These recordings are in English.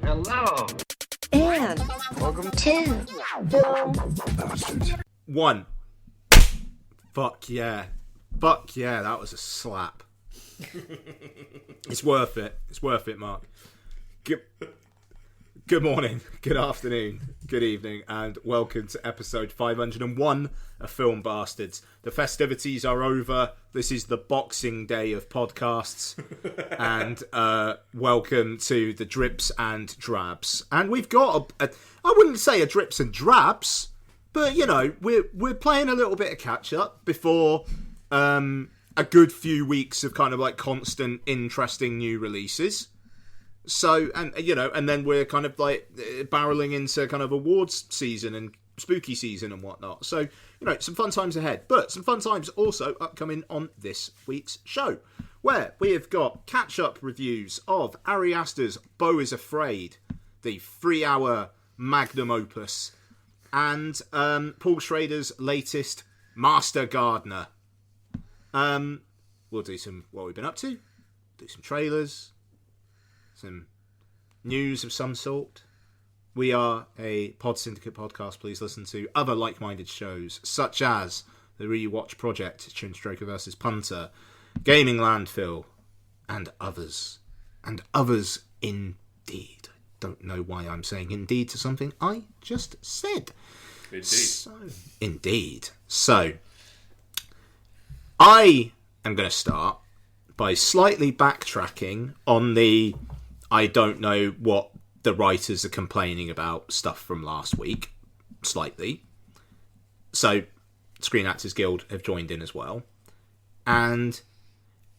Hello. And welcome to Film Bastards. 1. Fuck yeah, that was a slap. It's worth it. It's worth it, Mark. Good morning, good afternoon, good evening, and welcome to episode 501 of Film Bastards. The festivities are over. This is the Boxing Day of podcasts. And welcome to the Drips and Drabs. And we've got, I wouldn't say a Drips and Drabs, but, you know, we're playing a little bit of catch-up before a good few weeks of kind of like constant, interesting new releases. So, and you know, and then we're kind of like barreling into kind of awards season and spooky season and whatnot. So, you know, some fun times ahead. But some fun times also upcoming on this week's show, where we have got catch-up reviews of Ari Aster's Beau is Afraid, the 3-hour magnum opus, and Paul Schrader's latest Master Gardener. We'll do some what we've been up to, do some trailers, some news of some sort. We are a Pod Syndicate podcast. Please listen to other like-minded shows, such as The Rewatch Project, Chinstroker vs. Punter, Gaming Landfill, and others. And others indeed. I don't know why I'm saying indeed to something I just said. Indeed. So, I am going to start by slightly backtracking on the I don't know what the writers are complaining about stuff from last week, slightly. So, Screen Actors Guild have joined in as well. And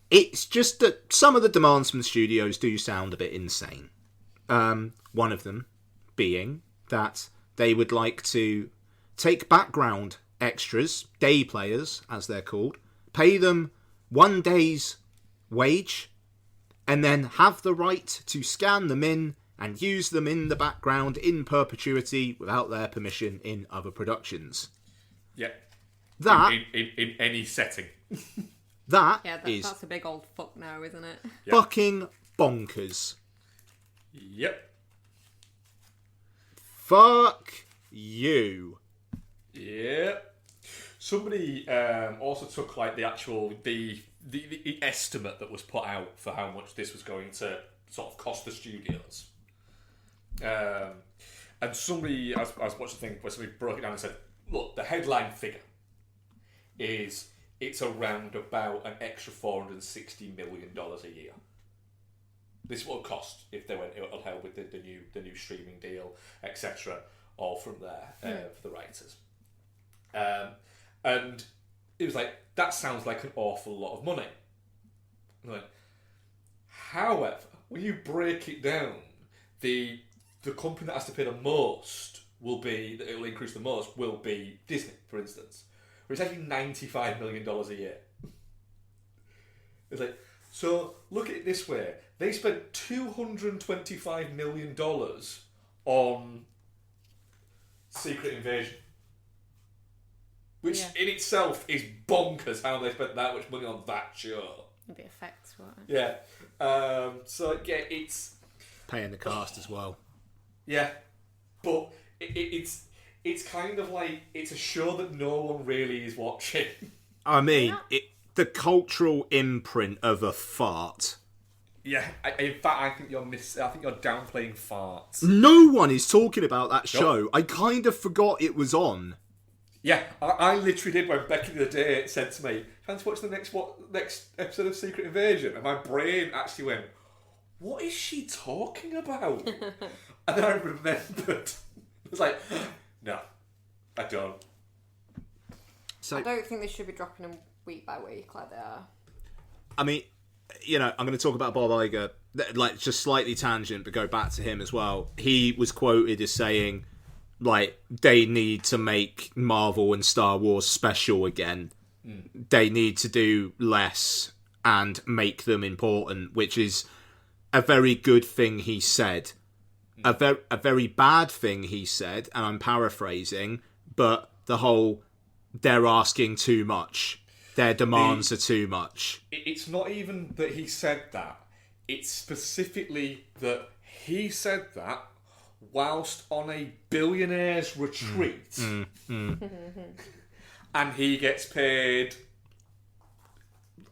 it's just that some of the demands from the studios do sound a bit insane. One of them being that they would like to take background extras, day players as they're called, pay them 1 day's wage, and then have the right to scan them in and use them in the background in perpetuity without their permission in other productions. Yeah. That in any setting. That's a big old fuck now, isn't it? Yep. Fucking bonkers. Yep. Fuck you. Yep. Somebody also took like the actual the estimate that was put out for how much this was going to sort of cost the studios. And somebody, I was watching the thing where somebody broke it down and said, look, the headline figure is it's around about an extra $460 million a year. This is what it would cost if they went ahead with the new streaming deal, etc. All from there for the writers. And it was like, that sounds like an awful lot of money. Like, however, when you break it down, the company that has to pay the most that it will increase the most will be Disney, for instance. Where it's actually $95 million a year. It's like, so look at it this way. They spent $225 million on Secret Invasion. Which in itself is bonkers how they spent that much money on that show. Maybe effects, what? Yeah. So, yeah, it's... Paying the cast as well. Yeah. But it's kind of like, it's a show that no one really is watching. I mean, the cultural imprint of a fart. Yeah. In fact, I think you're downplaying farts. No one is talking about that show. Nope. I kind of forgot it was on. Yeah, I literally did when Becky the other day said to me, fancy watch the next episode of Secret Invasion? And my brain actually went, what is she talking about? And then I remembered. I was like, no, I don't. So, I don't think they should be dropping them week by week like they are. I mean, you know, I'm going to talk about Bob Iger, like just slightly tangent, but go back to him as well. He was quoted as saying, like, they need to make Marvel and Star Wars special again. They need to do less and make them important, which is a very good thing he said. A very bad thing he said, and I'm paraphrasing, but the whole, they're asking too much. Their demands are too much. It's not even that he said that. It's specifically that he said that whilst on a billionaire's retreat, and he gets paid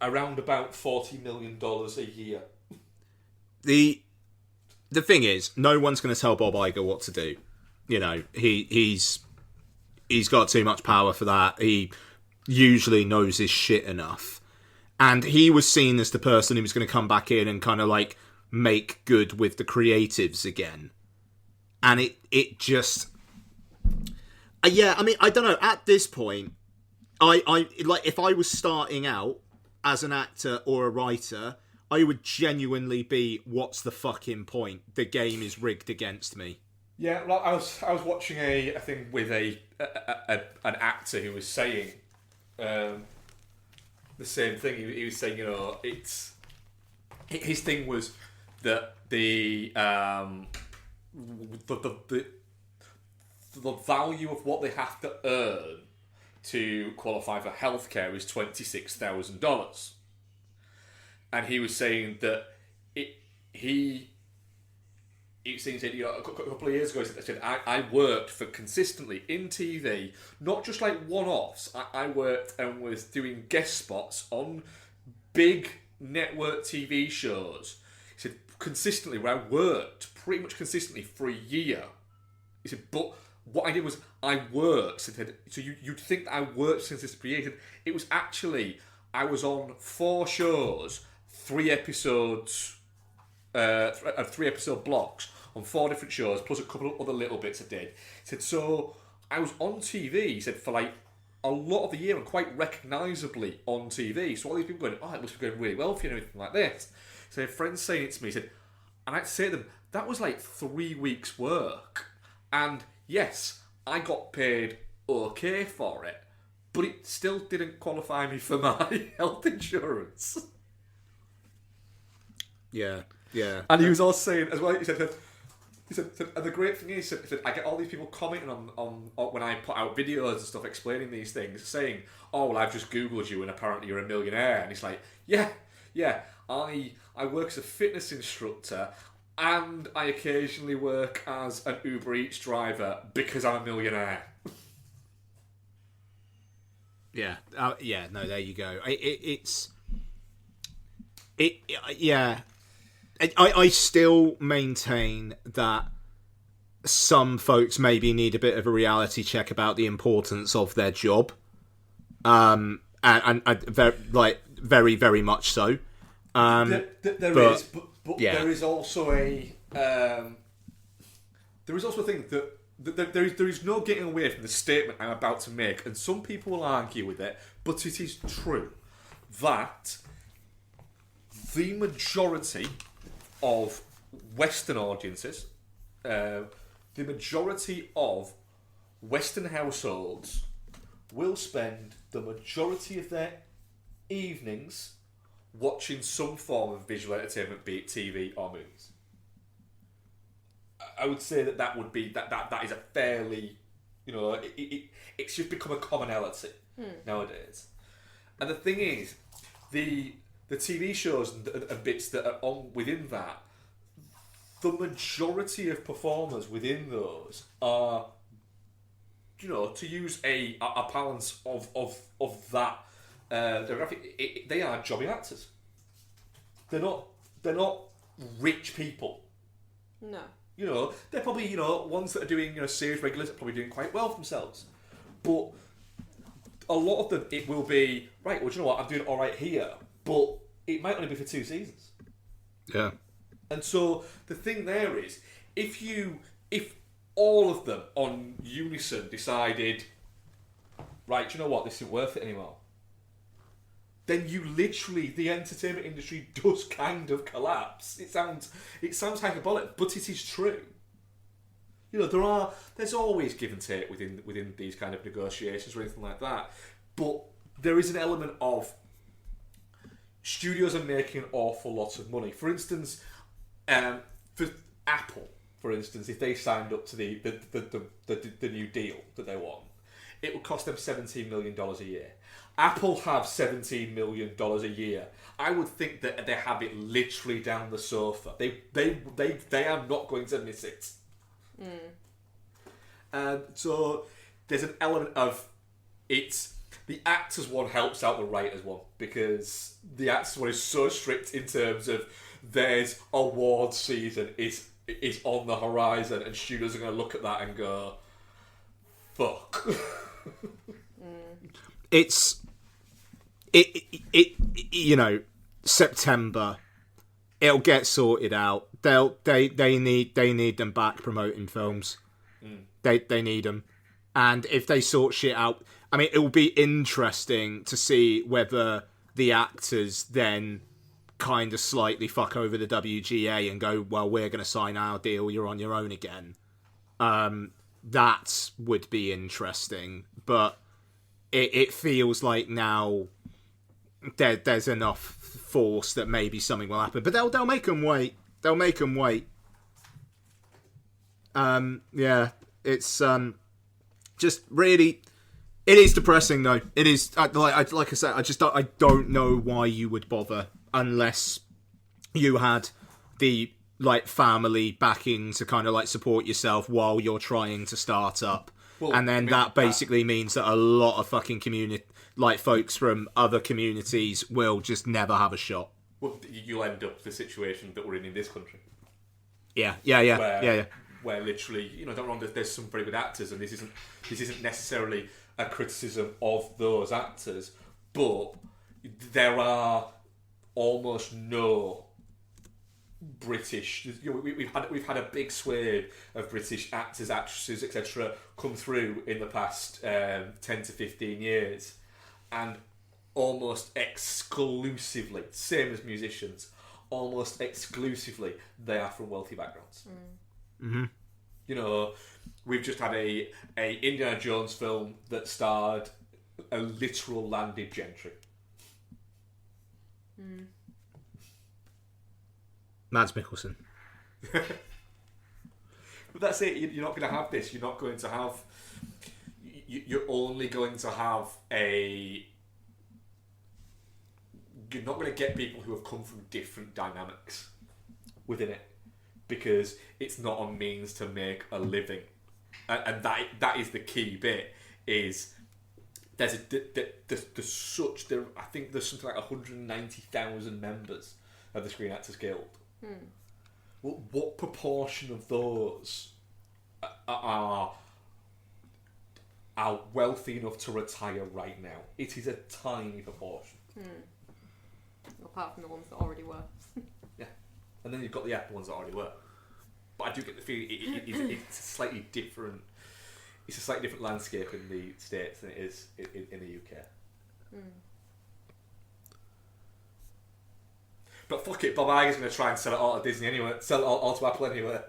around about $40 million a year. The thing is, no one's going to tell Bob Iger what to do. You know, he's got too much power for that. He usually knows his shit enough. And he was seen as the person who was going to come back in and kind of like make good with the creatives again. And it just... yeah, I mean, I don't know. At this point, I like if I was starting out as an actor or a writer, I would genuinely be, what's the fucking point? The game is rigged against me. Yeah, well, I was watching a thing with an actor who was saying the same thing. He was saying, you know, his thing was that the value of what they have to earn to qualify for healthcare is $26,000, and he was saying that he said, you know, a couple of years ago, he said, I worked for consistently in TV, not just like one-offs. I worked and was doing guest spots on big network TV shows. He said, consistently, where I worked pretty much consistently for a year. He said, but what I did was I worked. So you'd think that I worked consistently for a year. He said, it was actually, I was on 4 shows, 3 episodes, 3-episode blocks on 4 different shows, plus a couple of other little bits I did. He said, so I was on TV, he said, for like a lot of the year and quite recognisably on TV. So all these people going, oh, it must be going really well for you and everything like this. So a friend saying it to me, he said, and I'd say to them, that was like 3 weeks' work. And yes, I got paid okay for it, but it still didn't qualify me for my health insurance. Yeah. And he was also saying as well, he said, and the great thing is, he said, I get all these people commenting on when I put out videos and stuff explaining these things, saying, oh, well, I've just Googled you and apparently you're a millionaire. And he's like, yeah, I work as a fitness instructor and I occasionally work as an Uber Eats driver because I'm a millionaire. Yeah, no, there you go. I still maintain that some folks maybe need a bit of a reality check about the importance of their job, and very, very much so. There is also a thing that there is no getting away from the statement I'm about to make, and some people will argue with it, but it is true that the majority of Western audiences, the majority of Western households will spend the majority of their evenings watching some form of visual entertainment, be it TV or movies. I would say that would be that is a fairly, you know, it's just become a commonality nowadays. And the thing is, the TV shows and bits that are on within that, the majority of performers within those are, you know, to use a balance of that demographic, they are jobby actors. They're not rich people. No. You know, they're probably, you know, ones that are doing, you know, series regulars are probably doing quite well for themselves. But a lot of them, it will be, right, well, do you know what, I'm doing all right here, but it might only be for 2 seasons. Yeah. And so the thing there is, if all of them on unison decided, right, do you know what, this isn't worth it anymore, then you literally, the entertainment industry does kind of collapse. It sounds hyperbolic, but it is true. You know, there's always give and take within these kind of negotiations or anything like that. But there is an element of studios are making an awful lot of money. For instance, for Apple, for instance, if they signed up to the new deal that they want, it would cost them $17 million a year. Apple have $17 million a year. I would think that they have it literally down the sofa. They are not going to miss it. And so there's an element of it's the actors one helps out the writers one, because the actors one is so strict in terms of there's awards season is on the horizon, and studios are going to look at that and go, fuck. It you know, September, it'll get sorted out. They need them back promoting films. They need them, and if they sort shit out, I mean, it will be interesting to see whether the actors then kind of slightly fuck over the WGA and go, well, we're going to sign our deal, you're on your own again. That would be interesting, but it feels like now there's enough force that maybe something will happen. But they'll make them wait. They'll make them wait. Yeah, it's just really. It is depressing, though. It is like I said. I don't know why you would bother unless you had the family backing to kind of support yourself while you're trying to start up. Well, and then that basically means that a lot of fucking folks from other communities will just never have a shot. Well, you'll end up the situation that we're in this country. Yeah. Where literally, don't get wrong, there's some very good actors, and this isn't necessarily a criticism of those actors, but there are almost no British. We've had a big swathe of British actors, actresses, etc. come through in the past 10 to 15 years, and almost exclusively, same as musicians, almost exclusively they are from wealthy backgrounds. Mm-hmm. We've just had a Indiana Jones film that starred a literal landed gentry. Mads Mikkelsen. But that's it. You're not going to have this. You're not going to have. You're only going to have a. You're not going to get people who have come from different dynamics within it, because it's not a means to make a living, and that is the key bit. Is I think there's something like 190,000 members of the Screen Actors Guild. Well, what proportion of those are wealthy enough to retire right now? It is a tiny proportion. Apart from the ones that already were. Yeah, and then you've got the ones that already were. But I do get the feeling it's a slightly different. It's a slightly different landscape in the States than it is in the UK. But fuck it, Bob Iger's going to try and sell it all to Disney anyway. Sell it all to Apple anyway.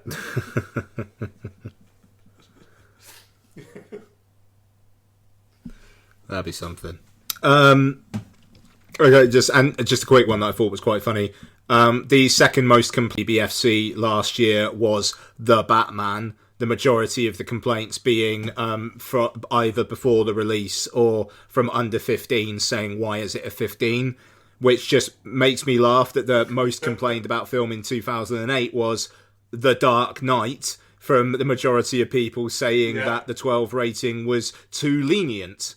That'd be something. Okay, just a quick one that I thought was quite funny. The second most complete BFC last year was The Batman. The majority of the complaints being from either before the release or from under 15 saying, why is it a 15? Which just makes me laugh that the most complained about film in 2008 was The Dark Knight, from the majority of people saying that the 12 rating was too lenient.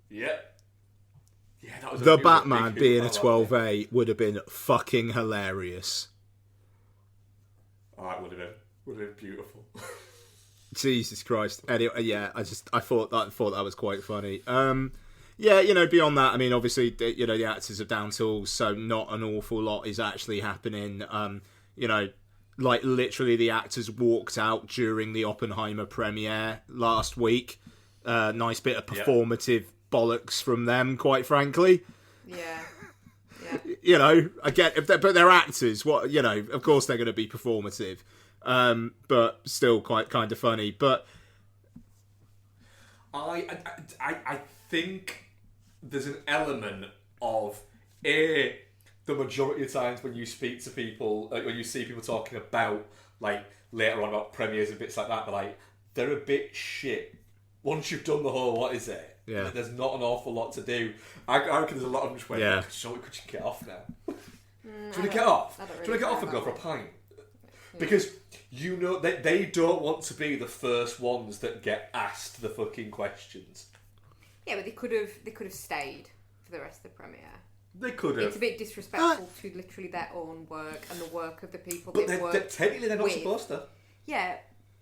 Yeah. That was The Batman being a 12A would have been fucking hilarious. Oh, it would have been beautiful. Jesus Christ. Anyway, I thought that was quite funny. Beyond that, I mean, obviously, the actors are down tools, so not an awful lot is actually happening. Literally the actors walked out during the Oppenheimer premiere last week. Nice bit of performative bollocks from them, quite frankly. Yeah. I get, but they're actors. What, of course they're going to be performative, but still quite kind of funny. But I think there's an element of the majority of times when you speak to people, when you see people talking about later on about premieres and bits like that, they're a bit shit once you've done the whole, what is it? Yeah. There's not an awful lot to do. I reckon there's a lot of them just went, Yeah. so could you get off now? Do you want to get off? Do you want to get off and go for a pint? Because you know they don't want to be the first ones that get asked the fucking questions. Yeah, but they could have stayed for the rest of the premiere. They could have. It's a bit disrespectful to literally their own work and the work of the people But they've worked technically they're not with. supposed to. Yeah,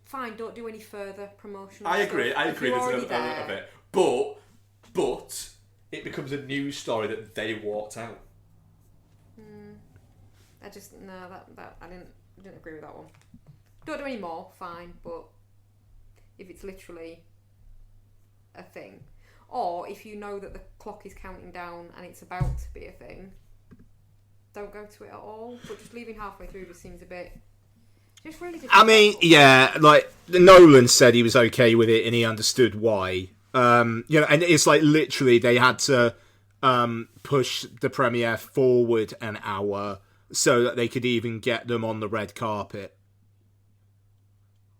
fine. Don't do any further promotional. I agree. stuff. I If agree. you're There's already an element of it, but it becomes a news story that they walked out. I just that I didn't agree with that one. Don't do any more, fine. But if it's literally a thing, or if you know that the clock is counting down and it's about to be a thing, don't go to it at all. But just leaving halfway through just seems a bit. Just really I mean, yeah, like Nolan said he was okay with it and he understood why. And it's like literally they had to push the premiere forward an hour so that they could even get them on the red carpet.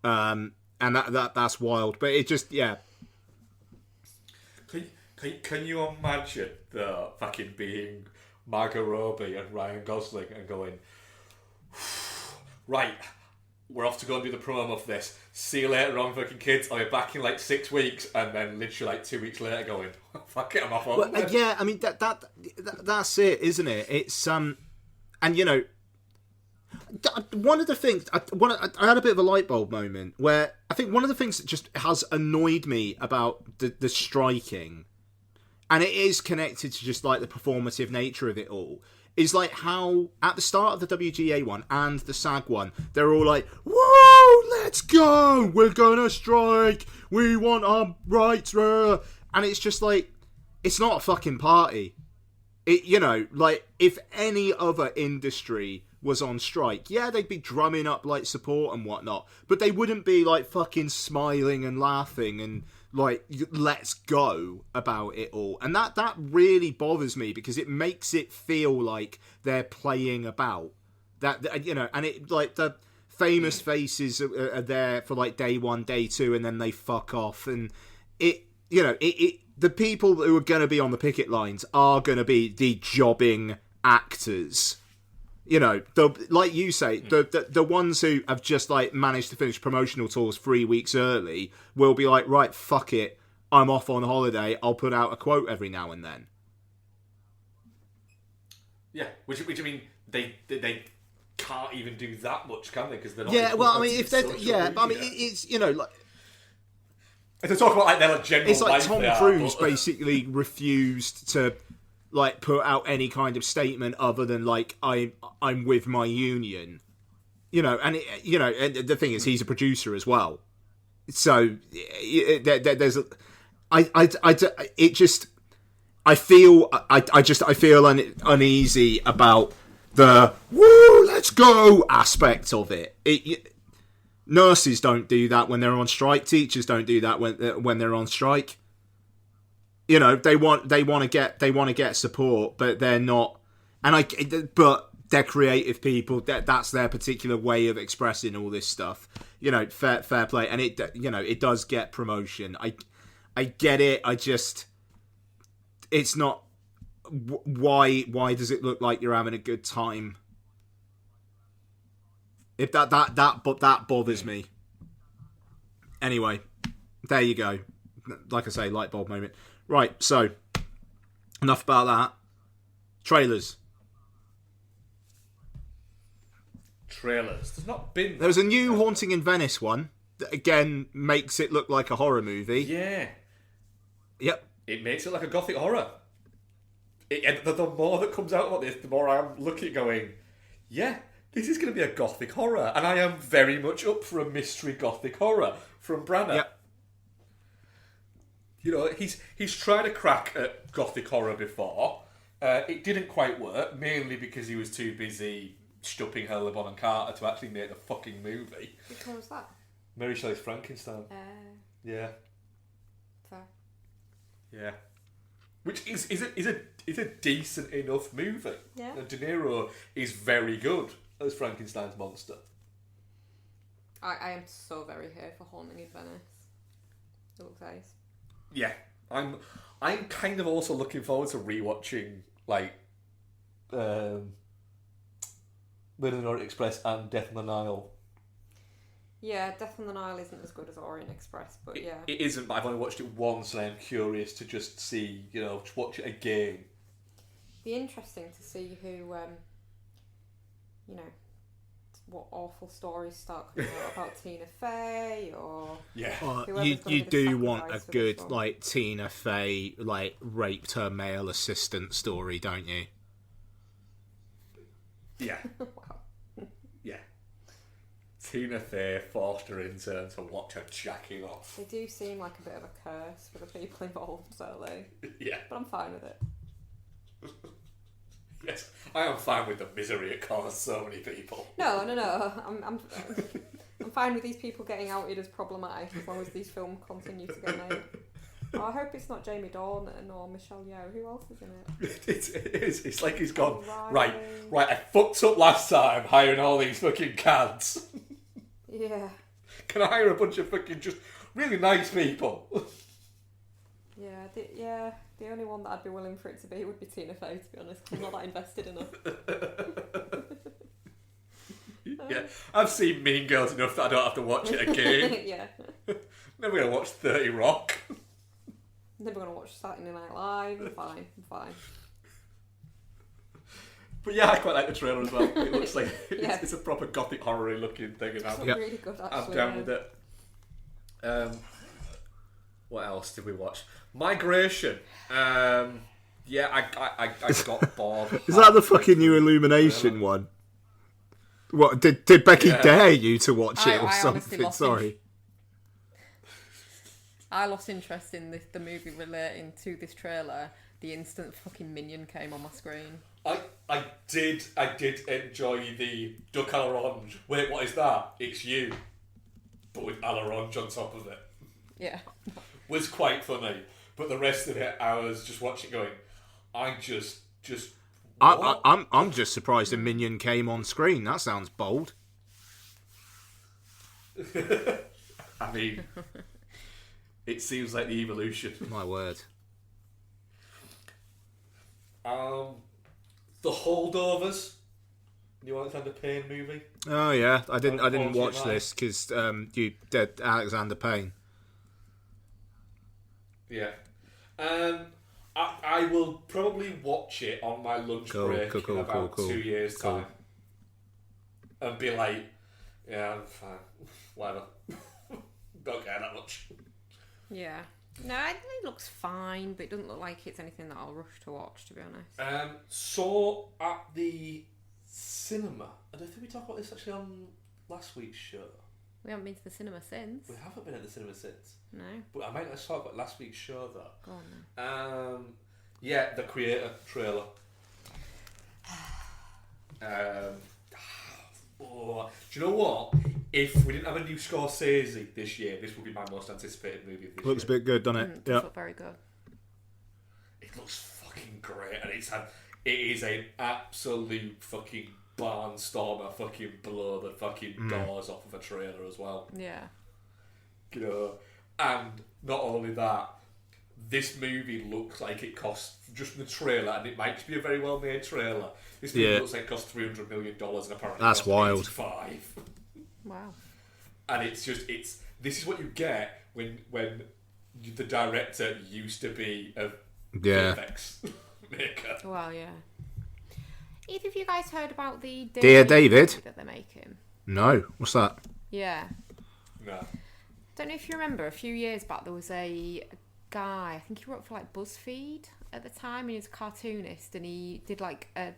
And that's wild, but it just Can you imagine the fucking being Margot Robbie and Ryan Gosling and going, right, we're off to go and do the promo for this. See you later on, fucking kids. I'll be back in like 6 weeks, and then literally like 2 weeks later, going, fuck it, I'm off home. Well, yeah, I mean that's it, isn't it? It's and one of the things I had a bit of a light bulb moment where I think one of the things that just has annoyed me about the striking, and it is connected to just like the performative nature of it all, is like how at the start of the WGA one and the SAG one, they're all like, "Whoa, let's go! We're gonna strike! We want our rights!" And it's just like, it's not a fucking party. Like if any other industry was on strike, yeah, they'd be drumming up like support and whatnot, but they wouldn't be like fucking smiling and laughing and like let's go about it all. And that really bothers me because it makes it feel like they're playing about that, and it like the famous faces are there for like day one, day two, and then they fuck off, and the people who are going to be on the picket lines are going to be the jobbing actors. Like you say, the ones who have just like managed to finish promotional tours 3 weeks early will be like, right, fuck it, I'm off on holiday. I'll put out a quote every now and then. Yeah, which I mean, they can't even do that much, can they? Because they're not. Yeah, well, I mean, if they're but I mean, it's like. If they talk about like their general It's like life, Tom Cruise basically refused to like put out any kind of statement other than like I'm with my union, and and the thing is he's a producer as well, so there's I feel uneasy about the woo let's go aspect of it. Nurses don't do that when they're on strike. Teachers don't do that when they're on strike. They want to get support, but they're not. But they're creative people. That's their particular way of expressing all this stuff. Fair play, and it does get promotion. I get it. It's not. Why does it look like you're having a good time? If that bothers me. Anyway, there you go. Like I say, light bulb moment. Right, so enough about that. Trailers. There's not been. There was a new Haunting in Venice one that again makes it look like a horror movie. Yeah. Yep. It makes it like a gothic horror. The more that comes out about this, the more I'm looking going, yeah, this is going to be a gothic horror. And I am very much up for a mystery gothic horror from Branagh. Yep. He's tried to crack at gothic horror before. It didn't quite work, mainly because he was too busy stuffing Helena Bonham Carter to actually make the fucking movie. Which one was that? Mary Shelley's Frankenstein. Yeah. Fair. Yeah. Which is a decent enough movie. Yeah. And De Niro is very good as Frankenstein's monster. I am so very here for Haunting in Venice. It looks ace. Yeah, I'm kind of also looking forward to rewatching like Murder on the Orient Express and Death on the Nile. Yeah, Death on the Nile isn't as good as Orient Express, but yeah. It isn't, but I've only watched it once and I'm curious to just see, to watch it again. Be interesting to see who, what awful stories start coming out about Tina Fey or you do want a good like Tina Fey like raped her male assistant story, don't you? Yeah. Wow. Yeah. Tina Fey forced her intern to watch her jacking off. They do seem like a bit of a curse for the people involved, don't they? Yeah. But I'm fine with it. Yes, I am fine with the misery it caused so many people. No. I'm fine with these people getting outed as problematic as long as these films continue to get made. Oh, I hope it's not Jamie Dornan or Michelle Yeoh. Who else is in it? It is. It's like he's gone, right, I fucked up last time hiring all these fucking cads. Yeah. Can I hire a bunch of fucking just really nice people? The only one that I'd be willing for it to be would be Tina Fey, to be honest, 'cause I'm not that invested in her. Yeah, I've seen Mean Girls enough that I don't have to watch it again. Yeah. Never gonna watch 30 Rock. Never gonna watch Saturday Night Live. I'm fine. But yeah, I quite like the trailer as well. It looks like Yeah. it's a proper gothic horror looking thing, and It's I'm, really good, actually. I'm down with it. What else did we watch? Migration. I got bored. Is that the fucking new Illumination one? What did Becky dare you to watch it or I honestly something? lost Sorry. I lost interest in the movie relating to this trailer the instant fucking Minion came on my screen. I did enjoy the duck à l'orange. Wait, what is that? It's you, but with à l'orange on top of it. Yeah. Was quite funny, but the rest of it, I was just watching, going, I'm just surprised a Minion came on screen. That sounds bold. I mean, it seems like the evolution. My word. The Holdovers. New Alexander Payne movie. Oh yeah, I didn't watch Unfortunately. this because you did Alexander Payne. Yeah. I will probably watch it on my lunch break in about 2 years' time. And be like, yeah, I'm fine. Whatever. Don't care that much. Yeah. No, it looks fine, but it doesn't look like it's anything that I'll rush to watch, to be honest. Saw at the cinema. I don't think we talked about this actually on last week's show. We haven't been to the cinema since. We haven't been at the cinema since. No. But I might have talked about last week's show though. Go on then. Yeah, the Creator trailer. Do you know what? If we didn't have a new Scorsese this year, this would be my most anticipated movie of this Looks a year. bit good, doesn't it? It does look very good. It looks fucking great, and it is an absolute fucking barnstormer, fucking blow the fucking doors off of a trailer as well. Yeah. And not only that, this movie looks like it cost, just the trailer, and it might be a very well made trailer. This movie looks like it cost $300 million, and apparently that's it cost wild. 85. Wow. And this is what you get when the director used to be a VFX maker. Well, yeah. Either of you guys heard about the Dear David movie that they're making? No, what's that? Yeah. No. Don't know if you remember, a few years back there was a guy, I think he wrote for like BuzzFeed at the time, and he was a cartoonist, and he did like a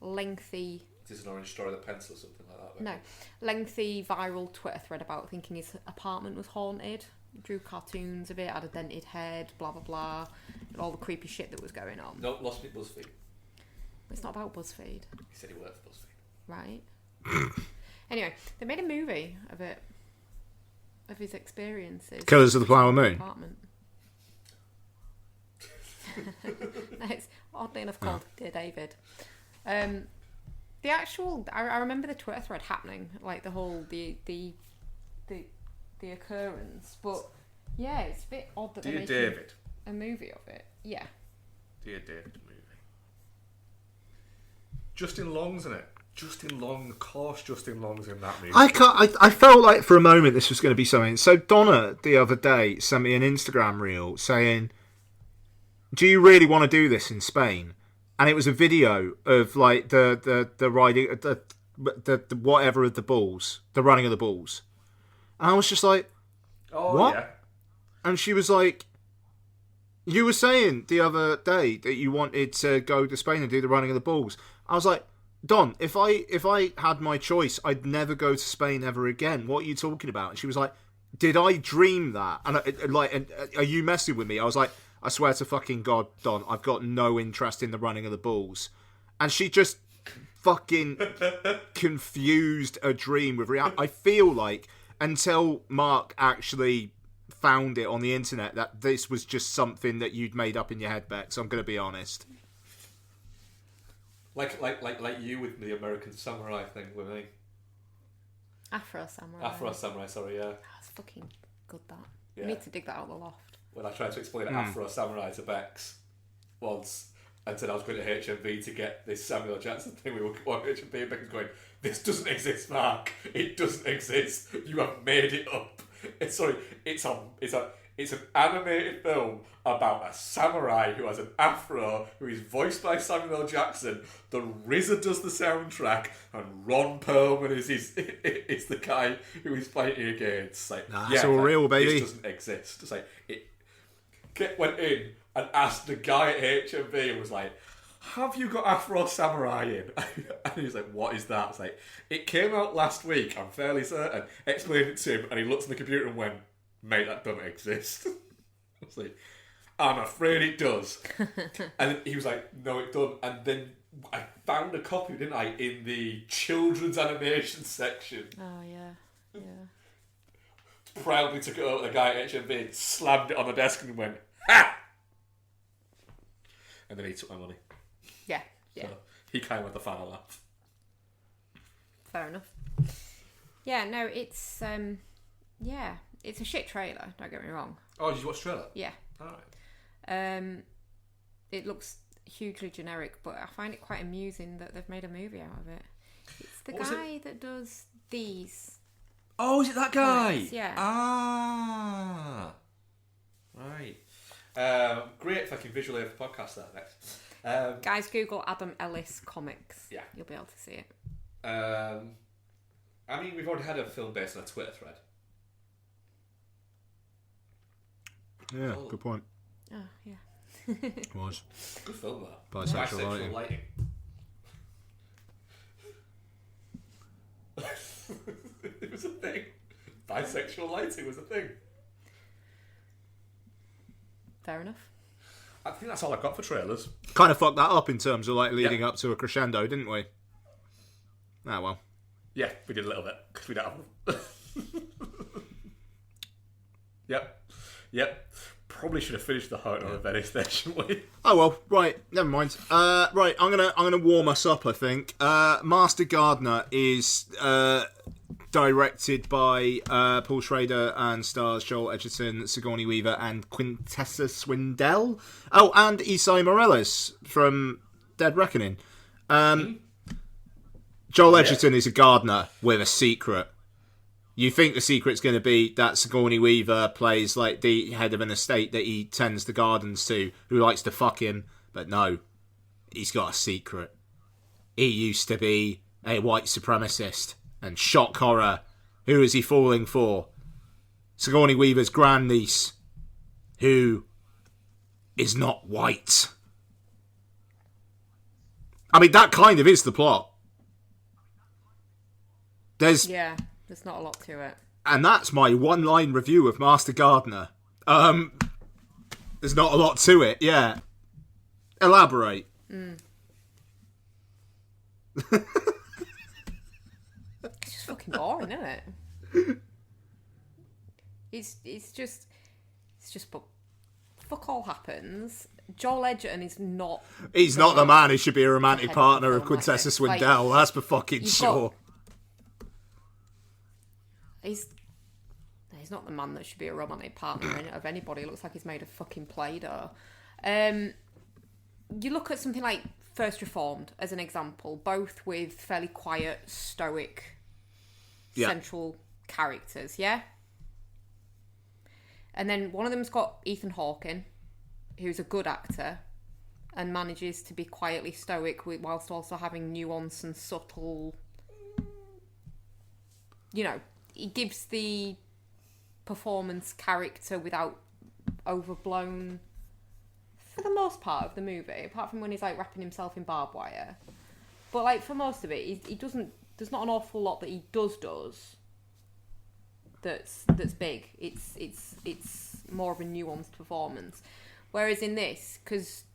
lengthy... Is this an Orange Story with a pencil or something like that? No. Lengthy viral Twitter thread about thinking his apartment was haunted. Drew cartoons of it, had a dented head, blah blah blah, and all the creepy shit that was going on. No, lost me at BuzzFeed. It's not about BuzzFeed. He said he worked for BuzzFeed. Right. Anyway, they made a movie of it. Of his experiences. Killers of the Flower Moon. Apartment. No, it's oddly enough called Dear David. The actual, I remember the Twitter thread happening, like the whole the occurrence, but Yeah, it's a bit odd that they're Dear making David. a movie of it. Yeah. Dear David movie. Justin Long's in it. Justin Long, of course Justin Long's in that movie. I felt like for a moment this was going to be something. So Donna the other day sent me an Instagram reel saying, "Do you really want to do this in Spain?" And it was a video of like the riding the whatever of the bulls, the running of the bulls. And I was just like, what? Yeah. And she was like, "You were saying the other day that you wanted to go to Spain and do the running of the bulls." I was like, "Don, if I had my choice, I'd never go to Spain ever again. What are you talking about?" And she was like, "Did I dream that? And are you messing with me?" I was like, "I swear to fucking God, Don, I've got no interest in the running of the bulls." And she just fucking confused a dream with reality. I feel like until Mark actually found it on the internet that this was just something that you'd made up in your head, Bex. I'm going to be honest. Like you with the American Samurai thing with me. Afro Samurai. Afro Samurai, sorry, yeah. That's fucking good, that. Yeah. You need to dig that out of the loft. When I tried to explain Afro Samurai to Bex once and said I was going to HMV to get this Samuel Jackson thing, we were going to HMV and Bex was going, "This doesn't exist, Mark. It doesn't exist. You have made it up." It's an animated film about a samurai who has an afro, who is voiced by Samuel L. Jackson. The RZA does the soundtrack, and Ron Perlman is the guy who he's fighting against. Like, it's all real, baby. This doesn't exist. It's like went in and asked the guy at HMV and was like, "Have you got Afro Samurai in?" And he was like, "What is that?" It's like, "It came out last week, I'm fairly certain." Explained it to him, and he looked at the computer and went, "Mate, that doesn't exist." I was like, "I'm afraid it does." And he was like, "No, it doesn't." And then I found a copy, didn't I, in the children's animation section. Oh, yeah. Yeah. Proudly took it over to the guy at HMV, slammed it on the desk and went, "Ha!" And then he took my money. Yeah. Yeah. So he kind of had the final laugh. Fair enough. Yeah, no, it's it's a shit trailer, don't get me wrong. Oh, did you watch the trailer? Yeah. Alright. It looks hugely generic, but I find it quite amusing that they've made a movie out of it. It's the guy that does these. Oh, is it that guy? Comics, yeah. Ah. Right. Great fucking visual aid for podcast there next. Guys, Google Adam Ellis comics. Yeah. You'll be able to see it. I mean, we've already had a film based on a Twitter thread. Yeah, good point. Oh, yeah. It was. Good film, though. Bisexual lighting. It was a thing. Bisexual lighting was a thing. Fair enough. I think that's all I've got for trailers. Kind of fucked that up in terms of like leading up to a crescendo, didn't we? Ah, well. Yeah, we did a little bit, because we don't have them. Yep. Probably should have finished the Heart of Venice there, shouldn't we? Oh well, right, never mind. Right, I'm gonna warm us up, I think. Master Gardener is directed by Paul Schrader and stars Joel Edgerton, Sigourney Weaver, and Quintessa Swindell. Oh, and Isai Morales from Dead Reckoning. Joel Edgerton is a gardener with a secret. You think the secret's going to be that Sigourney Weaver plays like the head of an estate that he tends the gardens to, who likes to fuck him, but no, he's got a secret. He used to be a white supremacist, and shock horror, who is he falling for? Sigourney Weaver's grandniece, who is not white. I mean, that kind of is the plot. There's not a lot to it. And that's my one-line review of Master Gardener. There's not a lot to it, yeah. Elaborate. It's just fucking boring, isn't it? It's just but fuck all happens. Joel Edgerton is not. He's not the man who should be a romantic partner of film, Quintessa like Swindell. That's for fucking sure. He's not the man that should be a romantic partner of anybody. It looks like he's made of fucking Play-Doh. You look at something like First Reformed as an example, both with fairly quiet, stoic, central characters, yeah? And then one of them's got Ethan Hawke, who's a good actor, and manages to be quietly stoic whilst also having nuance and subtle... You know, he gives the performance character without overblown... For the most part of the movie, apart from when he's like wrapping himself in barbed wire. But like for most of it, he doesn't. There's not an awful lot that he does. That's big. It's more of a nuanced performance. Whereas in this, because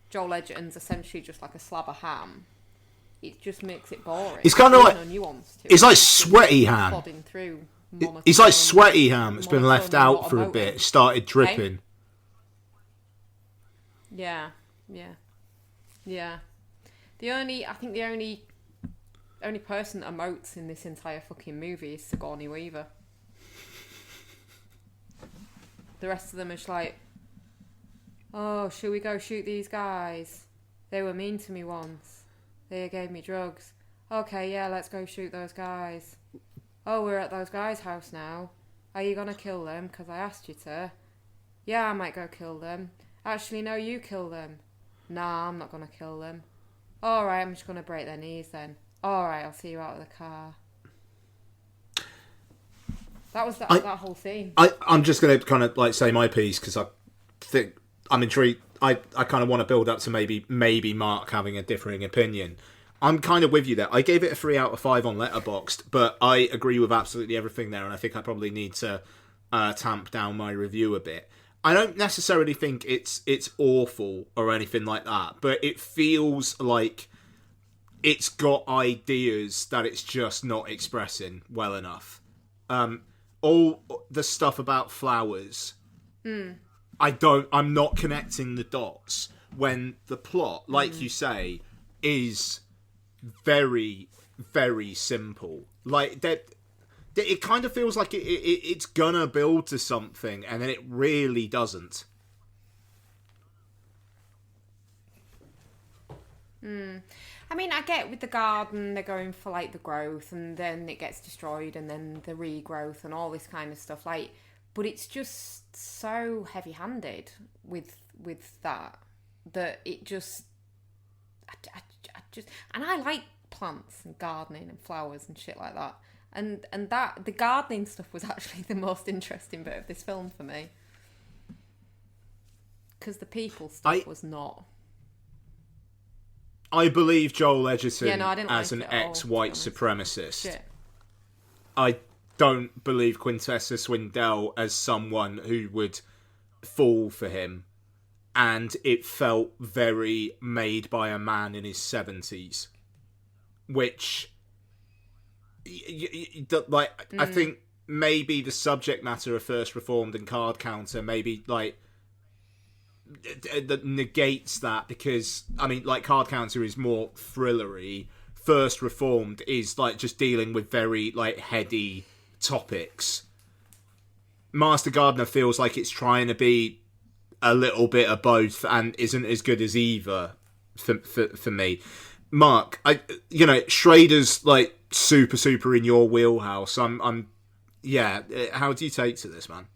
Joel Edgerton's essentially just like a slab of ham, it just makes it boring. It's kind of like no nuance to it's it. like sweaty ham. Plodding through It's like sweaty ham. It's been left out for a bit. It started dripping. Yeah. I think the only person that emotes in this entire fucking movie is Sigourney Weaver. The rest of them are just like, oh, should we go shoot these guys? They were mean to me once. They gave me drugs. Okay, yeah, let's go shoot those guys. Oh, we're at those guys' house now. Are you gonna kill them? 'Cause I asked you to. Yeah, I might go kill them. Actually, no, you kill them. Nah, I'm not going to kill them. Alright, I'm just going to break their knees then. Alright, I'll see you out of the car. That was that whole scene. I'm just going to kind of like say my piece because I think I'm intrigued. I kind of want to build up to maybe Mark having a differing opinion. I'm kind of with you there. I gave it a 3 out of 5 on Letterboxd, but I agree with absolutely everything there, and I think I probably need to tamp down my review a bit. I don't necessarily think it's awful or anything like that, but it feels like it's got ideas that it's just not expressing well enough. All the stuff about flowers, I'm not connecting the dots when the plot, like you say, is very, very simple. Like that. It kind of feels like it's gonna build to something, and then it really doesn't. I mean, I get with the garden, they're going for like the growth, and then it gets destroyed, and then the regrowth, and all this kind of stuff. Like, but it's just so heavy-handed with that it just, I just, and I like plants and gardening and flowers and shit like that. And that the gardening stuff was actually the most interesting bit of this film for me, because the people stuff was not. I believe Joel Edgerton as like an ex-white supremacist. Shit. I don't believe Quintessa Swindell as someone who would fall for him, and it felt very made by a man in his 70s, which. I think maybe the subject matter of First Reformed and Card Counter maybe like that negates that, because I mean like Card Counter is more thrillery. First Reformed is like just dealing with very like heady topics. Master Gardener feels like it's trying to be a little bit of both and isn't as good as either for me. Mark, Schrader's like super in your wheelhouse. Yeah. How do you take to this, man?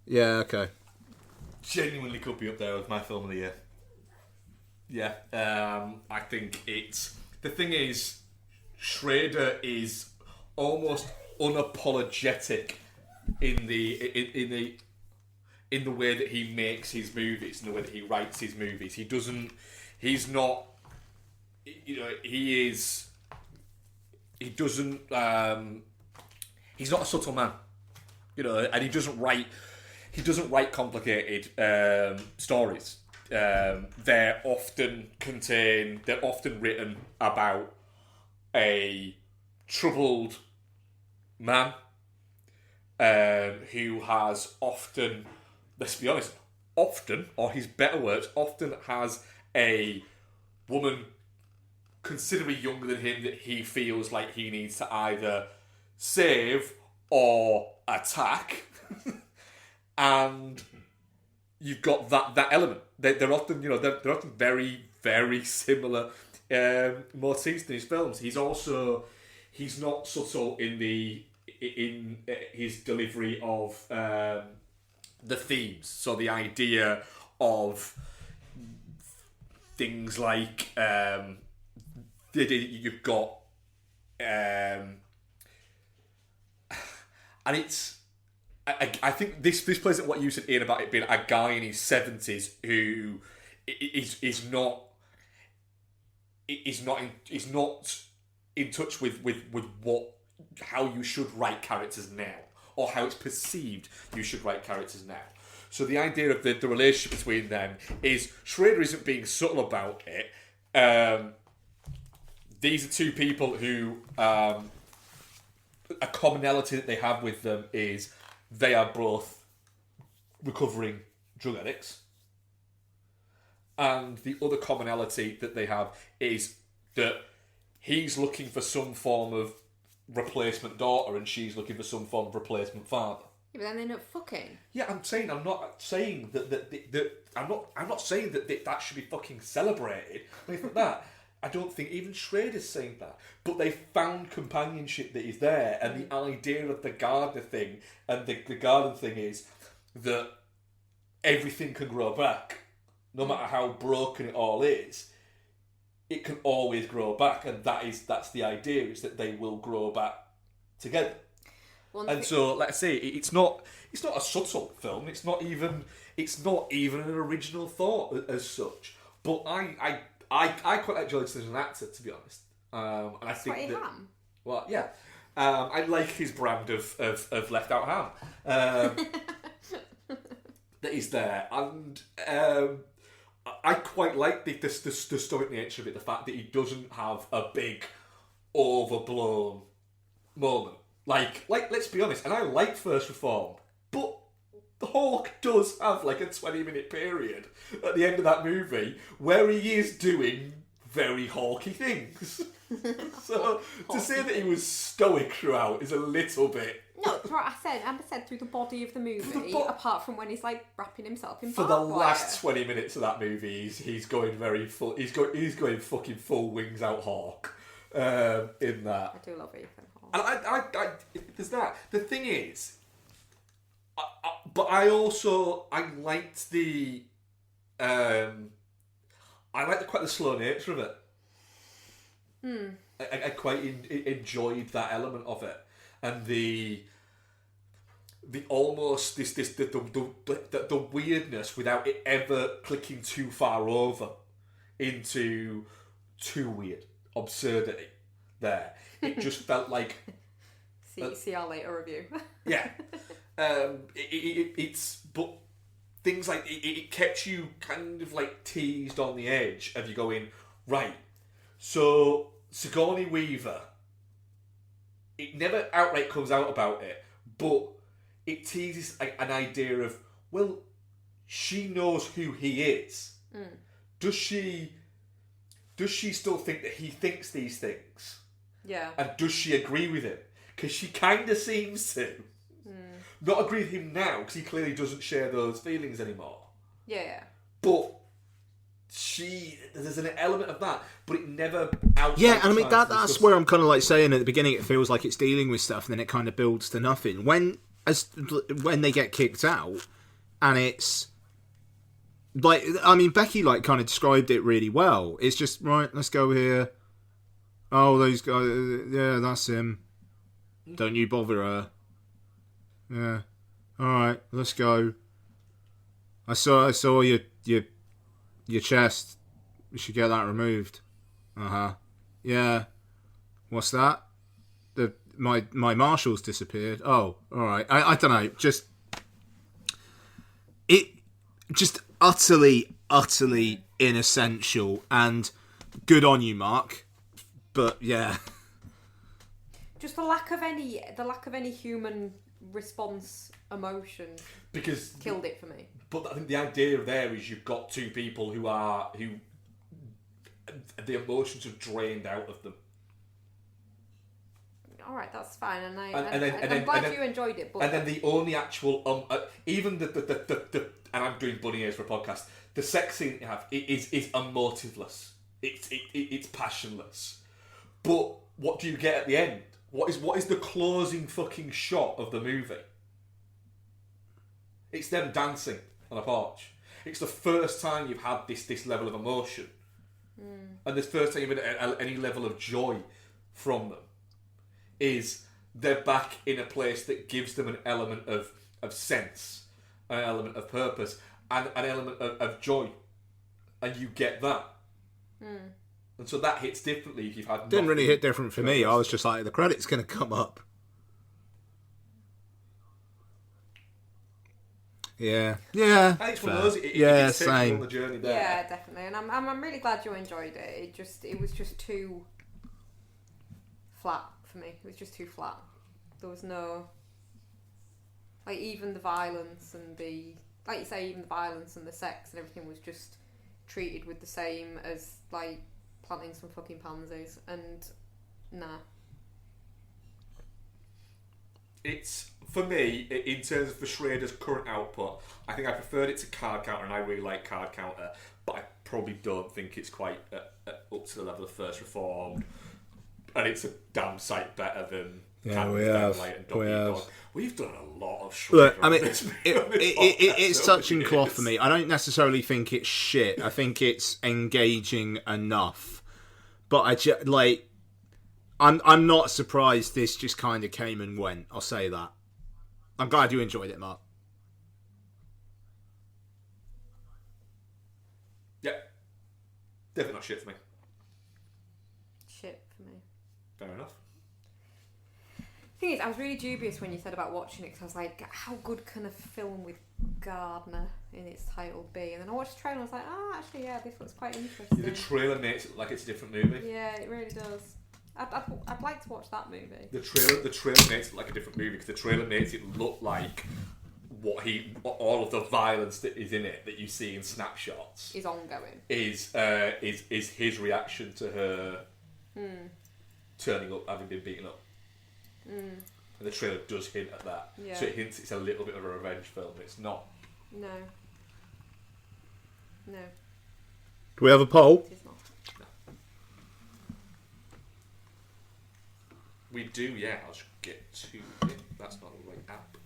Yeah, okay. Genuinely could be up there with my film of the year. Yeah, I think it's the thing is, Schrader is almost unapologetic in the way that he makes his movies, in the way that he writes his movies. He's not a subtle man, and he doesn't write complicated stories. They're often written about a troubled man who has often, let's be honest, or his better words, often has a woman considerably younger than him that he feels like he needs to either save or attack. And you've got that element. They're often, they're often very, very similar motifs in his films. He's not subtle in his delivery of the themes. So the idea of things like the idea that you've got, and it's. I think this plays at what you said, Ian, about it being a guy in his 70s who is not in touch with how you should write characters now, or how it's perceived you should write characters now. So the idea of the relationship between them is Schrader isn't being subtle about it. These are two people who a commonality that they have with them is they are both recovering drug addicts. And the other commonality that they have is that he's looking for some form of replacement daughter and she's looking for some form of replacement father. Yeah, but then they end up fucking. Yeah, I'm not saying that should be fucking celebrated. Anything like that. I don't think even Schrader's saying that. But they found companionship that is there, and the idea of the gardener thing, and the garden thing is that everything can grow back. No matter how broken it all is, it can always grow back, and that's the idea, is that they will grow back together. So, let's say it's not a subtle film. It's not even an original thought as such. But I quite like Johnson as an actor, to be honest. And I think that. Ham. Well, yeah. I like his brand of left out ham. That is there, and I quite like the stoic nature of it. The fact that he doesn't have a big, overblown moment. Like, let's be honest, and I like First Reformed, but the Hawk does have like a 20-minute period at the end of that movie where he is doing very hawky things. So to say that he was stoic throughout is a little bit. No, that's what Amber said through the body of the movie, apart from when he's like wrapping himself in for the last 20 minutes of that movie, he's going very full. He's going fucking full wings out Hawk in that. I do love Ethan Hawke. And I there's that. The thing is, but I liked the quite the slow nature of it. I quite enjoyed that element of it, and the almost the weirdness without it ever clicking too far over into too weird absurdity. There, it just felt like. See our later review. Yeah, it's but things like it kept you kind of like teased on the edge of you going right. So Sigourney Weaver, it never outright comes out about it, but it teases an idea of, well, she knows who he is. Does she still think that he thinks these things? Yeah. And does she agree with him? Because she kind of seems to. Not agree with him now, because he clearly doesn't share those feelings anymore. Yeah. But there's an element of that, but it never outright. Yeah, and I mean that's where I'm kind of like saying at the beginning it feels like it's dealing with stuff, and then it kind of builds to nothing. When they get kicked out, and it's like, I mean, Becky like kind of described it really well. It's just, right, let's go here. Oh, those guys, yeah, that's him. Don't you bother her. Yeah. All right, let's go. I saw your chest. We should get that removed. Yeah. What's that? My marshal's disappeared. Oh, all right. I don't know. Just utterly inessential, and good on you, Mark. But yeah. Just the lack of any human response, emotion, because killed it for me. But I think the idea there is you've got two people who the emotions are drained out of them. All right, that's fine, and And I'm glad you enjoyed it. But and then the only actual even the and I'm doing bunny ears for a podcast. The sex scene you have is emotiveless. It's passionless. But what do you get at the end? What is the closing fucking shot of the movie? It's them dancing on a porch. It's the first time you've had this level of emotion, and the first time you've had any level of joy from them. Is they're back in a place that gives them an element of sense, an element of purpose, and an element of joy, and you get that. And so that hits differently if you've had. Didn't really hit different for me. I was just like, the credit's going to come up. Yeah. I think it's one of those. It takes you same. on the journey there. yeah, definitely, and I'm really glad you enjoyed it. It was just too flat for me. It was just too flat. There was no, like, even the violence and the, like you say, even the violence and the sex and everything was just treated with the same as, like, planting some fucking pansies, and nah. It's, for me, in terms of the Schrader's current output, I think I preferred it to Card Counter, and I really like Card Counter, but I probably don't think it's quite up to the level of First Reformed, and it's a damn sight better than we have. And Dog Eat Dog. We've done a lot of Schrader. Look, I mean, on this it's touch and cloth years. for me. I don't necessarily think it's shit. I think it's engaging enough. But I'm not surprised this just kind of came and went. I'll say that. I'm glad you enjoyed it, Mark. Yeah. Definitely not shit for me. Shit for me. Fair enough. Thing is, I was really dubious when you said about watching it, because I was like, how good can a film with Gardner in its title be? And then I watched the trailer and I was like, oh, actually, yeah, this looks quite interesting. The trailer makes it like it's a different movie. Yeah, it really does. I'd like to watch that movie. The trailer makes it like a different movie, because the trailer makes it look like all of the violence that is in it that you see in snapshots Is ongoing. Is his reaction to her turning up, having been beaten up. And the trailer does hint at that. Yeah. So it hints it's a little bit of a revenge film. It's not. No. Do we have a poll? It is not. We do, yeah. I'll just get to it. That's not the right app.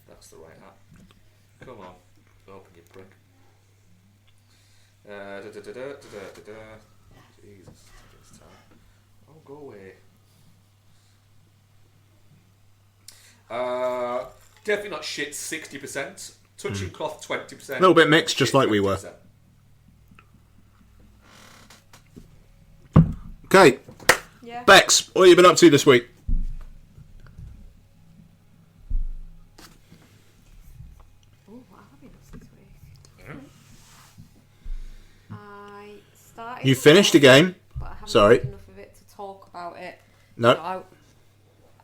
That's the right app. Come on. Open your prick. Jesus. It's time. Oh, go away. Definitely not shit, 60%. Touching cloth, 20%. A little bit mixed, just like we were. 20%. Okay. Yeah. Bex, what have you been up to this week? Oh, what have I been up to this week? I started. You finished a game. But I haven't Sorry. had enough of it to talk about it. No.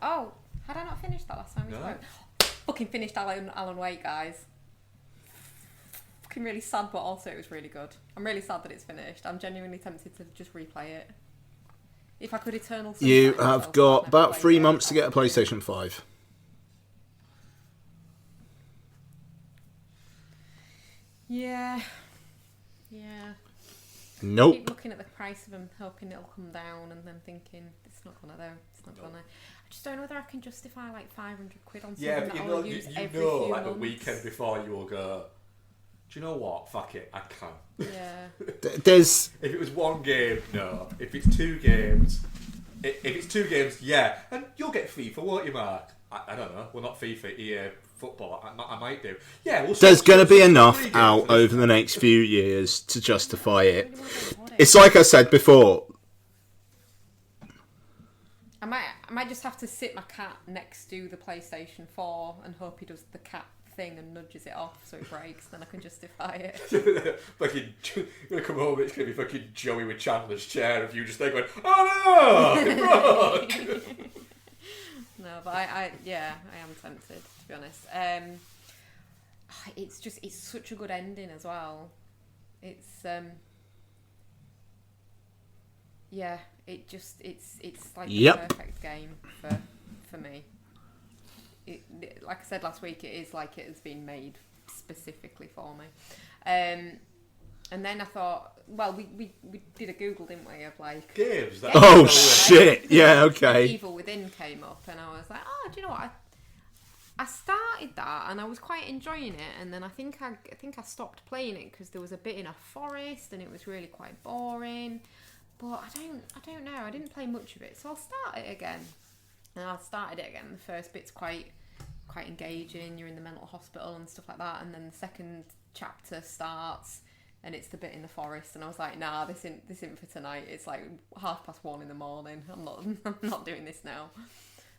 So had I not finished that last time? We No. spoke? Fucking finished Alan Wake, guys. Fucking really sad, but also it was really good. I'm really sad that it's finished. I'm genuinely tempted to just replay it. If I could Eternal Sunshine You myself, have I'd got never about play 3 it. months to get a PlayStation 5. Yeah. Nope. Keep looking at the price of them, hoping it'll come down, and then thinking it's not gonna though. It's not gonna. I just don't know whether I can justify like 500 quid on something Yeah, but that you I'll know, use you every know, few like months. the weekend before, you will go, do you know what? Fuck it, I can. Yeah. There's... If it was one game, no. If it's 2 games, yeah. And you'll get FIFA, won't you, Mark? I don't know. Well, not FIFA, EA Football. I might do. Yeah, well, There's going to be three enough games out for this. over the next few years to justify it. I really wanna go and It's like I said before. I might just have to sit my cat next to the PlayStation 4 and hope he does the cat thing and nudges it off so it breaks, then I can justify it. Fucking, you're gonna come home. It's gonna be fucking Joey with Chandler's chair of you just there going, oh no, it broke. No, but I am tempted, to be honest. It's such a good ending as well. It's yeah, it's like Yep. the perfect game for me. Like I said last week, it is like it has been made specifically for me. And then I thought, well, we did a Google, didn't we, of like Games. That Oh shit! Yeah, okay. Evil Within came up, and I was like, oh, do you know what? I started that, and I was quite enjoying it, and then I think I stopped playing it because there was a bit in a forest, and it was really quite boring. But I don't know. I didn't play much of it, so I'll start it again. And I started it again. The first bit's quite engaging. You're in the mental hospital and stuff like that, and then the second chapter starts, and it's the bit in the forest. And I was like, nah, this isn't for tonight. It's like 1:30 in the morning. I'm not doing this now.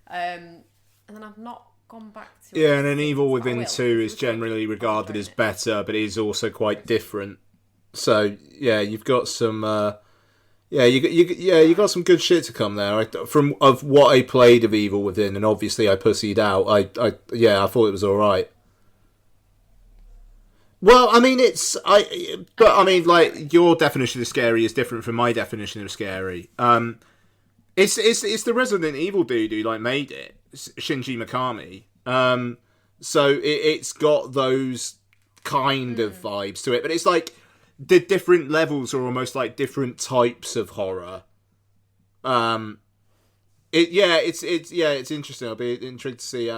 And then I've not gone back to Yeah, it and then since, Evil but I Within will. 2 is It's generally good. regarded I'm as enjoying it. better, but it is also quite different. So yeah, you've got some. You got some good shit to come there. From what I played of Evil Within, and obviously I pussied out. I thought it was all right. Well, I mean, like your definition of scary is different from my definition of scary. It's the Resident Evil dude who like made it, Shinji Mikami. So it's got those kind of vibes to it, but it's like the different levels are almost like different types of horror. It's interesting. I'll be intrigued to see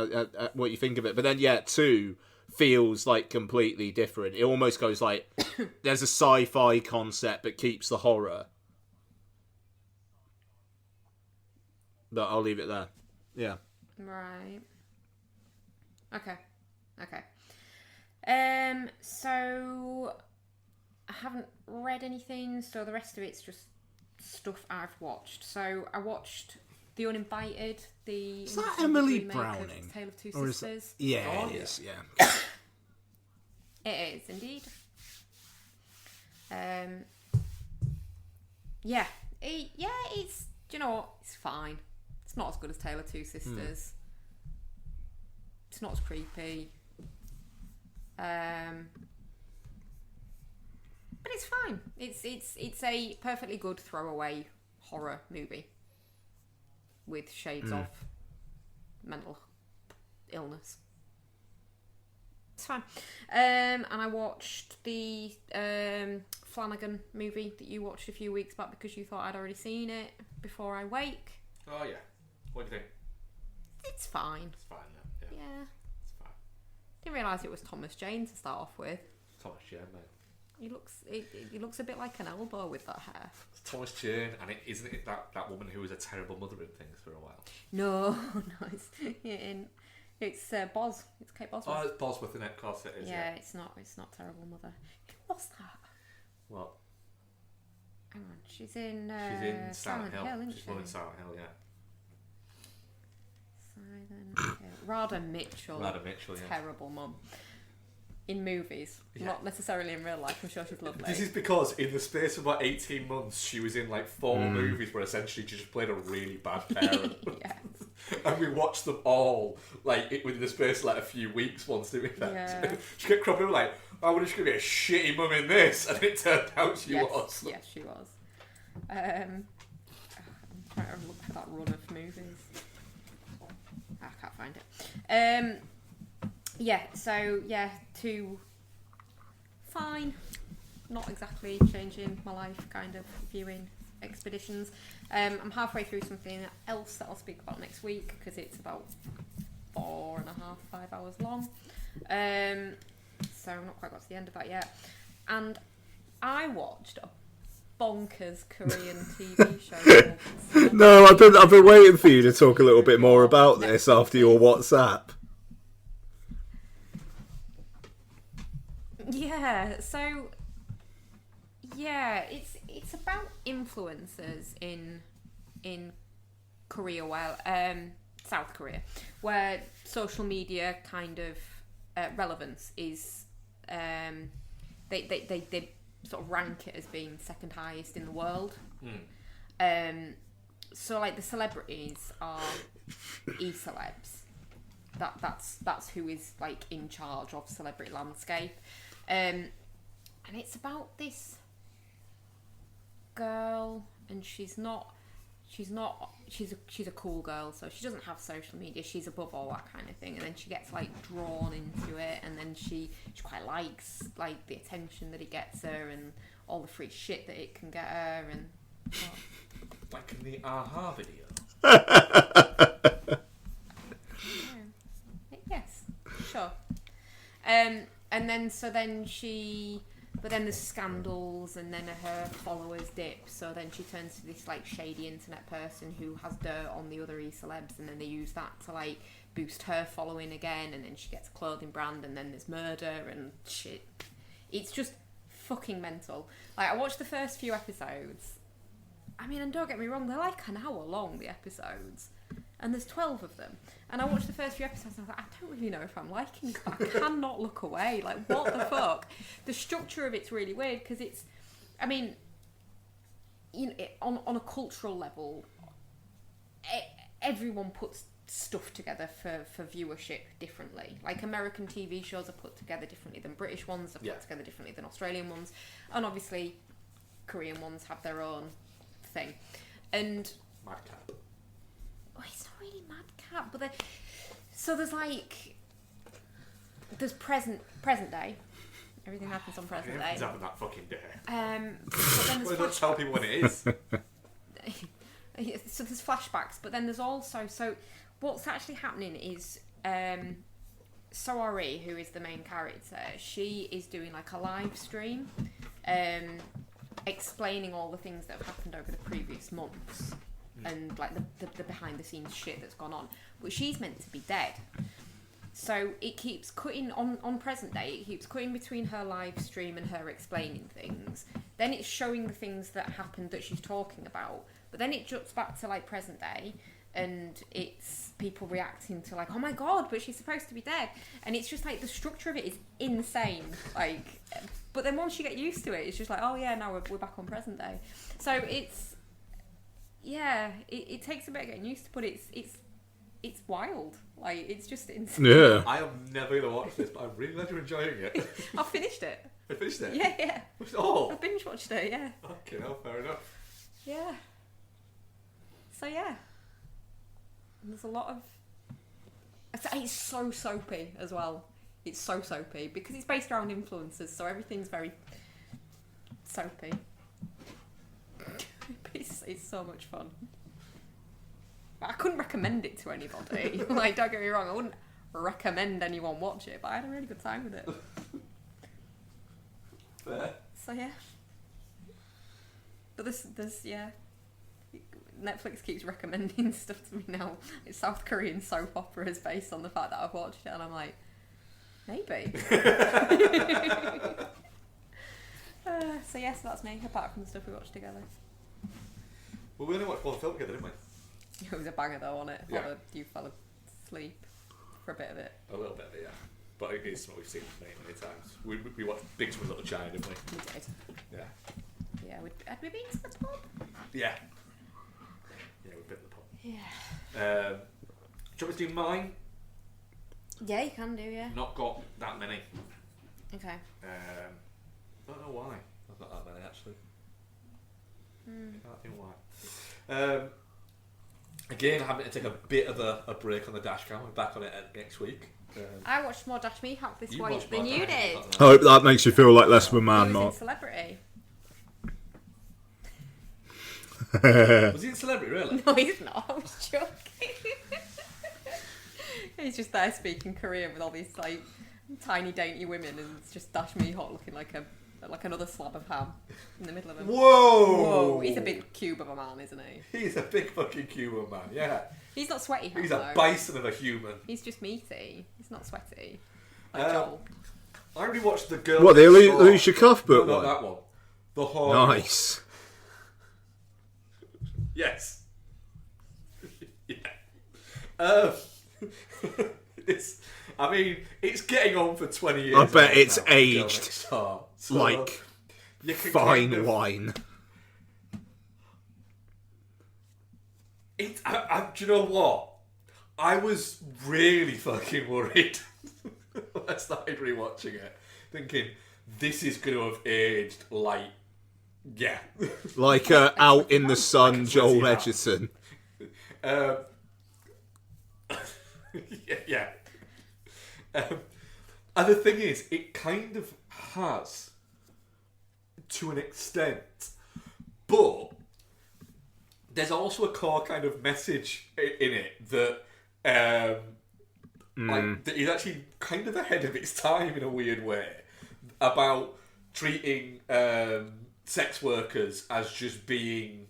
what you think of it. But then 2 feels like completely different. It almost goes like there's a sci-fi concept but keeps the horror. But I'll leave it there. Yeah. Right. Okay. So I haven't read anything, so the rest of it's just stuff I've watched. So I watched The Uninvited, Is that Emily remake Browning? of Tale of Two Or is that- Sisters. Yeah, Oh, it yeah. is. Yeah. It is indeed. It's, do you know what? It's fine. It's not as good as Tale of Two Sisters. It's not as creepy. But it's fine. It's a perfectly good throwaway horror movie with shades of mental illness. It's fine. And I watched the Flanagan movie that you watched a few weeks back because you thought I'd already seen it, Before I Wake. Oh yeah. What do you think? It's fine. It's fine. Yeah. Yeah. It's fine. Didn't realise it was Thomas Jane to start off with. Thomas Jane, mate. He looks a bit like an elbow with that hair. It's Thomas Jane, and isn't it that woman who was a terrible mother in things for a while? No, it's Boz. It's Kate Bosworth. Oh, it's Bosworth, isn't it? Of course it is. Yeah, it's not Terrible Mother. What's that? What? Hang on, she's in She's in Silent Hill. isn't She's she? in Silent Hill, yeah. Silent Hill. Radha Mitchell. Radha Mitchell, yeah. Terrible mum. In movies, Yeah. not necessarily in real life. I'm sure she's lovely. This is because in the space of about 18 months, she was in like 4 movies where essentially she just played a really bad parent. Yeah. And we watched them all like within the space of like a few weeks once, didn't we? Yeah. She kept cropping up like, I wonder if she's going to be a shitty mum in this. And it turned out she yes. was. Yes, she was. I'm trying to look for that run of movies. I can't find it. Two fine. Not exactly changing my life kind of viewing expeditions. I'm halfway through something else that I'll speak about next week because it's about 4.5, 5 hours long. So I've not quite got to the end of that yet. And I watched a bonkers Korean TV show. No, I've been waiting for you to talk a little bit more about this after your WhatsApp. Yeah, so it's about influencers in Korea, South Korea, where social media kind of relevance is they sort of rank it as being second highest in the world. So like the celebrities are e-celebs. That's who is like in charge of celebrity landscape. And it's about this girl and she's a cool girl, so she doesn't have social media. She's above all that kind of thing, and then she gets like drawn into it, and then she quite likes like the attention that it gets her and all the free shit that it can get her, and like in the Aha video. Yes, sure. And then but then there's scandals, and then her followers dip, so then she turns to this like shady internet person who has dirt on the other e-celebs, and then they use that to like boost her following again, and then she gets a clothing brand, and then there's murder and shit. It's just fucking mental. Like, I watched the first few episodes. I mean, and don't get me wrong, they're like an hour long, the episodes. And there's 12 of them. And I watched the first few episodes and I was like, I don't really know if I'm liking this, but I cannot look away. Like, what the fuck? The structure of it's really weird because it's, I mean, you know, on a cultural level, everyone puts stuff together for viewership differently. Like, American TV shows are put together differently than British ones, are put together differently than Australian ones. And obviously, Korean ones have their own thing. And Madcap. Oh, it's not really madcap, but there's present day. Everything happens on present day. Everything's happened that fucking day. But then Well, don't tell people when it is. So there's flashbacks, but then there's also what's actually happening is Soari, who is the main character, she is doing like a live stream, explaining all the things that have happened over the previous months. And like the behind the scenes shit that's gone on, but she's meant to be dead, so it keeps cutting on present day. It keeps cutting between her live stream and her explaining things. Then it's showing the things that happened that she's talking about, but then it jumps back to like present day, and it's people reacting to like, oh my god, but she's supposed to be dead, and it's just like the structure of it is insane. Like, but then once you get used to it, it's just like, oh yeah, now we're back on present day. So it's. Yeah, it takes a bit of getting used to, but it's wild. Like, it's just insane. Yeah. I am never going to watch this, but I'm really glad you're enjoying it. I finished it. I finished it? Yeah. Oh! I binge watched it, yeah. Okay, no, fair enough. Yeah. So, yeah. And there's a lot of... It's so soapy as well. It's so soapy, because it's based around influencers, so everything's very soapy. It's so much fun. I couldn't recommend it to anybody. Like, don't get me wrong, I wouldn't recommend anyone watch it, but I had a really good time with it. Fair. So yeah. But there's Netflix keeps recommending stuff to me now. It's South Korean soap operas based on the fact that I've watched it, and I'm like, maybe. So yes, that's me, apart from the stuff we watched together. Well, we only watched one film together, didn't we? It was a banger though, wasn't it? Yeah. Although you fell asleep for a bit of it. A little bit of it, yeah. But it is something we've seen many times. We watched Big Swim Little China, didn't we? We did. Yeah. Yeah, had we been to the pub? Yeah. Yeah, we've been to the pub. Yeah. Do you want me to do mine? Yeah, you can do, yeah. Not got that many. Okay. Don't know why. I've got that many actually. Can't think why. Again, I'm having to take a bit of a break on the dash cam. We're back on it next week. I watched more Dash Me Hack this You week watched than more you Dash Me did. Hack. I hope that makes you feel like less of a man, He was Mark. in Celebrity. Was he in Celebrity, really? No, he's not. I was joking. He's just there speaking Korean with all these like tiny dainty women, and it's just Dash Me Hot looking like another slab of ham in the middle of him. Whoa! He's a big cube of a man, isn't he? He's a big fucking Cuban man, yeah. He's not sweaty ham, He's though. a bison of a human. He's just meaty. He's not sweaty. Like Joel. I already watched The Girl What, the Next Door. Alicia Cuthbert No, one? not that one. The whole... Nice. Yes. Yeah. It's getting on for 20 years. I bet now, it's Girl aged Next Door. So like you can fine kind of- wine. Do you know what? I was really fucking worried when I started rewatching it, thinking this is going to have aged like Yeah. Like Out in the Sun, Like a Joel sweaty hat. Edgerton. Yeah. And the thing is, it kind of has, to an extent, but there's also a core kind of message in it that that is actually kind of ahead of its time in a weird way about treating sex workers as just being,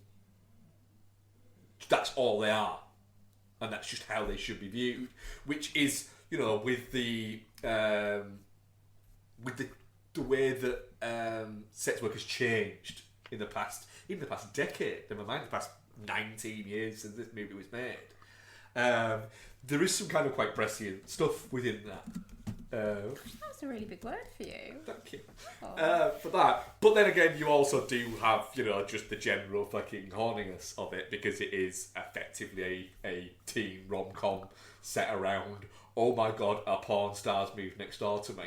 that's all they are, and that's just how they should be viewed, which is, you know, with the way that sex work has changed in the past, even the past decade, never mind the past 19 years since this movie was made. There is some kind of quite prescient stuff within that. That's a really big word for you. Thank you for that. But then again, you also do have, you know, just the general fucking horniness of it, because it is effectively a teen rom-com set around, oh my god, a porn star's moved next door to me.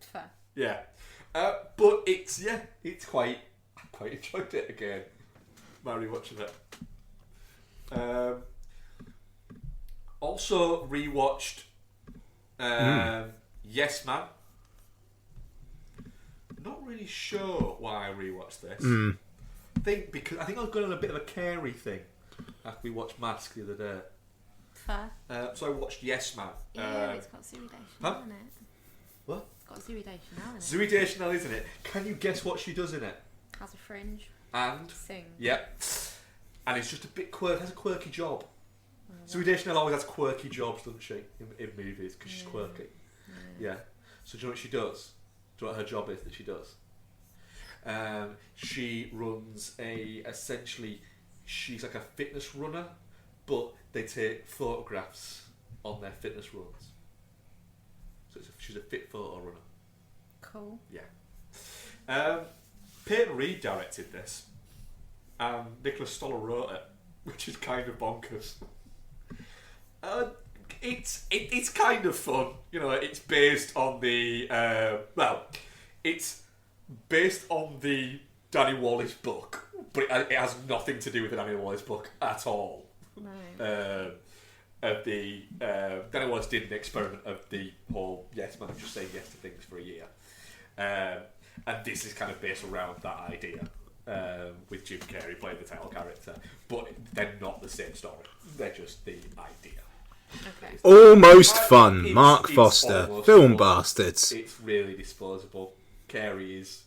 Fair. Yeah. But it's quite, I quite enjoyed it again. Mary watching it. Also rewatched Yes Man. Not really sure why I rewatched this. I think I was going on a bit of a Carey thing after we watched Mask the other day. Fair. So I watched Yes Man. Yeah, it's got Zooey Deschanel in it. What? It's got Zooey Deschanel in it. Zooey Deschanel, isn't it? Can you guess what she does in it? Has a fringe. And Sing. yep. And it's just a bit quirky. Has a quirky job. Zooey Deschanel always has quirky jobs, doesn't she, in movies, because she's quirky. Yeah. So do you know what she does? Do you know what her job is that she does? She runs essentially, she's like a fitness runner, but they take photographs on their fitness runs. So she's a fit photo runner. Cool. Yeah. Peyton Reed directed this, and Nicholas Stoller wrote it, which is kind of bonkers. It's kind of fun, you know. It's based on the it's based on the Danny Wallace book, but it has nothing to do with the Danny Wallace book at all. No. Danny Wallace did an experiment of the whole yes man just saying yes to things for a year, and this is kind of based around that idea, with Jim Carrey playing the title character, but they're not the same story. They're just the idea. Okay. Almost fun. Mark It's Foster. almost Film fun. bastards. It's really disposable. Carrey is,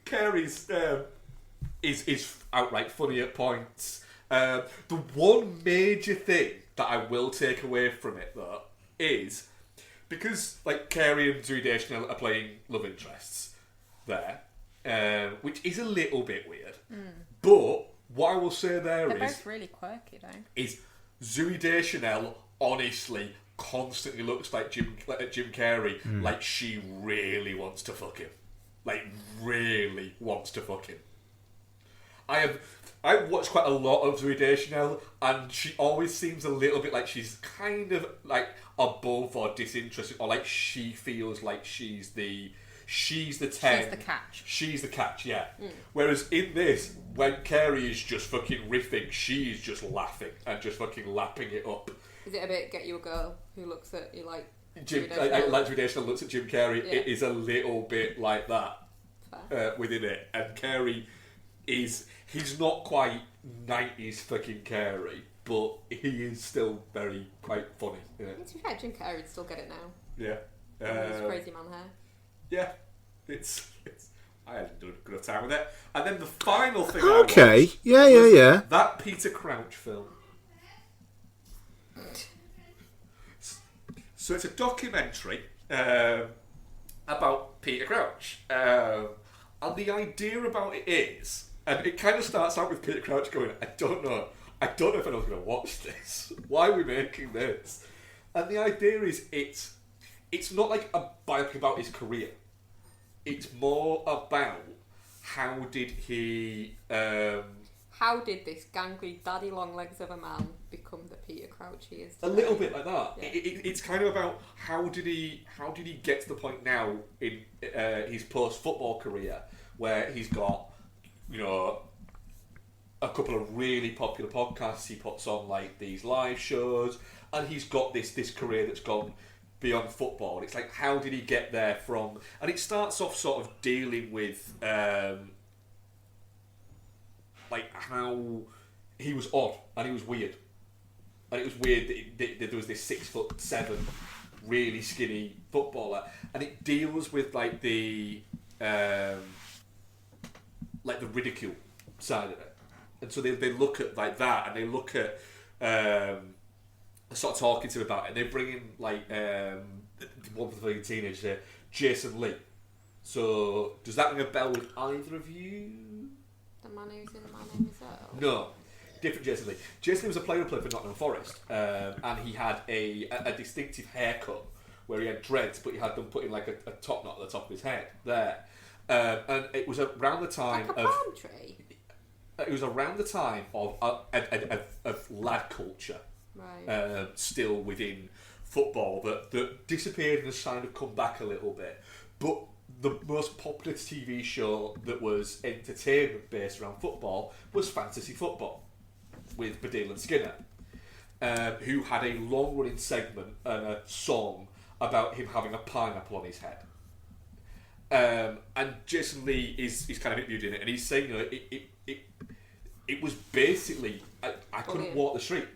Carrey's is outright funny at points. The one major thing that I will take away from it though is, because like Carrey and Zooey Deschanel are playing love interests there, which is a little bit weird, but what I will say They're both really quirky though. is Zooey Deschanel honestly constantly looks like Jim Carrey, like she really wants to fuck him, like really wants to fuck him. I've watched quite a lot of Zooey Deschanel, and she always seems a little bit like she's kind of like above or disinterested, or like she feels like she's the 10. She's the catch. She's the catch, yeah. Whereas in this, when Carey is just fucking riffing, she's just laughing and just fucking lapping it up. Is it a bit get you a girl who looks at you like Jim, Zooey Deschanel? like Zooey Deschanel looks at Jim Carrey, Yeah. it is a little bit like that within it. And Carey he's not quite 90s fucking Carey, but he is still quite funny. To be fair, Jim Carrey would still get it now. Yeah. His crazy man hair. Yeah, it's I had a good time with it. And then the final thing Okay. I watched Yeah. that Peter Crouch film. So it's a documentary about Peter Crouch. And the idea about it is, and it kind of starts out with Peter Crouch going, I don't know if anyone's going to watch this. Why are we making this? And the idea is it's not like a biopic about his career. It's more about how did he how did this gangly daddy long legs of a man become the Peter Crouch he is today? A little bit like that. Yeah. It's kind of about how did he get to the point now in his post football career where he's got, you know, a couple of really popular podcasts. He puts on like these live shows, and he's got this career that's gone beyond football. And it's like, how did he get there from? And it starts off sort of dealing with like how he was odd and he was weird, and it was weird that there was this 6'7", really skinny footballer, and it deals with like the ridicule side of it. And so they look at like that, and they look at sort of talking to him about it, and they bring in like one of the teenagers, Jason Lee. So does that ring a bell with either of you? The man who's in My Name Is Earl? No, different Jason Lee. Jason Lee was a player who played for Nottingham Forest, and he had a distinctive haircut where he had dreads, but he had them put in like a top knot at the top of his head there. And it was around the time like a palm tree? It was around the time of lad culture, Right. still within football that disappeared and has kind of come back a little bit. But the most popular TV show that was entertainment based around football was Fantasy Football with Baddiel and Skinner, who had a long running segment and a song about him having a pineapple on his head. And Jason Lee is kind of interviewed in it, and he's saying, you know, it was basically I couldn't walk the street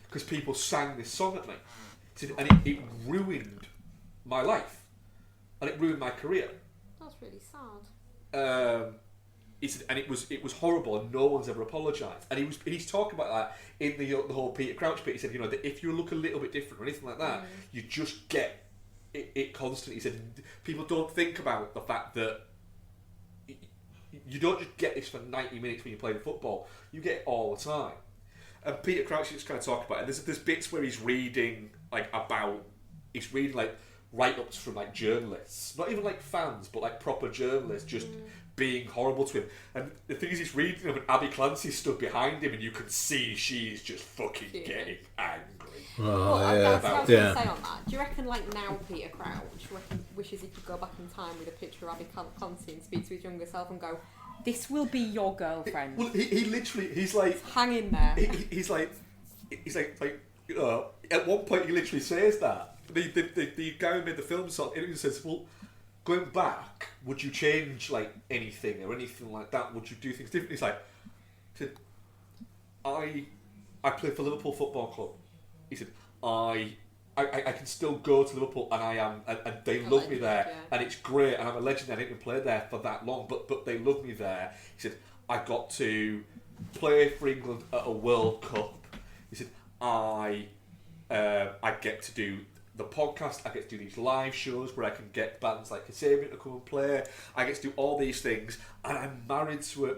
because people sang this song at me, and it ruined my life, and it ruined my career. That's really sad. He said, and it was horrible, and no one's ever apologised. And he's talking about that in the whole Peter Crouch bit. He said, you know, that if you look a little bit different or anything like that, you just get it constantly. He said people don't think about the fact that you don't just get this for 90 minutes when you're playing football. You get it all the time. And Peter Crouch just kind of talk about it. There's bits where he's reading like write-ups from like journalists, not even like fans, but like proper journalists, just being horrible to him. And the thing is, he's reading them, and Abby Clancy stood behind him, and you can see she's just fucking getting angry. Well, that's what I was going to say on that. Do you reckon, like, now Peter Crouch wishes he could go back in time with a picture of Abby Clancy and speak to his younger self and go, "This will be your girlfriend." Well, he literally, he's like, hang in there. He's like, you know, at one point he literally says that. The guy who made the film sort of says, well, going back, would you change like anything or anything like that? Would you do things differently? He's like, he said, I play for Liverpool Football Club. He said, I can still go to Liverpool, and I am, and they love me there, and it's great, and I'm a legend. I didn't play there for that long, but they love me there. He said, I got to play for England at a World Cup. He said, I get to do the podcast, I get to do these live shows where I can get bands like Kasabian to come and play. I get to do all these things, and I'm married to a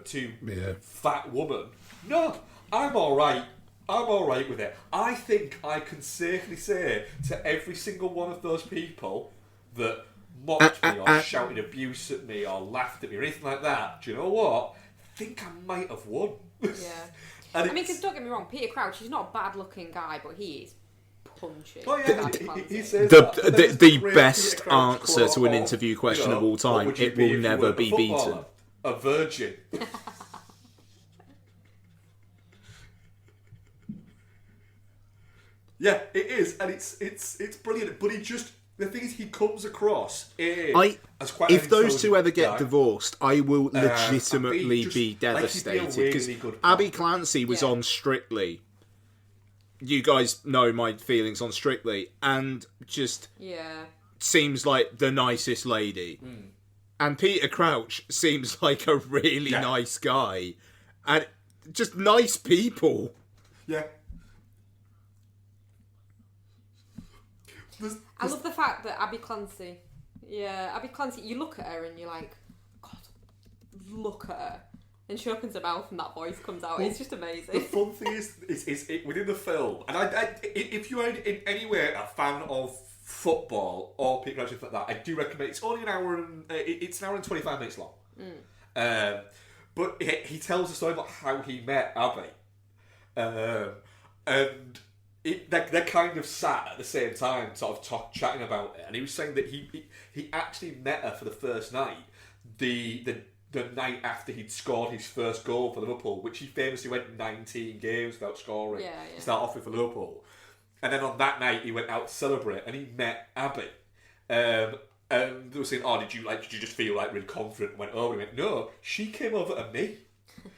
fat woman. No, I'm all right. I'm all right with it. I think I can safely say to every single one of those people that mocked me or shouted abuse at me or laughed at me or anything like that, do you know what? I think I might have won. Yeah. I mean, because don't get me wrong, Peter Crouch, he's not a bad-looking guy, but he is punchy. Oh, yeah, he says the best answer to an interview question of all time. It will never be beaten. A virgin. Yeah, it is, and it's brilliant. But the thing is, he comes across as quite. If those two ever get divorced, I will legitimately be devastated because Abby Clancy was on Strictly. You guys know my feelings on Strictly, and just seems like the nicest lady. And Peter Crouch seems like a really nice guy, and just nice people. Yeah. I love the fact that Abby Clancy, you look at her and you're like, God, look at her. And she opens her mouth and that voice comes out. It's just amazing. The fun thing is within the film, and if you are in any way a fan of football or Peter Crouch like that, I do recommend. It's only an hour and 25 minutes long. But he tells a story about how he met Abby. And they're kind of sat at the same time, sort of chatting about it. And he was saying that he actually met her for the first night, the night after he'd scored his first goal for Liverpool, which he famously went 19 games without scoring to start off with for Liverpool. And then on that night, he went out to celebrate, and he met Abby. And they were saying, "Oh, did you just feel like really confident?" And went over. And he went, "No, she came over to me."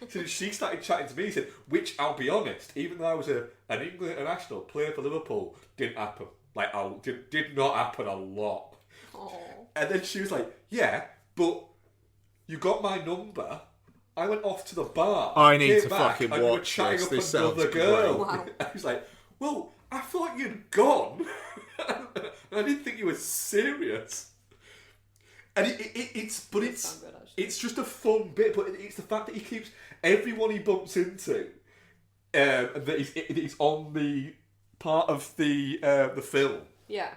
So she started chatting to me. He said, "Which I'll be honest, even though I was an England international player for Liverpool, didn't happen. Like, did not happen a lot." Aww. And then she was like, "Yeah, but you got my number. I went off to the bar. I need came to back, fucking and you were watch chatting this. up This another sounds girl." great. Wow. I was like, "Well, I thought you'd gone. I didn't think you were serious." And it's just a fun bit, but it's the fact that he keeps everyone he bumps into, and that he's on the part of the film. Yeah.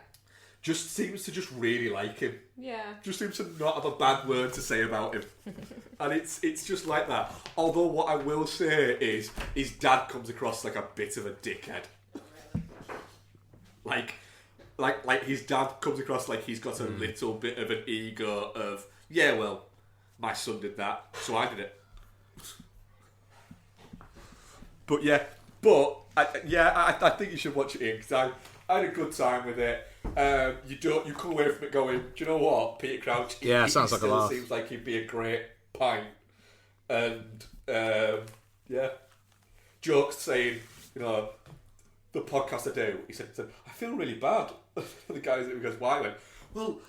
Just seems to just really like him. Yeah. Just seems to not have a bad word to say about him. And it's just like that. Although what I will say is his dad comes across like a bit of a dickhead. Like his dad comes across like he's got a little bit of an ego of, yeah, well, my son did that, so I did it. But I think you should watch it in, because I had a good time with it. You come away from it going, do you know what, Peter Crouch? Sounds like a laugh. Seems like he'd be a great pint, and jokes saying, the podcast I do. He said, I feel really bad. The guy goes, why? I went, well,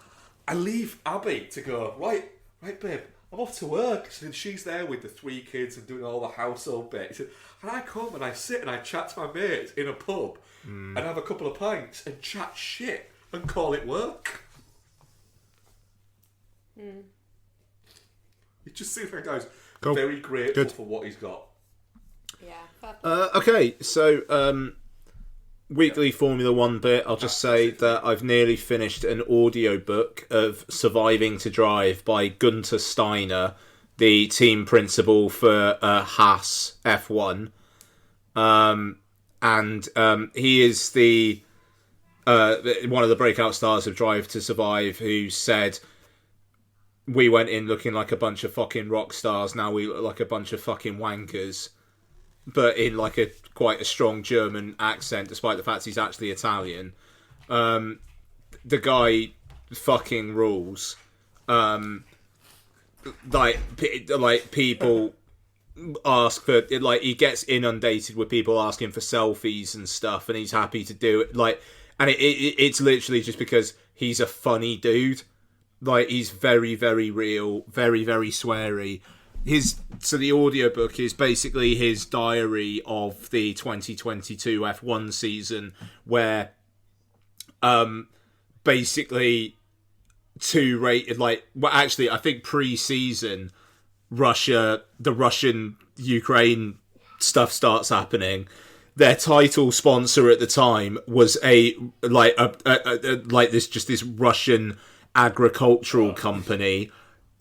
I leave Abby to go, right, babe, I'm off to work. So she's there with the 3 kids and doing all the household bit. He said, and I come and I sit and I chat to my mates in a pub and have a couple of pints and chat shit and call it work. It just seems like a guy's very grateful for what he's got. Yeah. Okay, so weekly Formula One bit. I'll just say that I've nearly finished an audiobook of Surviving to Drive by Gunther Steiner, the team principal for Haas F1. And he is the one of the breakout stars of Drive to Survive, who said, we went in looking like a bunch of fucking rock stars, now we look like a bunch of fucking wankers. But in like quite a strong German accent, despite the fact he's actually Italian. The guy fucking rules. Like people ask for, like, he gets inundated with people asking for selfies and stuff, and he's happy to do it. Like, and it's literally just because he's a funny dude. Like, he's very, very real, very, very sweary. So the audiobook is basically his diary of the 2022 F1 season, where basically I think pre-season the Russian Ukraine stuff starts happening. Their title sponsor at the time was this Russian agricultural company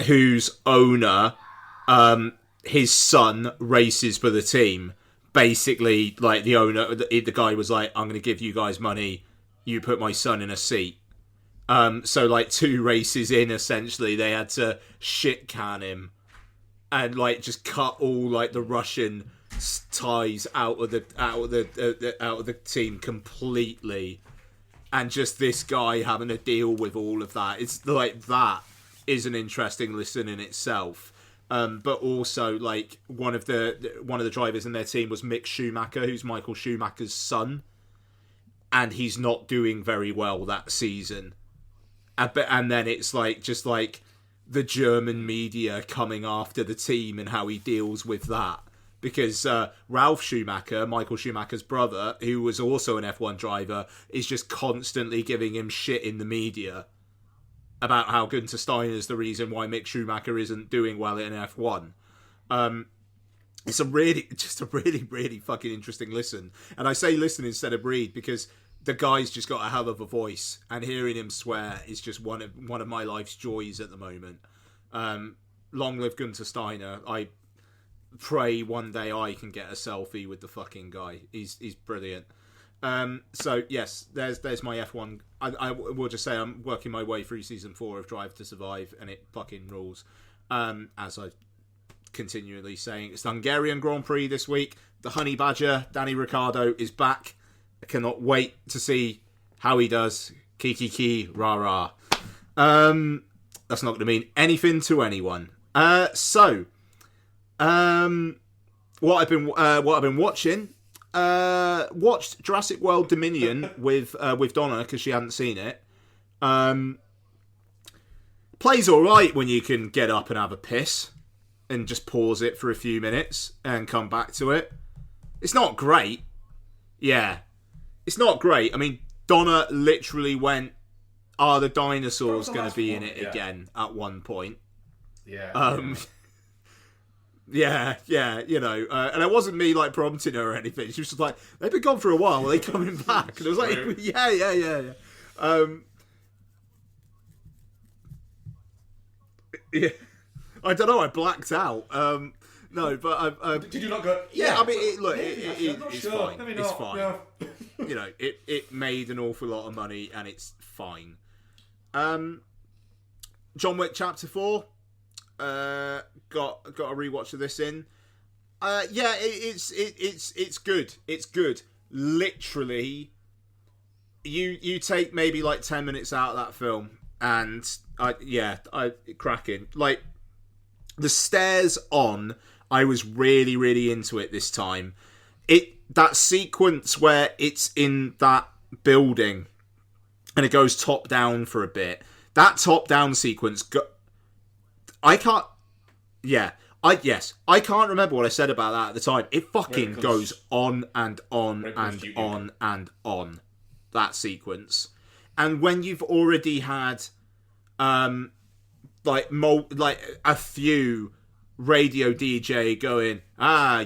whose owner, his son races for the team. Basically, like, the owner, the guy was like, I'm going to give you guys money, you put my son in a seat. So like 2 races in, essentially, they had to shit can him and like just cut all like the Russian ties out of the team completely, and just this guy having to deal with all of that. It's like, that is an interesting listen in itself. But also, like, one of the drivers in their team was Mick Schumacher, who's Michael Schumacher's son, and he's not doing very well that season. And then it's like, just like the German media coming after the team and how he deals with that. Because Ralf Schumacher, Michael Schumacher's brother, who was also an F1 driver, is just constantly giving him shit in the media about how Gunther Steiner is the reason why Mick Schumacher isn't doing well in F1. It's a really, really fucking interesting listen. And I say listen instead of read because the guy's just got a hell of a voice, and hearing him swear is just one of my life's joys at the moment. Long live Gunther Steiner. pray one day I can get a selfie with the fucking guy. He's brilliant. So yes, there's my F1. I will just say I'm working my way through season 4 of Drive to Survive, and it fucking rules. As I continually saying, it's the Hungarian Grand Prix this week. The Honey Badger, Danny Ricciardo, is back. I cannot wait to see how he does. Kiki rah rah. That's not going to mean anything to anyone. So what I've been watching. Watched Jurassic World Dominion with Donna because she hadn't seen it. Plays all right when you can get up and have a piss and just pause it for a few minutes and come back to it. It's not great. Yeah, it's not great. I mean, Donna literally went, "Are the dinosaurs going to be in it again?" at one point. Yeah. Yeah, you know, and it wasn't me like prompting her or anything. She was just like, "They've been gone for a while. Are they coming back?" And I was like, "Yeah." Yeah, I don't know. I blacked out. No, but I. Did you not go? Yeah, I mean, it's sure. fine. Maybe It's not. fine. No. You know, it made an awful lot of money, and it's fine. John Wick Chapter 4. Got a rewatch of this in. Yeah, it's good. It's good. Literally, you take maybe like 10 minutes out of that film, and cracking. Like the stairs on, I was really, really into it this time. That sequence where it's in that building and it goes top down for a bit. That top down sequence. I can't remember what I said about that at the time. It fucking goes on and on and on and on. That sequence, and when you've already had, like a few radio DJ going,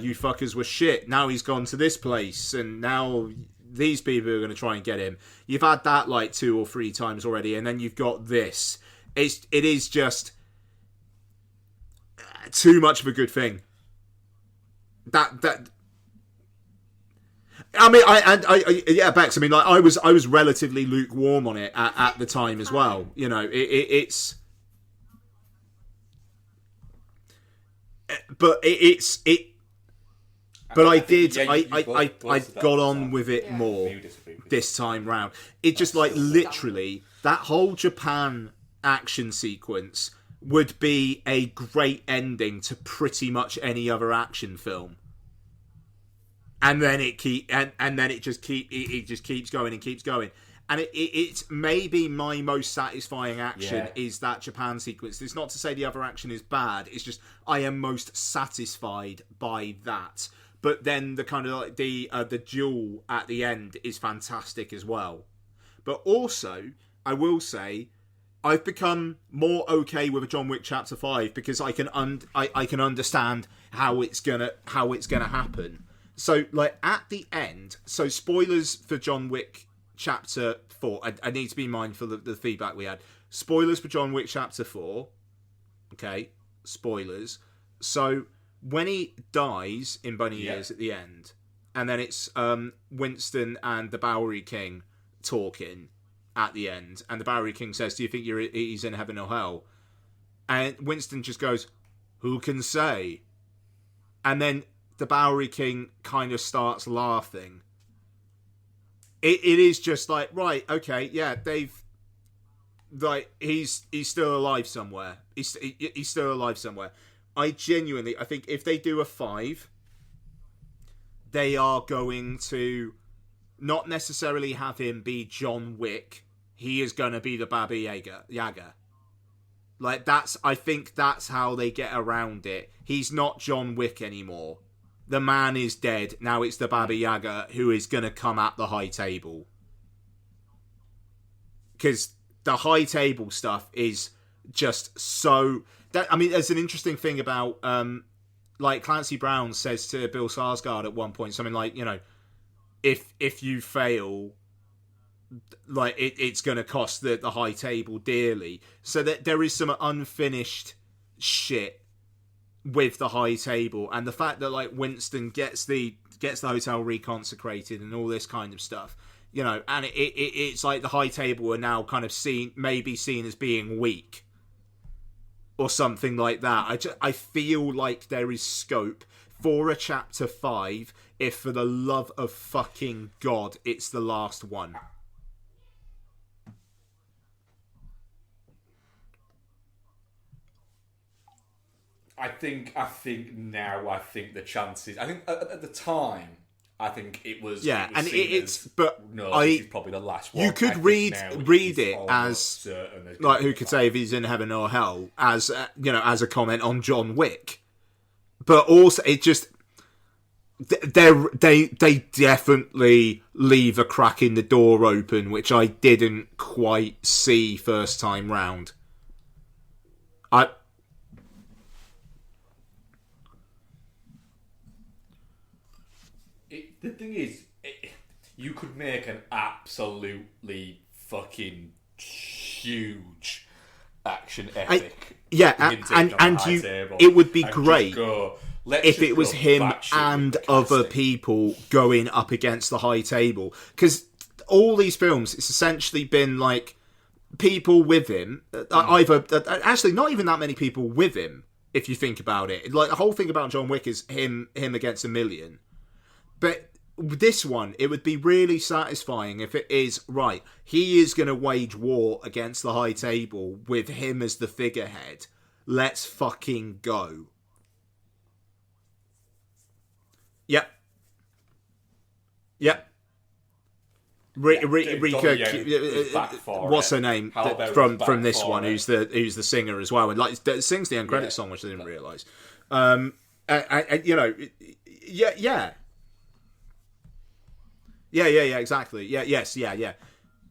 you fuckers were shit. Now he's gone to this place, and now these people are going to try and get him. You've had that like 2 or 3 times already, and then you've got this. It is just too much of a good thing. I mean, Bex. I mean, like I was relatively lukewarm on it at the time as well. You know, it's. But But I did. I got on with it more this time round. It just like literally that whole Japan action sequence would be a great ending to pretty much any other action film. And then it just keeps going and keeps going. And it's maybe my most satisfying action is that Japan sequence. It's not to say the other action is bad. It's just I am most satisfied by that. But then the kind of like the duel at the end is fantastic as well. But also, I will say, I've become more okay with a John Wick Chapter 5 because I can I can understand how it's gonna happen. So like at the end, so spoilers for John Wick Chapter 4. I need to be mindful of the feedback we had. Spoilers for John Wick Chapter 4. Okay, spoilers. So when he dies in Bunny Ears at the end, and then it's Winston and the Bowery King talking at the end, and the Bowery King says, "Do you think he's in heaven or hell?" And Winston just goes, "Who can say?" And then the Bowery King kind of starts laughing. It is just like, right, okay, yeah, they've like he's still alive somewhere. He's still alive somewhere. I think if they do a 5, they are going to not necessarily have him be John Wick. He is going to be the Baba Yaga. Like I think that's how they get around it. He's not John Wick anymore. The man is dead. Now it's the Baba Yaga who is going to come at the high table. Because the high table stuff is just so... there's an interesting thing about... like Clancy Brown says to Bill Skarsgård at one point, something like, you know, if you fail, like it's going to cost the high table dearly. So that there is some unfinished shit with the high table, and the fact that like Winston gets the hotel reconsecrated and all this kind of stuff, you know, and it's like the high table are now kind of seen as being weak or something like that. I feel like there is scope for a chapter 5 if, for the love of fucking God, it's the last one. I think now. I think the chances. I think at the time, I think it was. Yeah, it was and seen it's. as, But no, this is probably the last one. You could I think read now it almost as certain there's like, gonna who be could a say if he's in heaven or hell, as you know, as a comment on John Wick. But also, it just they definitely leave a crack in the door open, which I didn't quite see first time round. The thing is, you could make an absolutely fucking huge action epic. It would be great if it was him and other people going up against the high table. Because all these films, it's essentially been like people with him. Actually, not even that many people with him, if you think about it. Like, the whole thing about John Wick is him against a million. But this one, it would be really satisfying if it is, right, he is going to wage war against the high table with him as the figurehead. Let's fucking go. Yep. What's her name from this one? Who's the singer as well, and like sings the end credits song, which I didn't realise. You know, exactly. Yeah.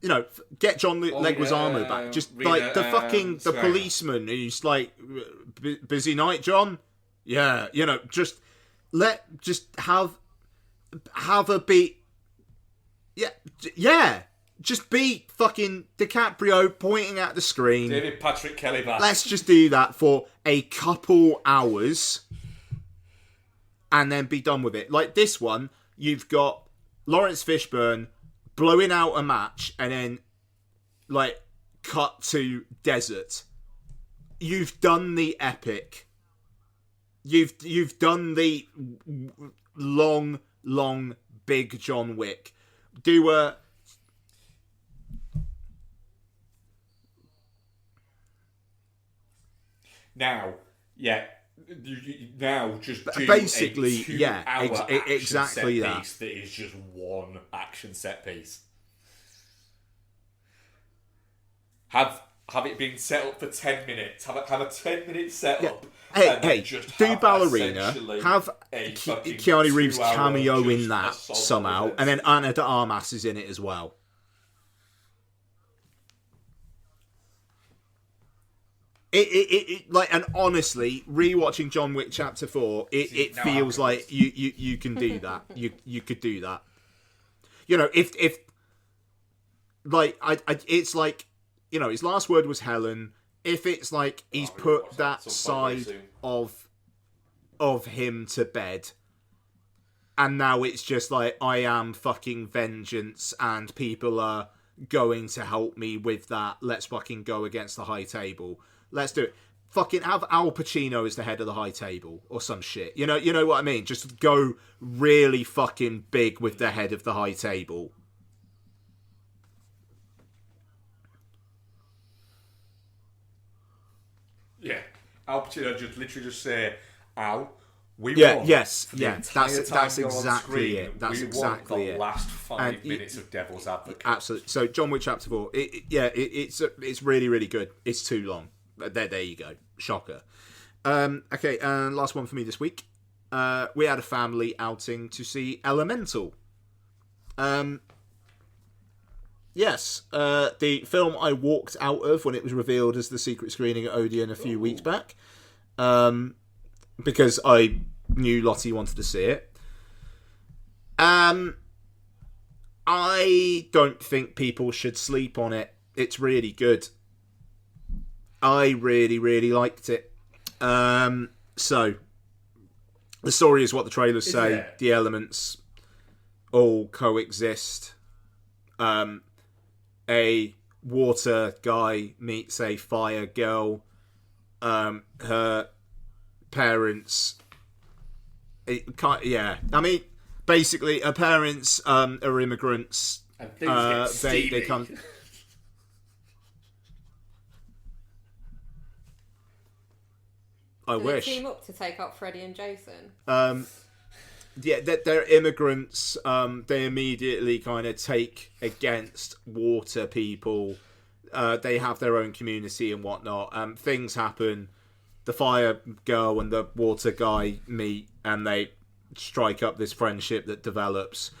You know, get John Leguizamo back. Just Rita, like the policeman who's like, busy night, John. Yeah, you know, just have a beat. Yeah. Just beat fucking DiCaprio pointing at the screen. David Patrick Kelly back. Let's just do that for a couple hours and then be done with it. Like this one, you've got Lawrence Fishburne blowing out a match and then like cut to desert. You've done the epic. You've done the long big John Wick. Do a now, yeah. Now just do basically, a 2 hour exactly set that. Piece that is just one action set piece. Have it been set up for 10 minutes. Have a 10-minute setup. Hey, do Ballerina. Have Keanu Reeves cameo in that somehow, and then Ana de Armas is in it as well. It like, and honestly, rewatching John Wick Chapter 4, it feels like you can do that. You could do that. You know, if like it's like, you know, his last word was Helen. If it's like he's put that side of him to bed, and now it's just like, I am fucking vengeance, and people are going to help me with that. Let's fucking go against the high table. Let's do it. Fucking have Al Pacino as the head of the high table or some shit. You know what I mean? Just go really fucking big with the head of the high table. Yeah, Al Pacino just say, Al, we won. That's That's exactly it. That's exactly it. Last 5 minutes of Devil's Advocate. Absolutely. So John Wick Chapter 4, it's really, really good. It's too long. There you go. Shocker. Okay, and last one for me this week. We had a family outing to see Elemental. Yes, the film I walked out of when it was revealed as the secret screening at Odeon a few weeks back. Because I knew Lottie wanted to see it. I don't think people should sleep on it. It's really good. I really, really liked it. So, The story is what the trailers say. Yeah. The elements all coexist. A water guy meets a fire girl. Her parents... I mean, basically, her parents are immigrants. And things get steamy. They come... I Do they wish. team up to take out Freddie and Jason? Yeah, they're immigrants. They immediately kind of take against water people. They have their own community and whatnot. Things happen. The fire girl and the water guy meet, and they strike up this friendship that develops.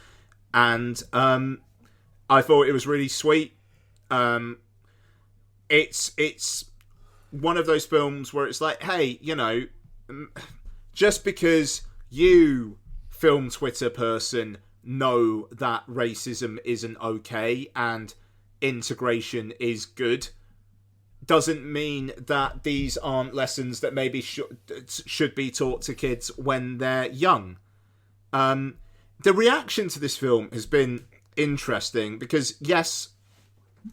And I thought it was really sweet. It's one of those films where it's like, hey, you know, just because you, film Twitter person, know that racism isn't okay and integration is good, doesn't mean that these aren't lessons that maybe should be taught to kids when they're young. The reaction to this film has been interesting because, yes,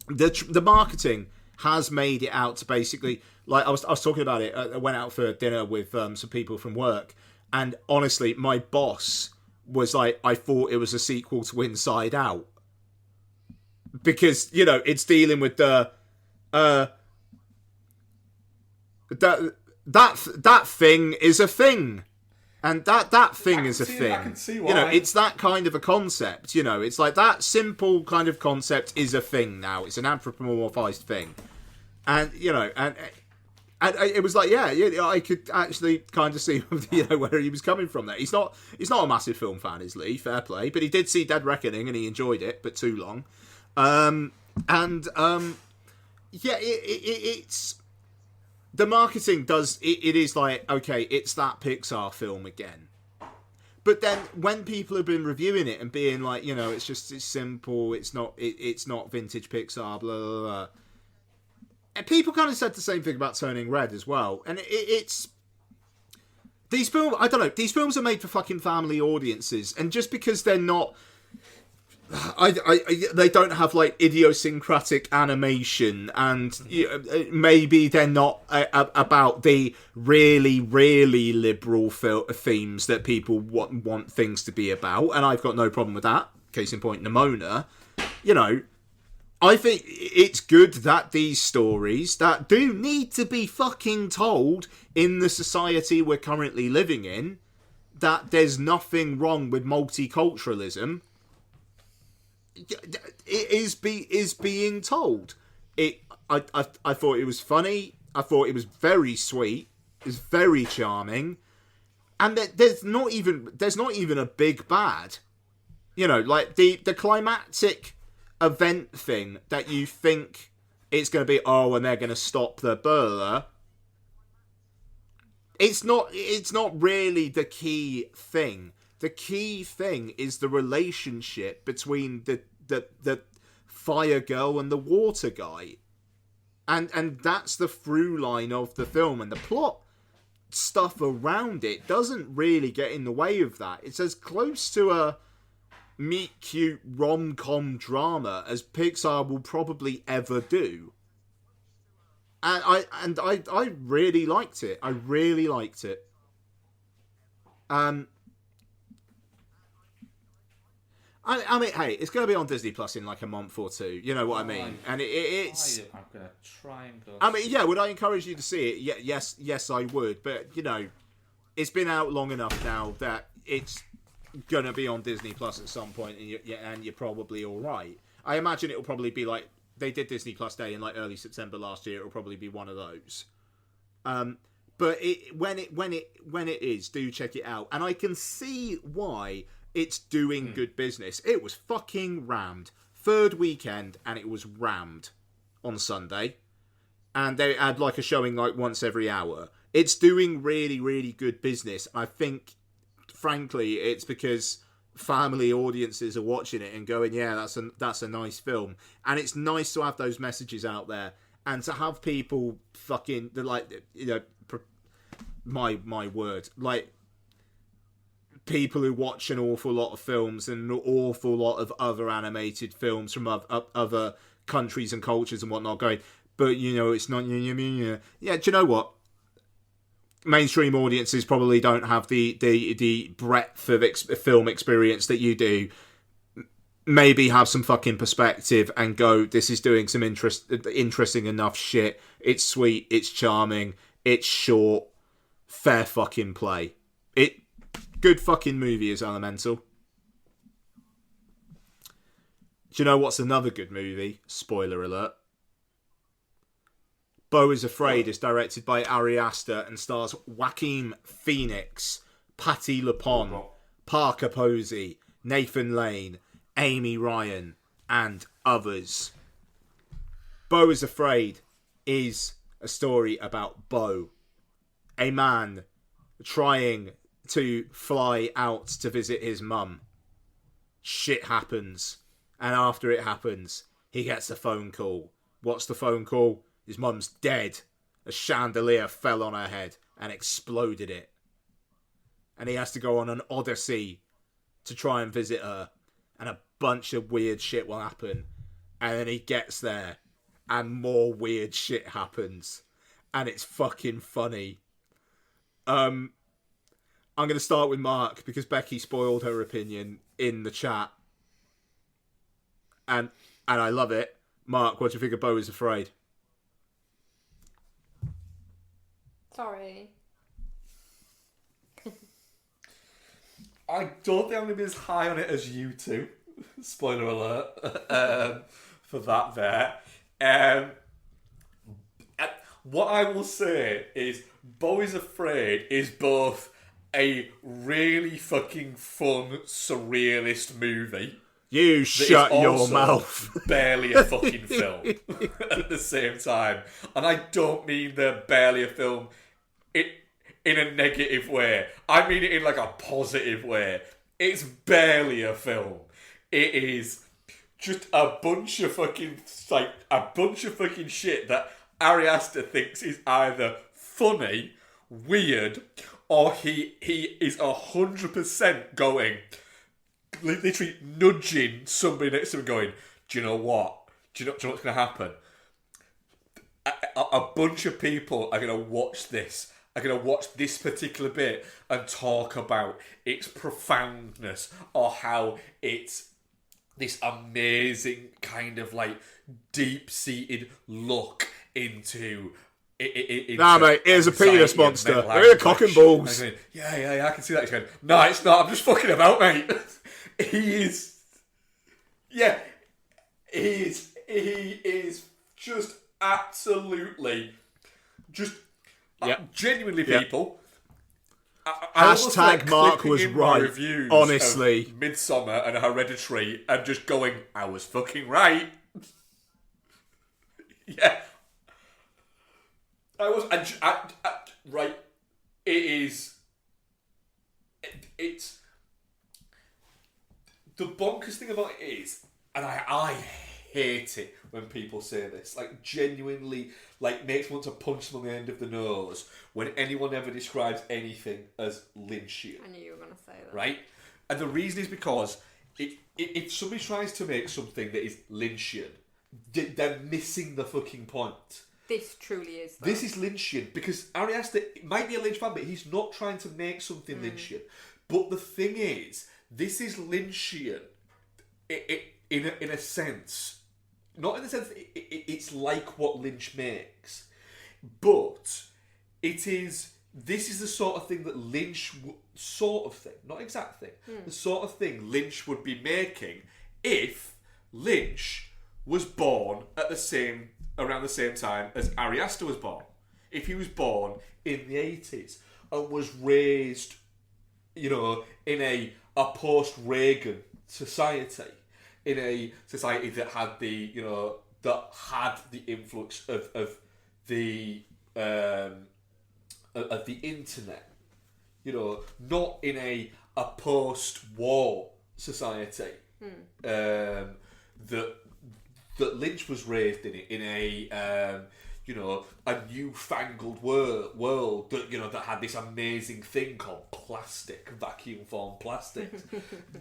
the marketing has made it out to basically, like I was talking about it. I went out for dinner with some people from work, and honestly, my boss was like, I thought it was a sequel to Inside Out because, you know, it's dealing with the that thing is a thing. And that thing is a thing. I can see why. You know, it's that kind of a concept. You know, it's like that simple kind of concept is a thing now. It's an anthropomorphized thing, and you know, and it was like, yeah, I could actually kind of see, you know, where he was coming from there. He's not a massive film fan, is Lee? Fair play, but he did see Dead Reckoning and he enjoyed it, but too long. Yeah, it's. The marketing does, it is like, okay, it's that Pixar film again. But then when people have been reviewing it and being like, you know, it's simple, it's not vintage Pixar, blah, blah, blah. And people kind of said the same thing about Turning Red as well. And it's... These films, I don't know, these films are made for fucking family audiences. And just because they're not... they don't have like idiosyncratic animation, and maybe they're not about the really, really liberal themes that people want things to be about, and I've got no problem with that. Case in point, Nimona. You know, I think it's good that these stories that do need to be fucking told in the society we're currently living in, that there's nothing wrong with multiculturalism. It is being told. I thought it was funny. I thought it was very sweet. It was very charming, and there's not even a big bad. You know, like the climactic event thing that you think it's going to be. Oh, and they're going to stop the burler. It's not really the key thing. The key thing is the relationship between the fire girl and the water guy. And that's the through line of the film. And the plot stuff around it doesn't really get in the way of that. It's as close to a meet-cute rom-com drama as Pixar will probably ever do. And I really liked it. I really liked it. I mean, hey, it's going to be on Disney Plus in like a month or two. You know what I mean? And it's... I'm going to try and go... I mean, yeah, would I encourage you to see it? Yeah, yes, I would. But, you know, it's been out long enough now that it's going to be on Disney Plus at some point, and you're probably all right. I imagine it'll probably be like... They did Disney Plus Day in like early September last year. It'll probably be one of those. But when it is, do check it out. And I can see why... It's doing good business. It was fucking rammed. Third weekend, and it was rammed on Sunday. And they had like a showing like once every hour. It's doing really, really good business. I think, frankly, it's because family audiences are watching it and going, yeah, that's a nice film. And it's nice to have those messages out there. And to have people fucking, like, you know, my word, like, people who watch an awful lot of films and an awful lot of other animated films from other countries and cultures and whatnot going, but, you know, it's not... Yeah, do you know what? Mainstream audiences probably don't have the breadth of film experience that you do. Maybe have some fucking perspective and go, this is doing some interesting enough shit. It's sweet, it's charming, it's short, fair fucking play. Good fucking movie is Elemental. Do you know what's another good movie? Spoiler alert. Beau is Afraid is directed by Ari Aster and stars Joaquin Phoenix, Patti LuPone, Parker Posey, Nathan Lane, Amy Ryan, and others. Beau is Afraid is a story about Beau, a man trying to fly out to visit his mum. Shit happens, and after it happens, he gets a phone call. What's the phone call? His mum's dead. A chandelier fell on her head and exploded it. And he has to go on an odyssey to try and visit her. And a bunch of weird shit will happen. And then he gets there and more weird shit happens. And it's fucking funny. I'm going to start with Mark because Becky spoiled her opinion in the chat. And I love it. Mark, what do you think of Beau is Afraid? Sorry. I don't think I'm going to be as high on it as you two. Spoiler alert. For that there. What I will say is Beau is Afraid is both a really fucking fun, surrealist movie. You shut your mouth. Barely a fucking film at the same time. And I don't mean the barely a film in a negative way. I mean it in like a positive way. It's barely a film. It is just a bunch of fucking shit that Ari Aster thinks is either funny, weird, or he is 100% going, literally nudging somebody next to him going, do you know what? Do you know what's going to happen? A bunch of people are going to watch this. Are going to watch this particular bit and talk about its profoundness or how it's this amazing kind of like deep-seated look into nah, mate, here's a penis monster. Here are cock and balls. Going, yeah, I can see that. He's going, no, it's not. I'm just fucking about, mate. He is just absolutely just genuinely people. Hashtag Mark was right. Reviews honestly, of Midsommar and Hereditary, and just going, I was fucking right. Yeah, I was. Right. It is. It's the bonkers thing about it is, and I hate it when people say this. Like, genuinely, like, makes me want to punch them on the end of the nose when anyone ever describes anything as Lynchian. I knew you were going to say that. Right? And the reason is because if somebody tries to make something that is Lynchian, they're missing the fucking point. This truly is, though. This is Lynchian because Ari Aster might be a Lynch fan, but he's not trying to make something Lynchian. But the thing is, this is Lynchian in a sense. Not in the sense that it's like what Lynch makes, but it is. This is the sort of thing that Lynch not exact thing, the sort of thing Lynch would be making if Lynch was born around the same time as Ari Aster was born. If he was born in the 80s and was raised, in a post-Reagan society. In a society that had the influx of the internet, not in a post-war society that Lynch was raised in a a newfangled world that that had this amazing thing called plastic, vacuum formed plastics.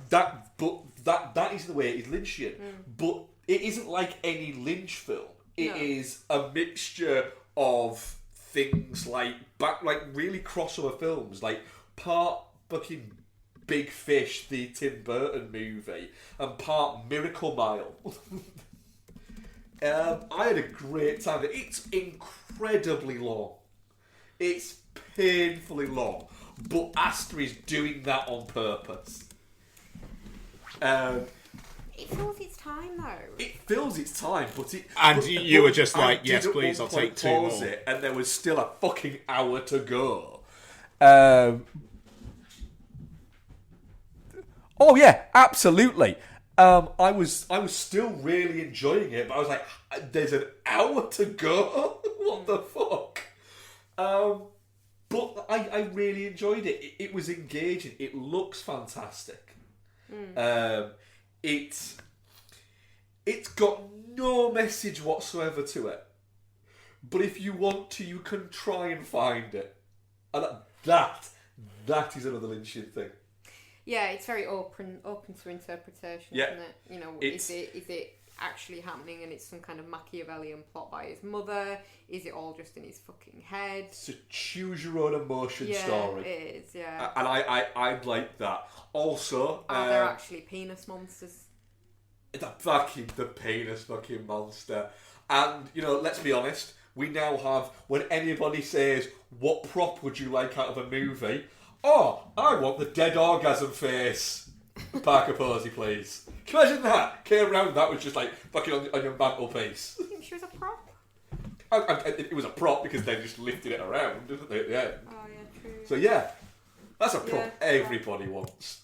that is the way it is Lynchian, but it isn't like any Lynch film. It is a mixture of things like really crossover films, like part fucking Big Fish, the Tim Burton movie, and part Miracle Mile. I had a great time. It's incredibly long. It's painfully long, but Asta is doing that on purpose. It fills its time, though. It fills its time, but it... And but, you were just I like, yes, did at please, one I'll point take 2 pause more. it, and there was still a fucking hour to go. Oh yeah, absolutely. I was still really enjoying it, but I was like, there's an hour to go? What the fuck? But I really enjoyed it. It was engaging. It looks fantastic. It's got no message whatsoever to it. But if you want to, you can try and find it. And that is another Lynchian thing. Yeah, it's very open to interpretation, Yeah. isn't it? Is it actually happening and it's some kind of Machiavellian plot by his mother? Is it all just in his fucking head? It's a choose your own emotion story. Yeah, it is, yeah. And I like that. Also, Are there actually penis monsters? the penis fucking monster. And, let's be honest, we now have, when anybody says, what prop would you like out of a movie? Oh, I want the dead orgasm face. Parker Posey, please. Can you imagine that? Came around, that was just like fucking on your mantelpiece. You think she was a prop? It was a prop because they just lifted it around, didn't they? Yeah. Oh, yeah, true. So yeah, that's a prop Yeah. everybody wants.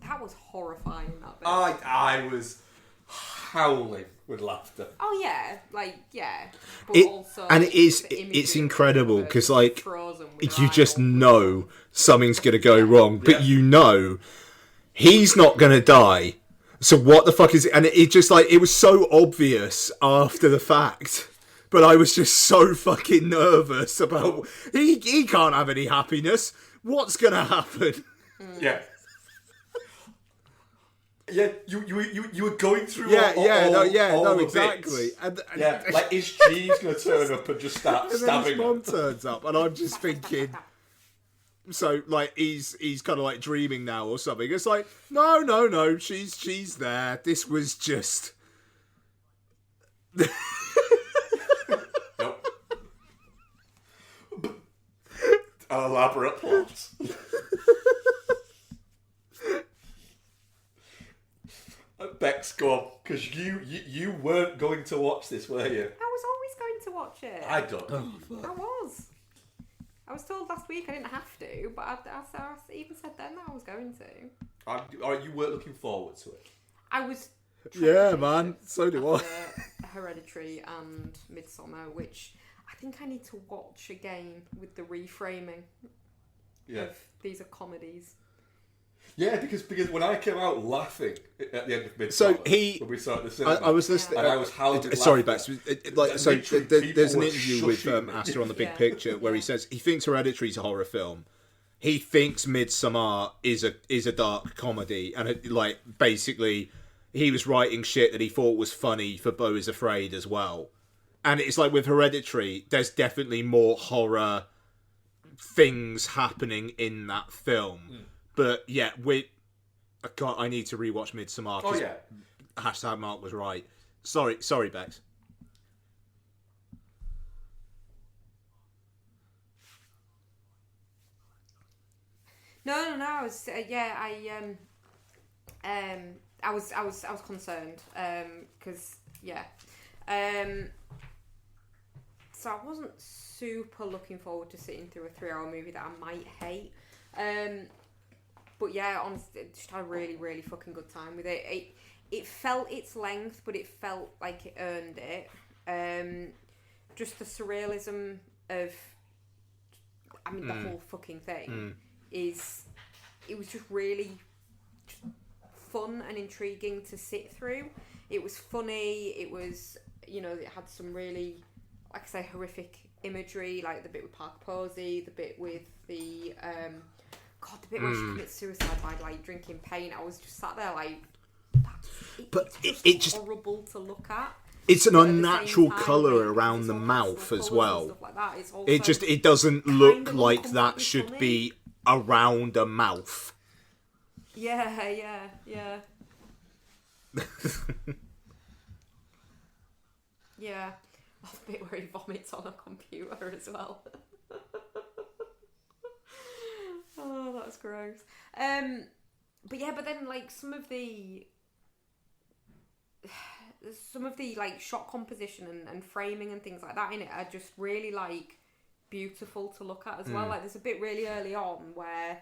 That was horrifying, that bit. I was howling with laughter. Oh, yeah. But also... And it is, the imagery it's of incredible, her because, like, frozen with her you eye just open. know something's going to go wrong, but Yeah. He's not going to die. So what the fuck is it? And it just, like, it was so obvious after the fact. But I was just so fucking nervous about... He can't have any happiness. What's going to happen? Yeah. Yeah, you were going through all the exactly. bits. And Yeah, like is cheese going to turn up and just start and then his stabbing mum him? turns up, and I'm just thinking... So, like, he's kind of, like, dreaming now or something. It's like, no, she's there. This was just... Nope. An elaborate plot. Bex, go on, because you weren't going to watch this, were you? I was always going to watch it. I don't. I was told last week I didn't have to, but I even said then that I was going to. Alright, you weren't looking forward to it. I was... Yeah, man. So do I. after Hereditary and Midsommar, which I think I need to watch again with the reframing Yeah. of these are comedies. Yeah, because when I came out laughing at the end of Midsommar, So when we saw it at the cinema, I was listening... and I was howling with Sorry, laughter. Bex. Like, so Literally, there's an people were interview with shushing me. Astor on The Big Yeah. Picture where he says he thinks Hereditary's a horror film. He thinks Midsommar is a dark comedy, and basically he was writing shit that he thought was funny for Beau is Afraid as well. And it's like with Hereditary, there's definitely more horror things happening in that film. But yeah, I need to rewatch Midsommar. Oh yeah. Hashtag Mark was right. Sorry, Bex. No. I was I was concerned because so I wasn't super looking forward to sitting through a 3-hour movie that I might hate. But yeah, honestly, just had a really, really fucking good time with it. It felt its length, but it felt like it earned it. Just the surrealism of, the whole fucking thing it was just really fun and intriguing to sit through. It was funny. It was, it had some really like I say, horrific imagery, like the bit with Parker Posey, the bit with the the bit where she commits suicide by like drinking paint. I was just sat there like, it's just horrible to look at. It's an unnatural colour around the mouth as well. Like that. It doesn't look like that should be around a mouth. Yeah. Yeah. Oh, the bit where he vomits on a computer as well. Oh, that's gross. But then like some of the like shot composition and framing and things like that in it are just really like beautiful to look at as well. Like there's a bit really early on where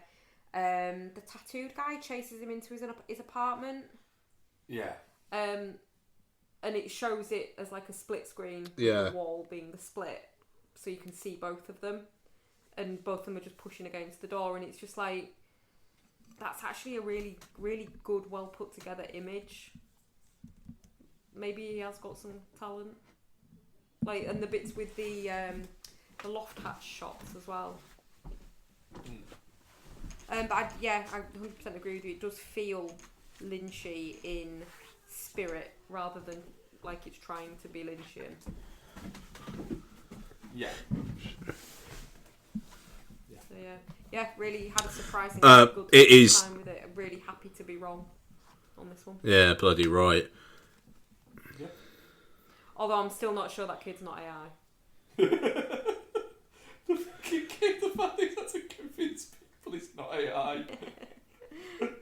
the tattooed guy chases him into his apartment. Yeah. And it shows it as like a split screen with the wall being the split, so you can see both of them, and both of them are just pushing against the door, and it's just like, that's actually a really, really good, well put together image. Maybe he has got some talent. Like, and the bits with the loft hatch shots as well. But I 100% agree with you. It does feel Lynchy in spirit rather than like it's trying to be Lynchian. Yeah. So yeah, really had a surprising good time with it. I'm really happy to be wrong on this one. Yeah, bloody right. Yeah. Although I'm still not sure that kid's not AI. The fact is that's to convince people it's not AI.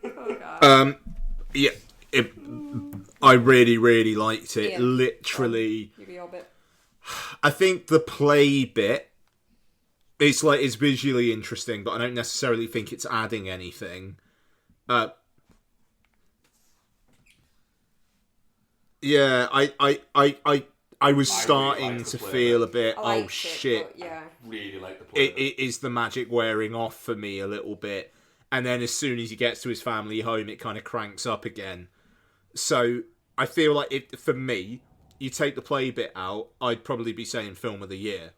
Oh god. Yeah. I really, really liked it. Yeah. Literally. Give me your bit. I think the play bit, it's visually interesting, but I don't necessarily think it's adding anything. Yeah, I was starting to feel a bit, shit. Yeah. Really like the play. It is the magic wearing off for me a little bit. And then as soon as he gets to his family home, it kind of cranks up again. So I feel like for me, you take the play bit out, I'd probably be saying film of the year.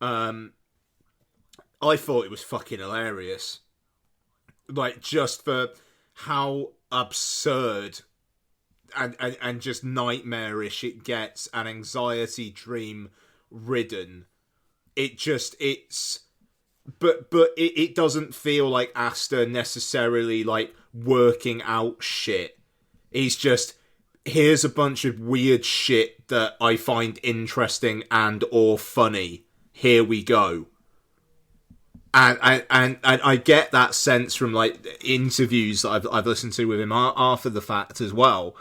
I thought it was fucking hilarious. Like, just for how absurd and just nightmarish it gets and anxiety dream ridden. But it doesn't feel like Aster necessarily like working out shit. He's just, here's a bunch of weird shit that I find interesting and or funny. Here we go. And I get that sense from like interviews that I've listened to with him after the fact as well.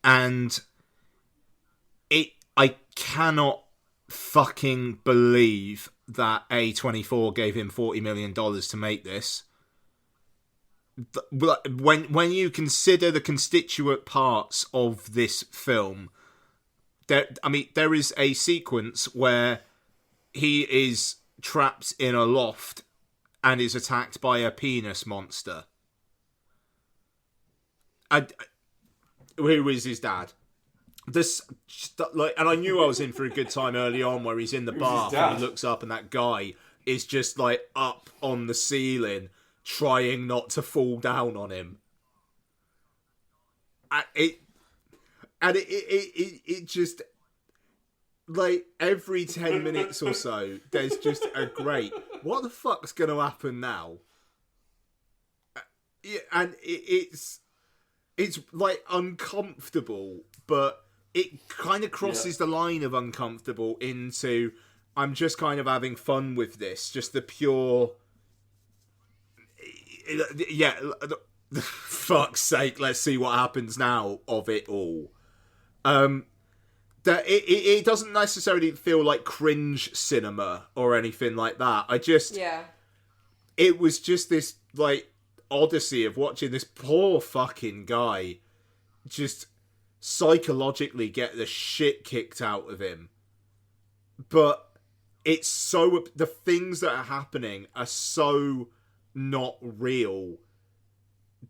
And I cannot fucking believe that A24 gave him $40 million to make this. When you consider the constituent parts of this film, there is a sequence where he is trapped in a loft and is attacked by a penis monster. Who is his dad? And I knew I was in for a good time early on, where he's in the bath and he looks up and that guy is just like up on the ceiling, trying not to fall down on him. It just, like, every 10 minutes or so, there's just a great, what the fuck's going to happen now? And it's like uncomfortable, but it kind of crosses the line of uncomfortable into, I'm just kind of having fun with this. Just the pure, fuck's sake, let's see what happens now of it all. That it doesn't necessarily feel like cringe cinema or anything like that. It was just this like odyssey of watching this poor fucking guy just psychologically get the shit kicked out of him. But it's so, the things that are happening are so not real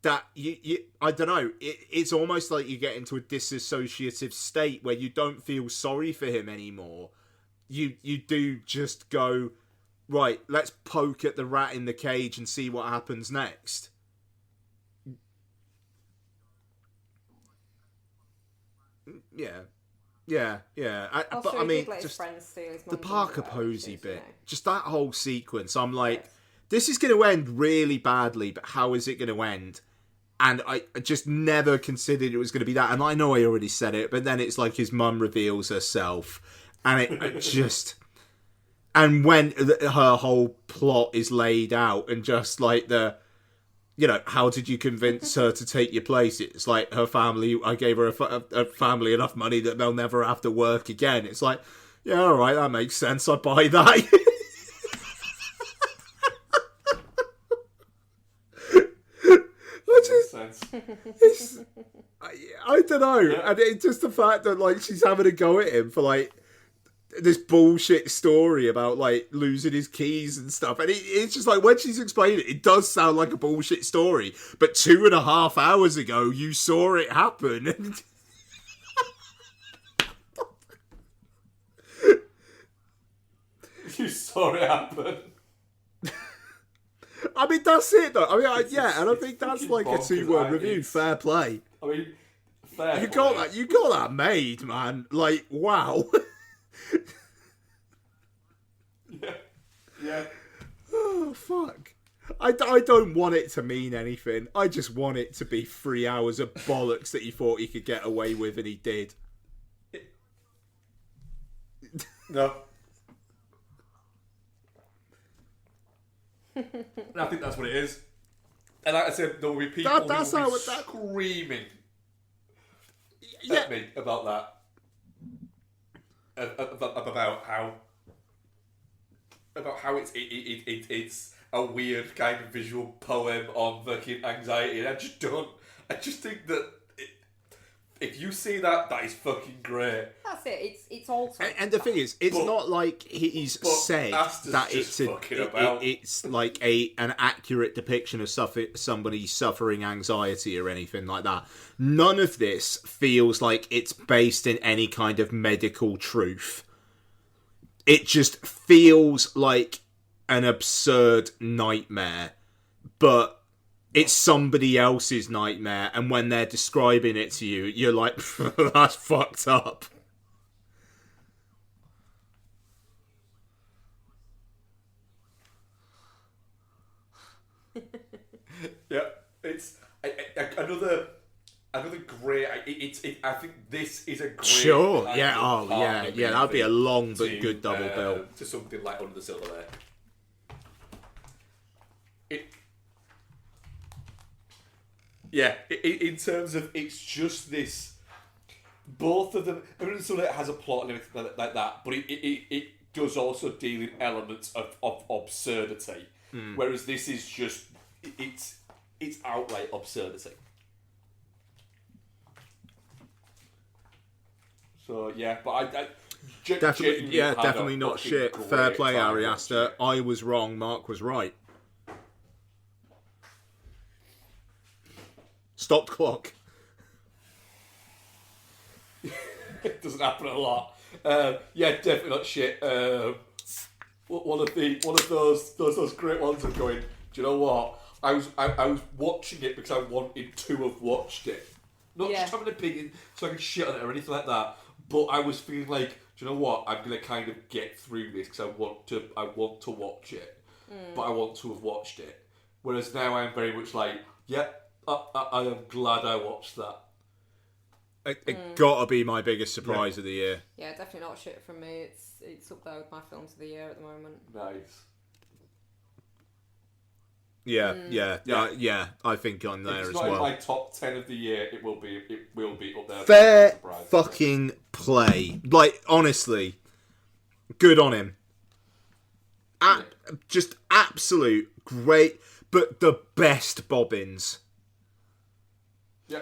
that you I don't know, it's almost like you get into a dissociative state where you don't feel sorry for him anymore. you do just go, right, let's poke at the rat in the cage and see what happens next. Yeah. Also, But I he mean, did let his just friends steal his the mum's Parker underwear, which Posey is, bit, you know. just that whole sequence. I'm like, this is going to end really badly, but how is it going to end? And I just never considered it was going to be that. And I know I already said it, but then it's like his mum reveals herself, and it just. And when her whole plot is laid out, and just like how did you convince her to take your place? It's like her family, I gave her a family enough money that they'll never have to work again. It's like, yeah, all right, that makes sense. I buy that. I don't know. Yeah. And it's just the fact that, like, she's having a go at him for, like, this bullshit story about, like, losing his keys and stuff. And it's just like, when she's explaining it, it does sound like a bullshit story. But 2.5 hours ago, you saw it happen. You saw it happen. I mean, that's it, though. I mean, and I think that's like a 2-word review. Fair play. I mean, fair you play. got that. You got that made, man. Like, wow. Yeah. Oh, fuck. I don't want it to mean anything. I just want it to be 3 hours of bollocks that he thought he could get away with, and he did. No. I think that's what it is. And like I said, there will be people who will be screaming at me about that. About how it's a weird kind of visual poem on fucking anxiety. And I just think that if you see that is fucking great. That's it. It's also. And the thing is, it's not like he's said that it's like an accurate depiction of somebody suffering anxiety or anything like that. None of this feels like it's based in any kind of medical truth. It just feels like an absurd nightmare, but it's somebody else's nightmare, and when they're describing it to you, you're like, that's fucked up. Yeah, it's another great. I think this is a great. Sure. Yeah. Yeah. That'd be a long but good double bill to something like Under the Silver Lake. In terms of, it's just this. Both of them. Under the Silver Lake has a plot and everything like that, but it does also deal in elements of absurdity. Whereas this is just it's outright absurdity. So yeah, but I definitely not shit. Fair play, Ari Aster. I was wrong. Mark was right. Stop clock. It doesn't happen a lot. Definitely not shit. One of those great ones of going, do you know what? I was watching it because I wanted to have watched it. Not just having an opinion so I can shit on it or anything like that. But I was feeling like, do you know what? I'm gonna kind of get through this because I want to watch it, but I want to have watched it. Whereas now I'm very much like, I am glad I watched that. It gotta be my biggest surprise of the year. Yeah, definitely not shit from me. It's up there with my films of the year at the moment. Nice. Yeah. I think I'm there as well. If it's not in my top 10 of the year, it will be up there. Fair fucking play. Like, honestly, good on him. Just absolute great, but the best bobbins. Yeah.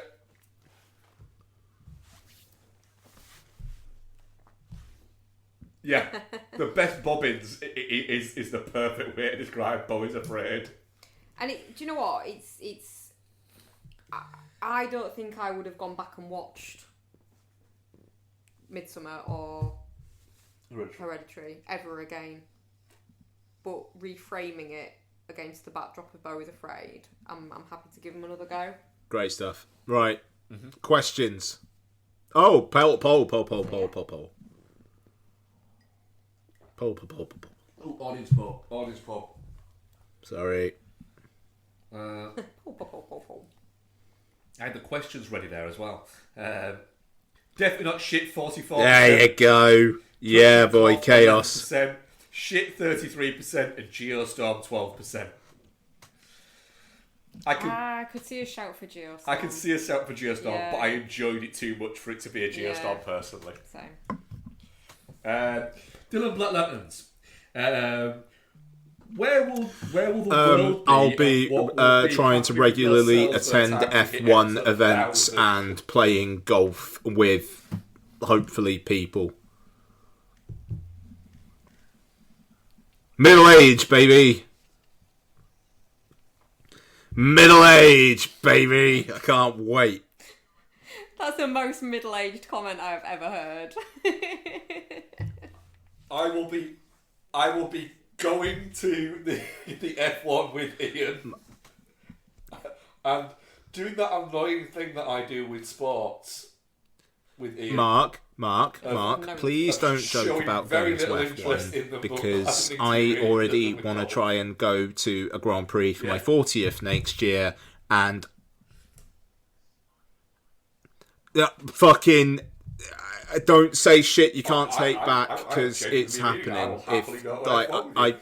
Yeah, the best bobbins is the perfect way to describe Beau is Afraid. And do you know what? It's. I don't think I would have gone back and watched Midsummer or Hereditary ever again. But reframing it against the backdrop of Beau is Afraid, I'm happy to give him another go. Great stuff. Right. Questions. Oh, poll. Oh, audience poll. Sorry. I had the questions ready there as well. Definitely not shit 44%. There you go. Yeah, boy, chaos. 11%, shit 33%, and Geostorm 12%. I could see a shout for Geostorm. I can see a shout for Geostorm, Yeah. but I enjoyed it too much for it to be a Geostorm personally. Same. Dylan Black Lanterns. Where will the world be? I'll be and what will be trying to happening with regularly yourselves by attend the time we hit F1 episode events 1000? and playing golf with, hopefully, people. Middle age, baby. Middle age, baby. I can't wait. That's the most middle-aged comment I've ever heard. I will be going to the F1 with Ian and doing that annoying thing that I do with sports with Ian. Mark, no, please don't joke showing about very going to little interest in F1 them, but because having to I really already with want to golf. try and go to a Grand Prix for my Yeah. 40th next year and fucking don't say shit you can't take back because it's genuinely mean it. I happening. will happily If go to like F1 with I you.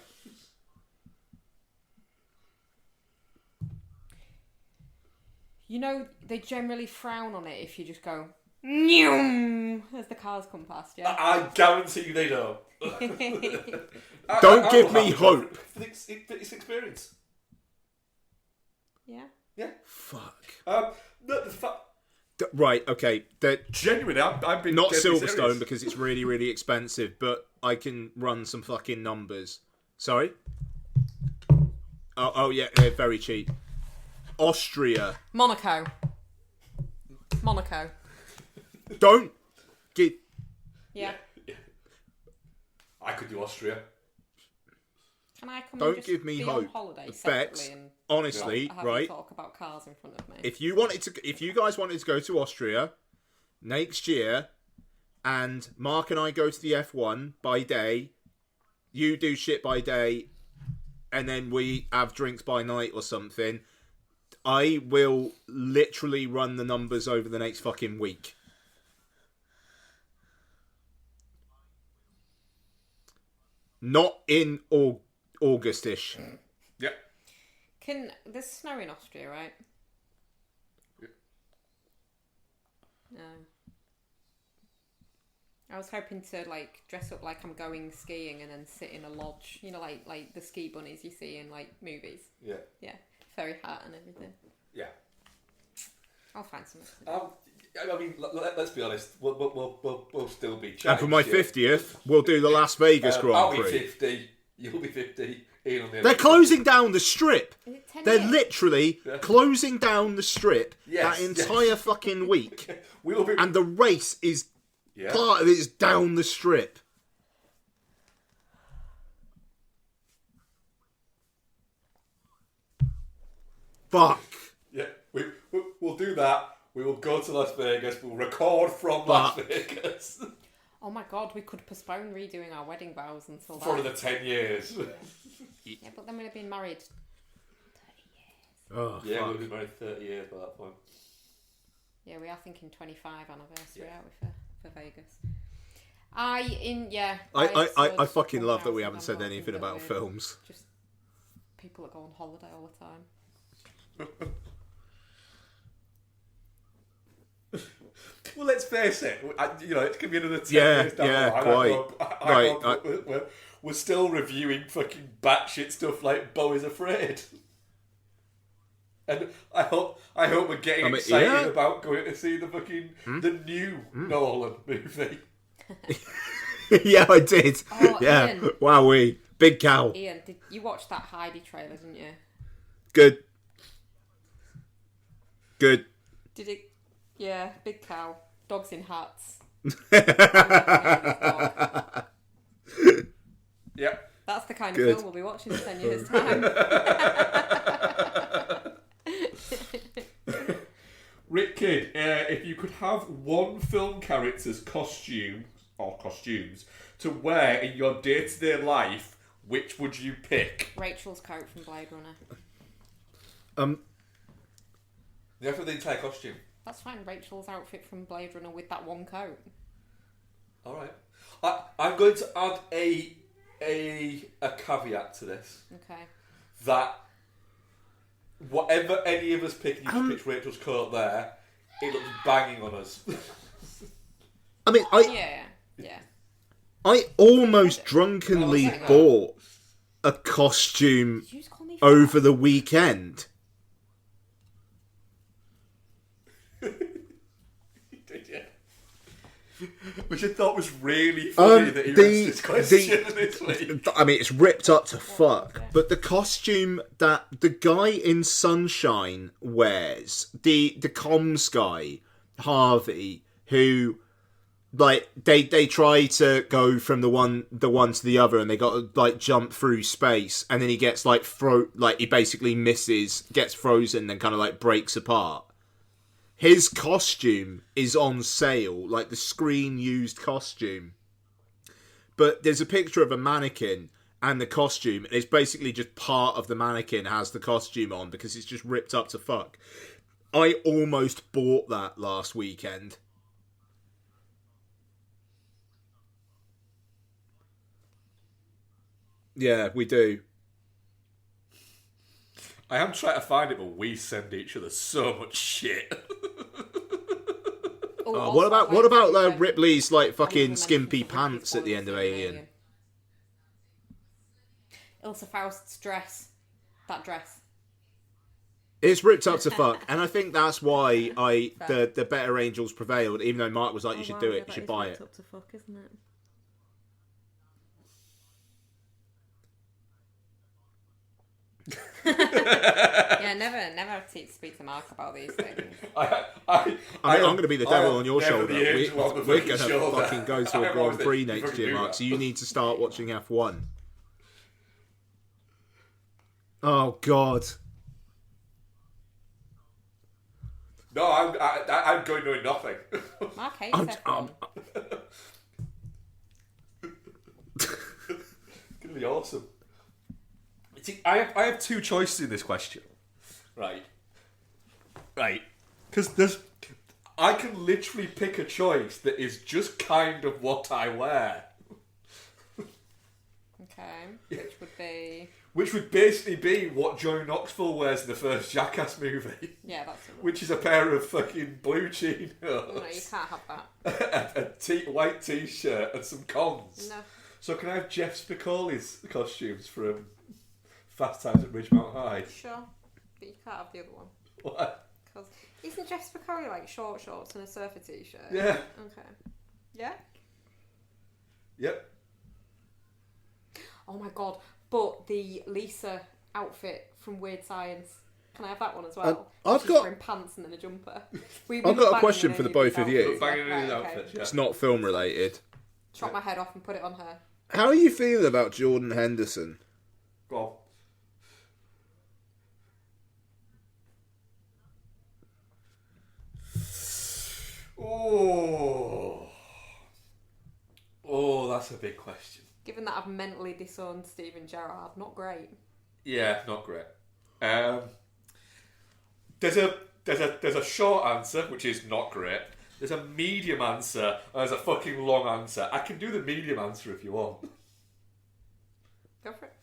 You know, they generally frown on it if you just go "Nyum" as the cars come past, yeah? I guarantee you they don't. Don't give will me happily go hope. for it's experience. Yeah? Yeah. fuck. The fact, Right, okay. genuinely, I've been Not deadly Silverstone serious. because it's really, really expensive, but I can run some fucking numbers. Sorry? Oh yeah, they're very cheap. Austria. Monaco. Don't get. Yeah. I could do Austria. Can I come Don't and just give me be hope. on holiday Bex, separately and honestly, have right? you talk about cars in front of me? If you guys wanted to go to Austria next year, and Mark and I go to the F1 by day, you do shit by day, and then we have drinks by night or something, I will literally run the numbers over the next fucking week. Not in August-ish. Yeah. There's snow in Austria, right? Yeah. No. I was hoping to dress up like I'm going skiing and then sit in a lodge, like the ski bunnies you see in movies. Yeah. Yeah, fairy hat and everything. Yeah. I'll find something to do. I mean, let's be honest. We'll still be chatting. And for my shit. 50th, we'll do the Las Vegas I'll Grand be Prix. 50. You'll be 50. Ian on the They're other closing down the strip. Is it 10 They're years? literally closing down the strip Yes, that entire fucking week. We'll be. And the race is Yeah. part of it is down the strip. Fuck. Yeah. We'll do that. We will go to Las Vegas. We'll record from Las Vegas Oh my god, we could postpone redoing our wedding vows until for that. another 10 years. Yeah, but then we'd have been married 30 years. Oh, Yeah, fuck. we'll be married 30 years by that point. Yeah, we are thinking 25 anniversary, Yeah. aren't we, for Vegas? I I fucking stood love that we 1,000. haven't said I'm not anything thinking about that films. Just people that go on holiday all the time. Well, let's face it. It could be another 10 Yeah, years down yeah, the line. quite. I Right, hope we're still reviewing fucking batshit stuff like Beau is Afraid. And I hope we're getting excited yeah. about going to see the fucking the new Nolan movie. Yeah, I did. Oh, yeah. Ian. Wowee. Big cow. Ian, did you watch that Heidi trailer, didn't you? Good. Good. Did it? Yeah, big cow. Dogs in hats. Yep. That's the kind Good. of film we'll be watching in 10 years' time. Rick Kidd, if you could have one film character's costumes to wear in your day-to-day life, which would you pick? Rachel's coat from Blade Runner. You have to have the entire costume. That's fine. Rachel's outfit from Blade Runner with that one coat. All right. I'm going to add a caveat to this. Okay. That whatever any of us pick, you can pitch Rachel's coat there, it looks banging on us. I mean, Yeah. I almost drunkenly bought a costume Did you just call me over the weekend. Did you? Which I thought was really funny that he asked this question this week. I mean, it's ripped up to fuck. But the costume that the guy in Sunshine wears, the comms guy, Harvey, who, like, they try to go from the one to the other, and they got to, like, jump through space, and then he gets, like, he basically misses, gets frozen, then kind of, like, breaks apart. His costume is on sale, like the screen-used costume. But there's a picture of a mannequin and the costume, and it's basically just part of the mannequin has the costume on because it's just ripped up to fuck. I almost bought that last weekend. Yeah, we do. I am trying to find it, but we send each other so much shit. What about Ripley's like fucking skimpy pants at the end of Alien? Ilsa Faust's dress. That dress. It's ripped up to fuck, and I think that's why the better angels prevailed. Even though Mark was like, "You should do it, you should buy it." Up to fuck, isn't it? Yeah, never speak to Mark about these things. I'm going to be the devil on your shoulder. We're going to fucking go to a Grand Prix next year, Mark. So you need to start watching F1. Oh God. No, I'm going doing nothing. Mark hates F1. It's gonna be awesome. See, I have two choices in this question, right? Because I can literally pick a choice that is just kind of what I wear. Okay, which would basically be what Johnny Knoxville wears in the first Jackass movie. Yeah, that's it. Which is a pair of fucking blue chinos. No, you can't have that. a white t-shirt and some cons. No. So can I have Jeff Spicoli's costumes from Fast Times at Ridgemount High? Sure, but you can't have the other one. Why? Because isn't Jeff Spicoli like short shorts and a surfer t-shirt? Yeah. Okay. Yeah. Yep. Oh my god! But the Lisa outfit from Weird Science. Can I have that one as well? I've got wearing pants and then a jumper. I've got a question for the both of you. Banging in his outfits, yeah. It's not film related. Chop my head off and put it on her. How are you feeling about Jordan Henderson? Go on. Oh, that's a big question. Given that I've mentally disowned Steven Gerrard, not great. Yeah, not great. There's a short answer, which is not great. There's a medium answer, and there's a fucking long answer. I can do the medium answer if you want. Go for it.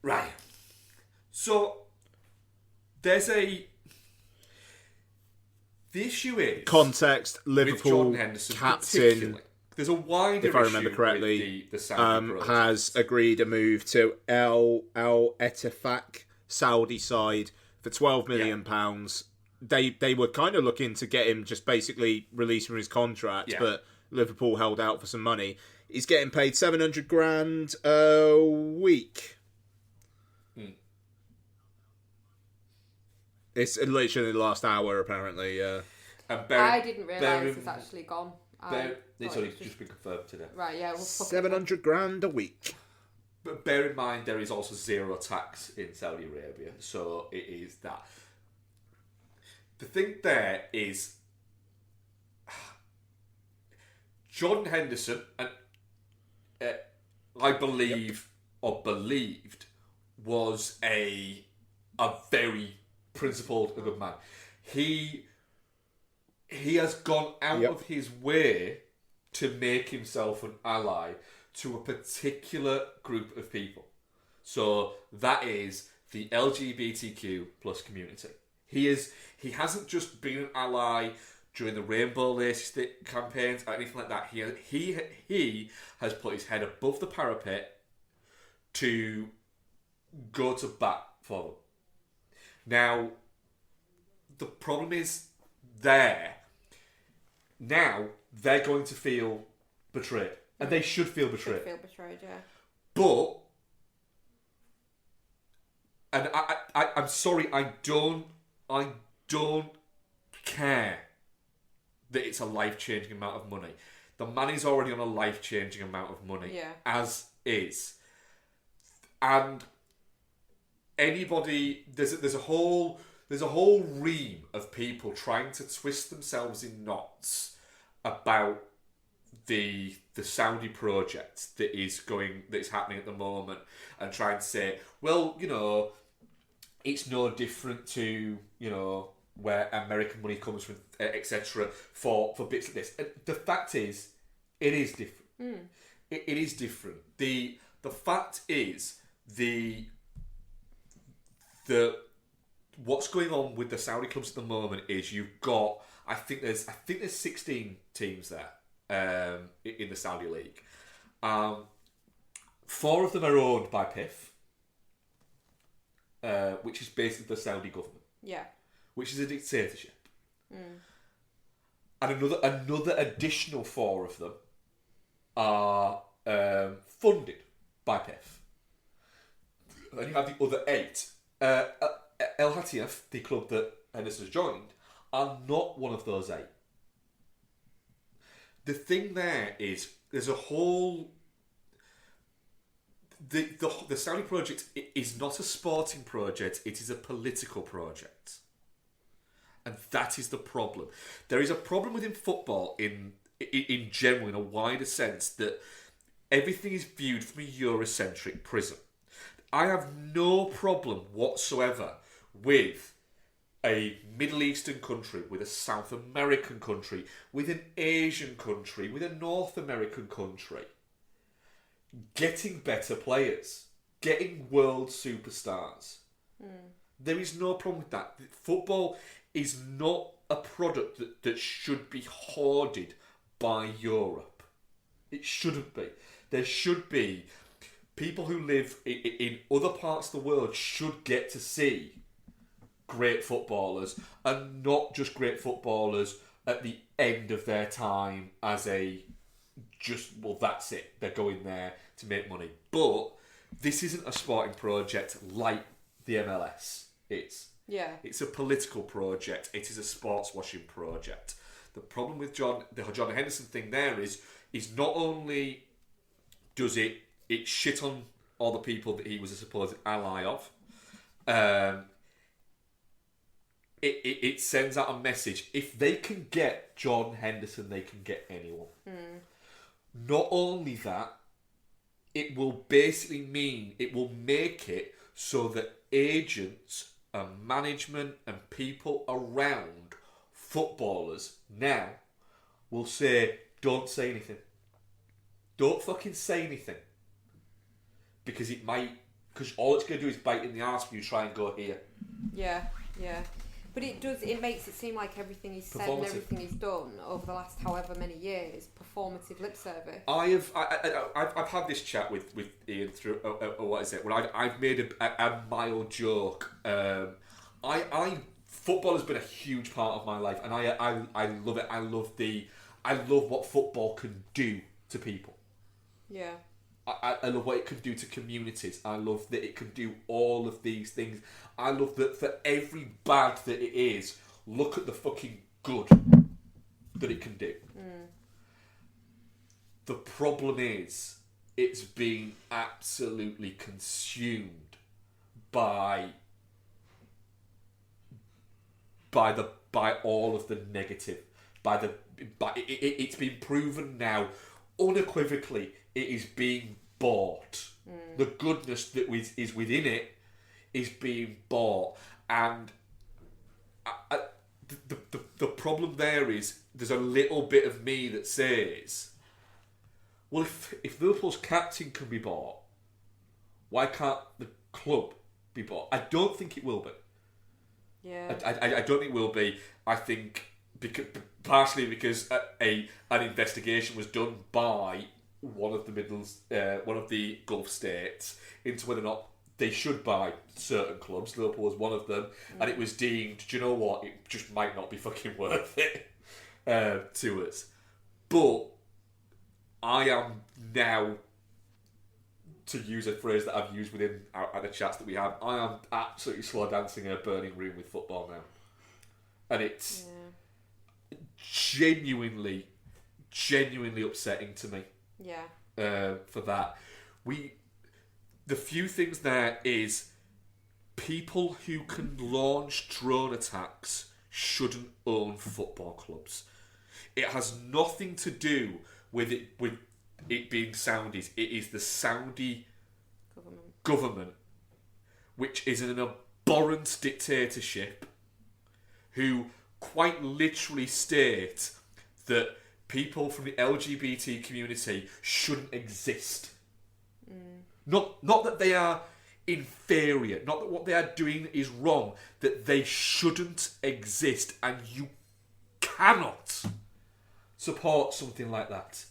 Right. So, the issue is... Context, with Liverpool Jordan Henderson captain, particularly. There's a wider if I remember issue correctly, with the Saudi brothers. has agreed a move to Al Ettifaq, Saudi side, for £12 million. They were kind of looking to get him just basically released from his contract, but Liverpool held out for some money. He's getting paid $700,000 a week. It's literally the last hour, apparently. I didn't realise he's actually gone. It's only just been confirmed today. Right, yeah. We'll $700,000 a week. But bear in mind, there is also zero tax in Saudi Arabia, so it is that. The thing there is, John Henderson, and I believe or believed, was a very principled good man. He has gone out of his way to make himself an ally to a particular group of people. So that is the LGBTQ plus community. He hasn't just been an ally during the Rainbow Lace Stick campaigns or anything like that. He has put his head above the parapet to go to bat for them. Now, the problem is now they're going to feel betrayed. And they should feel betrayed. Yeah. But, and I'm sorry, I don't care that it's a life-changing amount of money. The man is already on a life-changing amount of money, as is. And anybody, there's a whole ream of people trying to twist themselves in knots about the Saudi project that is happening at the moment, and trying to say, well, it's no different to where American money comes from, etc. For bits like this. The fact is, it is different. It is different. The fact is the what's going on with the Saudi clubs at the moment is you've got I think there's 16 teams there. In the Saudi League. 4 of them are owned by PIF, which is basically the Saudi government. Yeah. Which is a dictatorship. And another additional 4 of them are funded by PIF. Then you have the other 8. El Hatiyaf, the club that Henderson has joined, are not one of those 8. The thing there is, there's a whole... The Saudi project is not a sporting project, it is a political project. And that is the problem. There is a problem within football in general, in a wider sense, that everything is viewed from a Eurocentric prism. I have no problem whatsoever with a Middle Eastern country, with a South American country, with an Asian country, with a North American country, getting better players, getting world superstars. There is no problem with that. Football is not a product that should be hoarded by Europe. It shouldn't be. There should be people who live in other parts of the world should get to see great footballers, and not just great footballers at the end of their time as that's it, they're going there to make money. But this isn't a sporting project like the MLS. It's a political project. It is a sports washing project. The problem with the John Henderson thing there is not only does it shit on all the people that he was a supposed ally of, it sends out a message. If they can get John Henderson, they can get anyone. Not only that, it will basically mean, it will make it so that agents and management and people around footballers now will say, don't say anything. Don't fucking say anything. Because all it's going to do is bite in the arse when you try and go here. Yeah. But it makes it seem like everything he's said and everything he's done over the last however many years, performative lip service. I've had this chat with Ian through, what is it, when I've made a mild joke. Football has been a huge part of my life, and I love it. I love what football can do to people. Yeah. I love what it can do to communities. I love that it can do all of these things. I love that for every bad that it is, look at the fucking good that it can do. The problem is, it's being absolutely consumed by all of the negative. It's been proven now, unequivocally, it is being bought. The goodness that is within it is being bought, and the problem there is there's a little bit of me that says, well, if Liverpool's captain can be bought, why can't the club be bought? I don't think it will be. Yeah. I don't think it will be. I think partially because an investigation was done by one of the Gulf states into whether or not they should buy certain clubs. Liverpool was one of them, and it was deemed, do you know what, it just might not be fucking worth it to us. But I am now, to use a phrase that I've used within the chats that we have, I am absolutely slow dancing in a burning room with football now. And it's genuinely upsetting to me. Yeah. For that. The few things there is people who can launch drone attacks shouldn't own football clubs. It has nothing to do with it being Saudis. It is the Saudi government, which is an abhorrent dictatorship, who quite literally state that people from the LGBT community shouldn't exist. Not that they are inferior, not that what they are doing is wrong, that they shouldn't exist, and you cannot support something like that.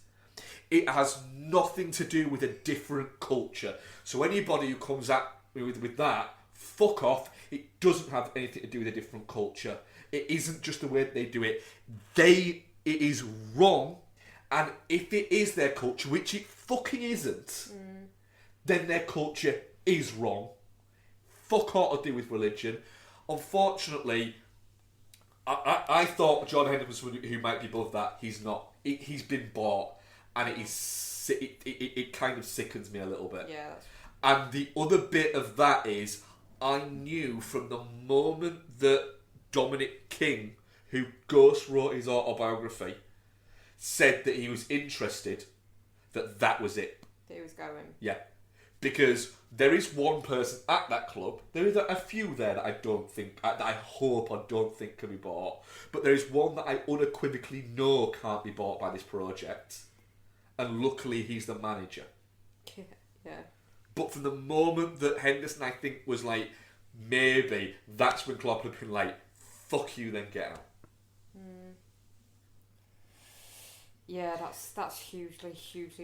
It has nothing to do with a different culture. So anybody who comes at me with that, fuck off. It doesn't have anything to do with a different culture. It isn't just the way that they do it. It is wrong, and if it is their culture, which it fucking isn't, then their culture is wrong. Fuck all to do with religion. Unfortunately, I thought John Henderson, who might be above that, he's not. He's been bought, and it kind of sickens me a little bit. Yeah. And the other bit of that is, I knew from the moment that Dominic King, who ghost wrote his autobiography, said that he was interested, that was it. That he was going. Yeah. Because there is one person at that club, there is a few there that I hope I don't think can be bought, but there is one that I unequivocally know can't be bought by this project, and luckily he's the manager. Yeah. But from the moment that Henderson, I think, was like, maybe, that's when Klopp had been like, fuck you, then get out. Yeah, that's hugely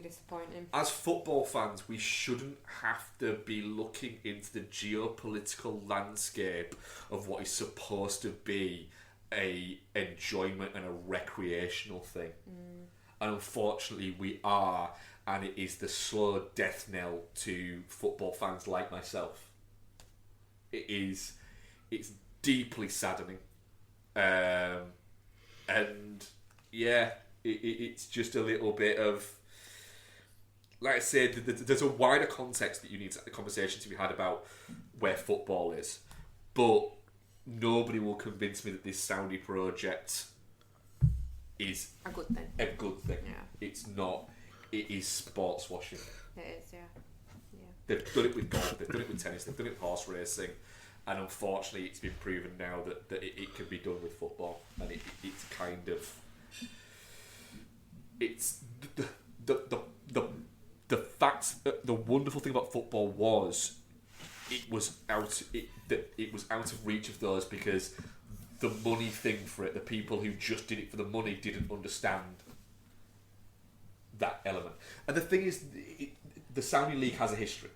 disappointing. As football fans, we shouldn't have to be looking into the geopolitical landscape of what is supposed to be a enjoyment and a recreational thing. And unfortunately we are, and it is the slow death knell to football fans like myself. It's deeply saddening. And yeah, it's just a little bit of, like I said, there's a wider context that you need the conversation to be had about where football is, but nobody will convince me that this Saudi project is a good thing. Yeah. It's not. It is sports washing. It is, yeah. They've done it with golf, they've done it with tennis, they've done it with horse racing, and unfortunately it's been proven now that it can be done with football, and it's kind of, it's the fact, the wonderful thing about football was it was out of reach of those, because the money thing for it, the people who just did it for the money didn't understand that element. And the thing is, the Saudi League has a history.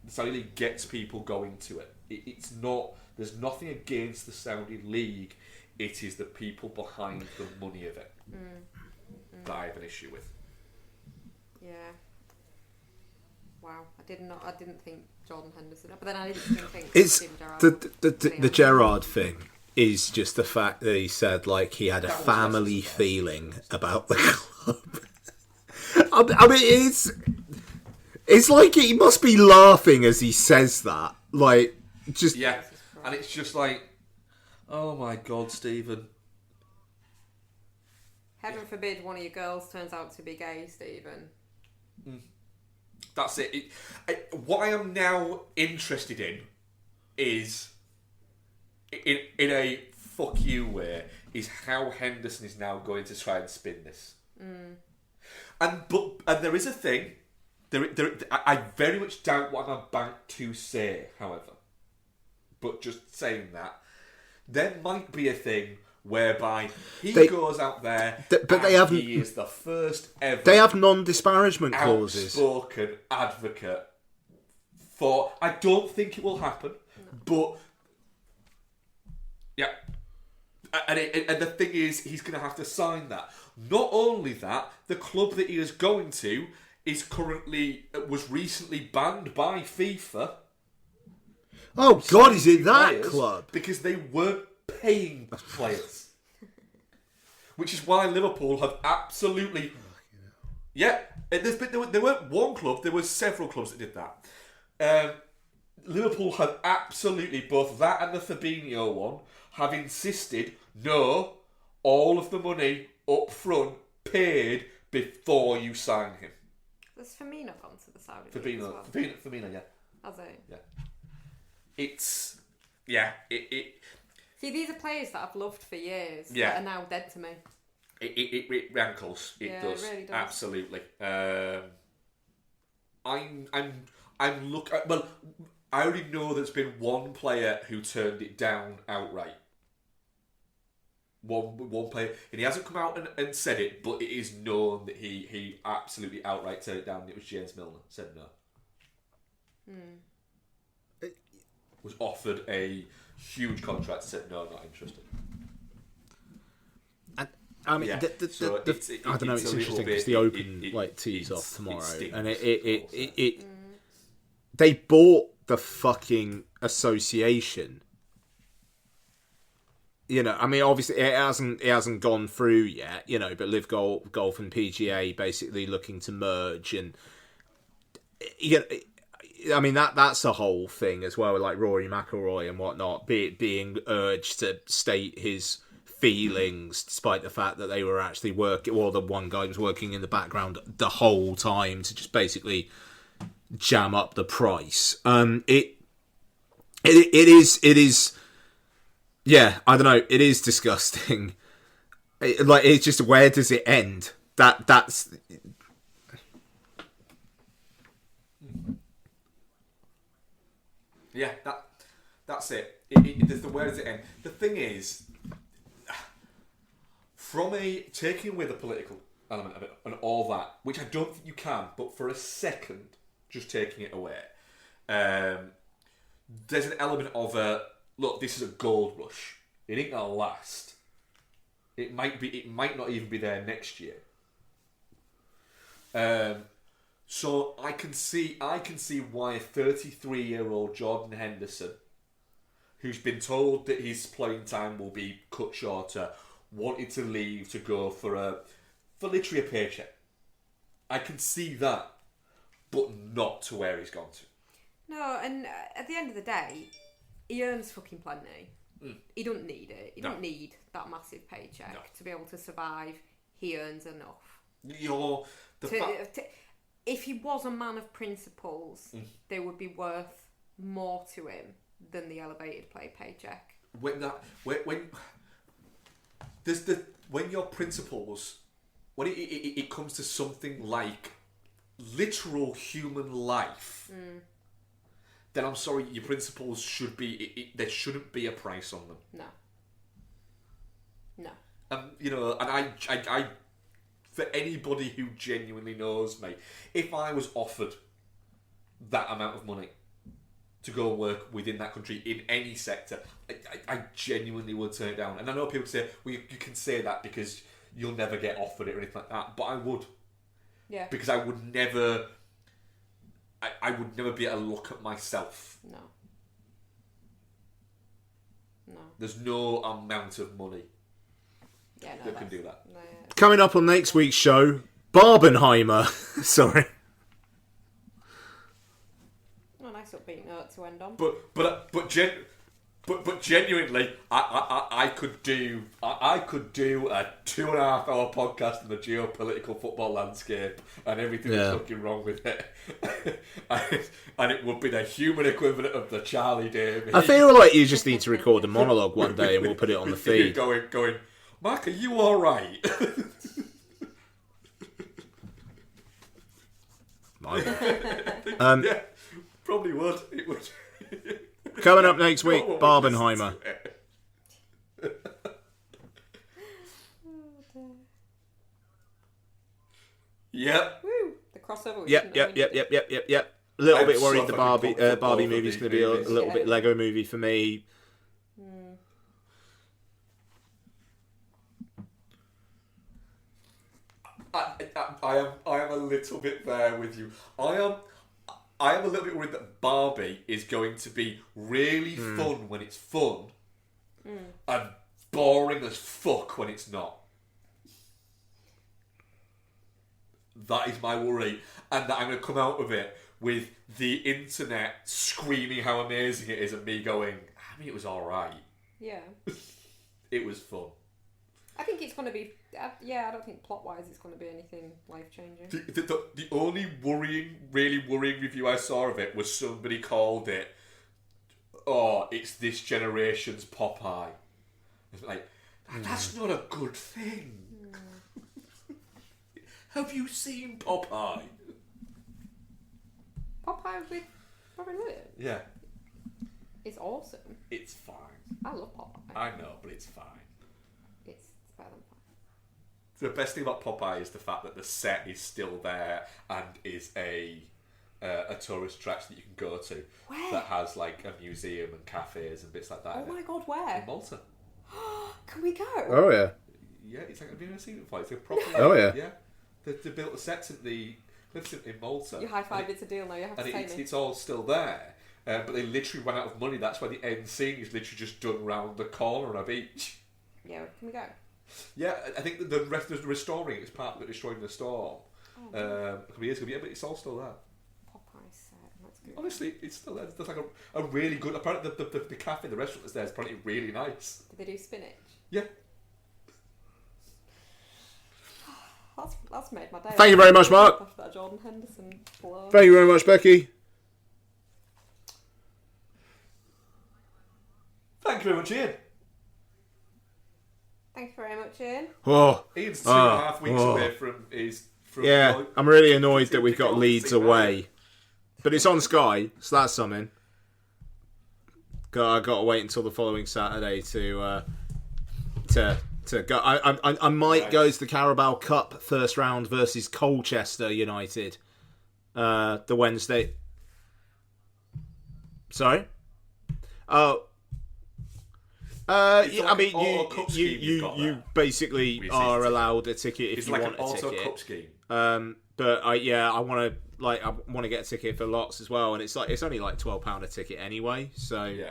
The Saudi League gets people going to it. It's not, there's nothing against the Saudi League, it is the people behind the money of it that I have an issue with. Yeah. Wow, I didn't think Jordan Henderson, but then I didn't think It's Steven Gerrard. the Gerrard thing is just the fact that he said like he had a family feeling about the club. I mean, it's like he must be laughing as he says that. Like, just Yeah, and it's just like, oh my God, Stephen. Heaven forbid one of your girls turns out to be gay, Stephen. That's it. What I am now interested in is, in a fuck you way, is how Henderson is now going to try and spin this. And there is a thing. I very much doubt what I'm about to say, however. But just saying that, there might be a thing whereby he goes out there, he is the first ever. They have non-disparagement clauses. Outspoken advocate for. I don't think it will happen, but yeah. And the thing is, he's going to have to sign that. Not only that, the club that he is going to was recently banned by FIFA. Oh God, is it that club? Because they weren't paying players. Which is why Liverpool have absolutely... Yeah, there weren't one club, there were several clubs that did that. Liverpool have absolutely, both that and the Fabinho one, have insisted, no, all of the money up front paid before you sign him. Has Firmino gone to the Saudi League as well? Firmino, yeah. Has he? Yeah. It's... Yeah, See, these are players that I've loved for years Yeah. that are now dead to me. It rankles. It Yeah, does. it really does. Absolutely. Well, I already know there's been one player who turned it down outright. One player, and he hasn't come out and said it, but it is known that he absolutely outright turned it down. It was James Milner. Said no. Was offered a huge contract. Said no, not interested. I mean, Yeah. I don't know. It's interesting because the Open tees off tomorrow, and they bought the fucking association. You know, I mean, obviously it hasn't gone through yet. You know, but Live Golf and PGA basically looking to merge, and I mean that's a whole thing as well. Like Rory McIlroy and whatnot, being urged to state his feelings, despite the fact that they were actually working, or the one guy was working in the background the whole time to just basically jam up the price. It is. Yeah, I don't know. It is disgusting. It's just, where does it end? That's. Yeah, that's it. Where does it end? The thing is, from taking away the political element of it and all that, which I don't think you can, but for a second, just taking it away, there's an element of look, this is a gold rush. It ain't gonna last. It might not even be there next year. So I can see why a 33-year-old Jordan Henderson, who's been told that his playing time will be cut shorter, wanted to leave to go for literally a paycheck. I can see that, but not to where he's gone to. No, and at the end of the day, he earns fucking plenty. He don't need it. He don't need that massive paycheck to be able to survive. He earns enough. If he was a man of principles, they would be worth more to him than the elevated paycheck. When your principles, when it comes to something like literal human life, then I'm sorry, your principles should be. There shouldn't be a price on them. No. And I, for anybody who genuinely knows me, if I was offered that amount of money to go and work within that country in any sector, I genuinely would turn it down. And I know people say, well, you can say that because you'll never get offered it or anything like that, but I would. Yeah. Because I would never be able to look at myself. No. There's no amount of money that can do that. No, yeah. Coming up on next week's show, Barbenheimer. Sorry. Oh, nice upbeat note to end on. But genuinely, I could do a 2.5 hour podcast on the geopolitical football landscape and everything that's looking wrong with it, and it would be the human equivalent of the Charlie Day. I feel like you just need to record a monologue one day and we'll put it on the feed. Going, Mark, are you all right? Yeah, probably would. It would. Coming up next week, Barbenheimer. Yep. Woo! The crossover. Yep. A little I'm bit worried so the fucking pumped Barbie for movie's both going to be a movies. little bit Lego movie for me. I am a little bit there with you. I am a little bit worried that Barbie is going to be really fun when it's fun, and boring as fuck when it's not. That is my worry, and that I'm going to come out of it with the internet screaming how amazing it is, and me going, I mean, it was all right. Yeah. It was fun. I think it's going to be. I don't think plot-wise it's going to be anything life-changing. The only really worrying review I saw of it was somebody called it, "Oh, it's this generation's Popeye." It's like, that's not a good thing. Have you seen Popeye? Popeye with Robin Williams. Yeah. It's awesome. It's fine. I love Popeye. I know, but it's fine. It's better than fine. The best thing about Popeye is the fact that the set is still there and is a tourist attraction that you can go to. Where? That has like a museum and cafes and bits like that. Oh in my it. god, where? In Malta. Can we go? Oh yeah. Yeah, it's like I've never seen it before. It's a proper. Oh, yeah. Yeah. They built the sets in the cliffs in Malta. You high-fived, it's a deal now, you have to And take me. it's all still there. But they literally ran out of money. That's why the end scene is literally just done round the corner on a beach. Yeah, can we go? Yeah, I think that the rest of the restoring it is part of it destroying the storm. A couple of years ago, yeah, but it's all still there. Popeye set, that's good. Honestly, it's still there. There's like a really good. Apparently, the cafe, the restaurant that's there is apparently really nice. Did they do spinach? Yeah. That's made my day. Thank you very much, Mark. After that Jordan Henderson blow. Thank you very much, Becky. Thank you very much, Ian. Thank you very much, Ian. Oh, Ian's 2.5 weeks away from his. From yeah. I'm really annoyed that we've got Leeds away, but it's on Sky, so that's something. I got to wait until the following Saturday to go. I might go to the Carabao Cup first round versus Colchester United. The Wednesday. Sorry. Oh. I mean, you basically are allowed a ticket if you want a ticket. Cup scheme. But I want to get a ticket for lots as well, and it's only like £12 a ticket anyway. So Yeah.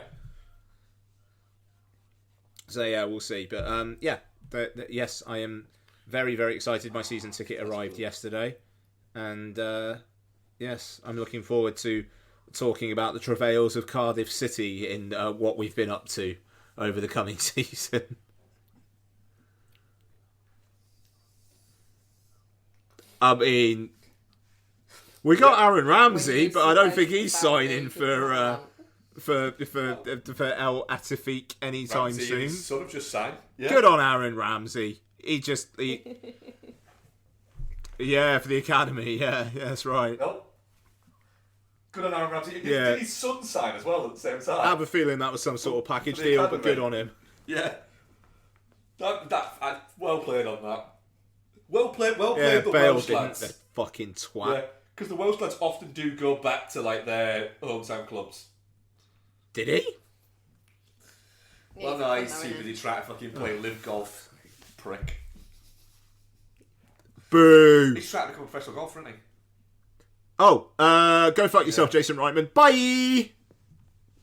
So yeah, we'll see. But yes, I am very, very excited. My season ticket arrived yesterday, and yes, I'm looking forward to talking about the travails of Cardiff City in what we've been up to over the coming season. I mean, we got Aaron Ramsey, but I don't think he's signing for El Atifik anytime Ramsey soon. is sort of just signed. Yeah. Good on Aaron Ramsey. Yeah, for the academy. Yeah, that's right. Well, good on Aaron Ramsey. Yeah. Did his son sign as well at the same time? I have a feeling that was some sort of package For the deal, but academy. good on him. Yeah. Well played on that. Well played. Yeah, The Bale Welsh didn't. lads. The fucking twat. Yeah, because the Welsh lads often do go back to like their hometown clubs. Did he? Well, no, he's too busy trying to fucking play live golf, prick. Boo! He's trying to become a professional golfer, isn't he? Oh, go fuck yourself, Jason Reitman. Bye!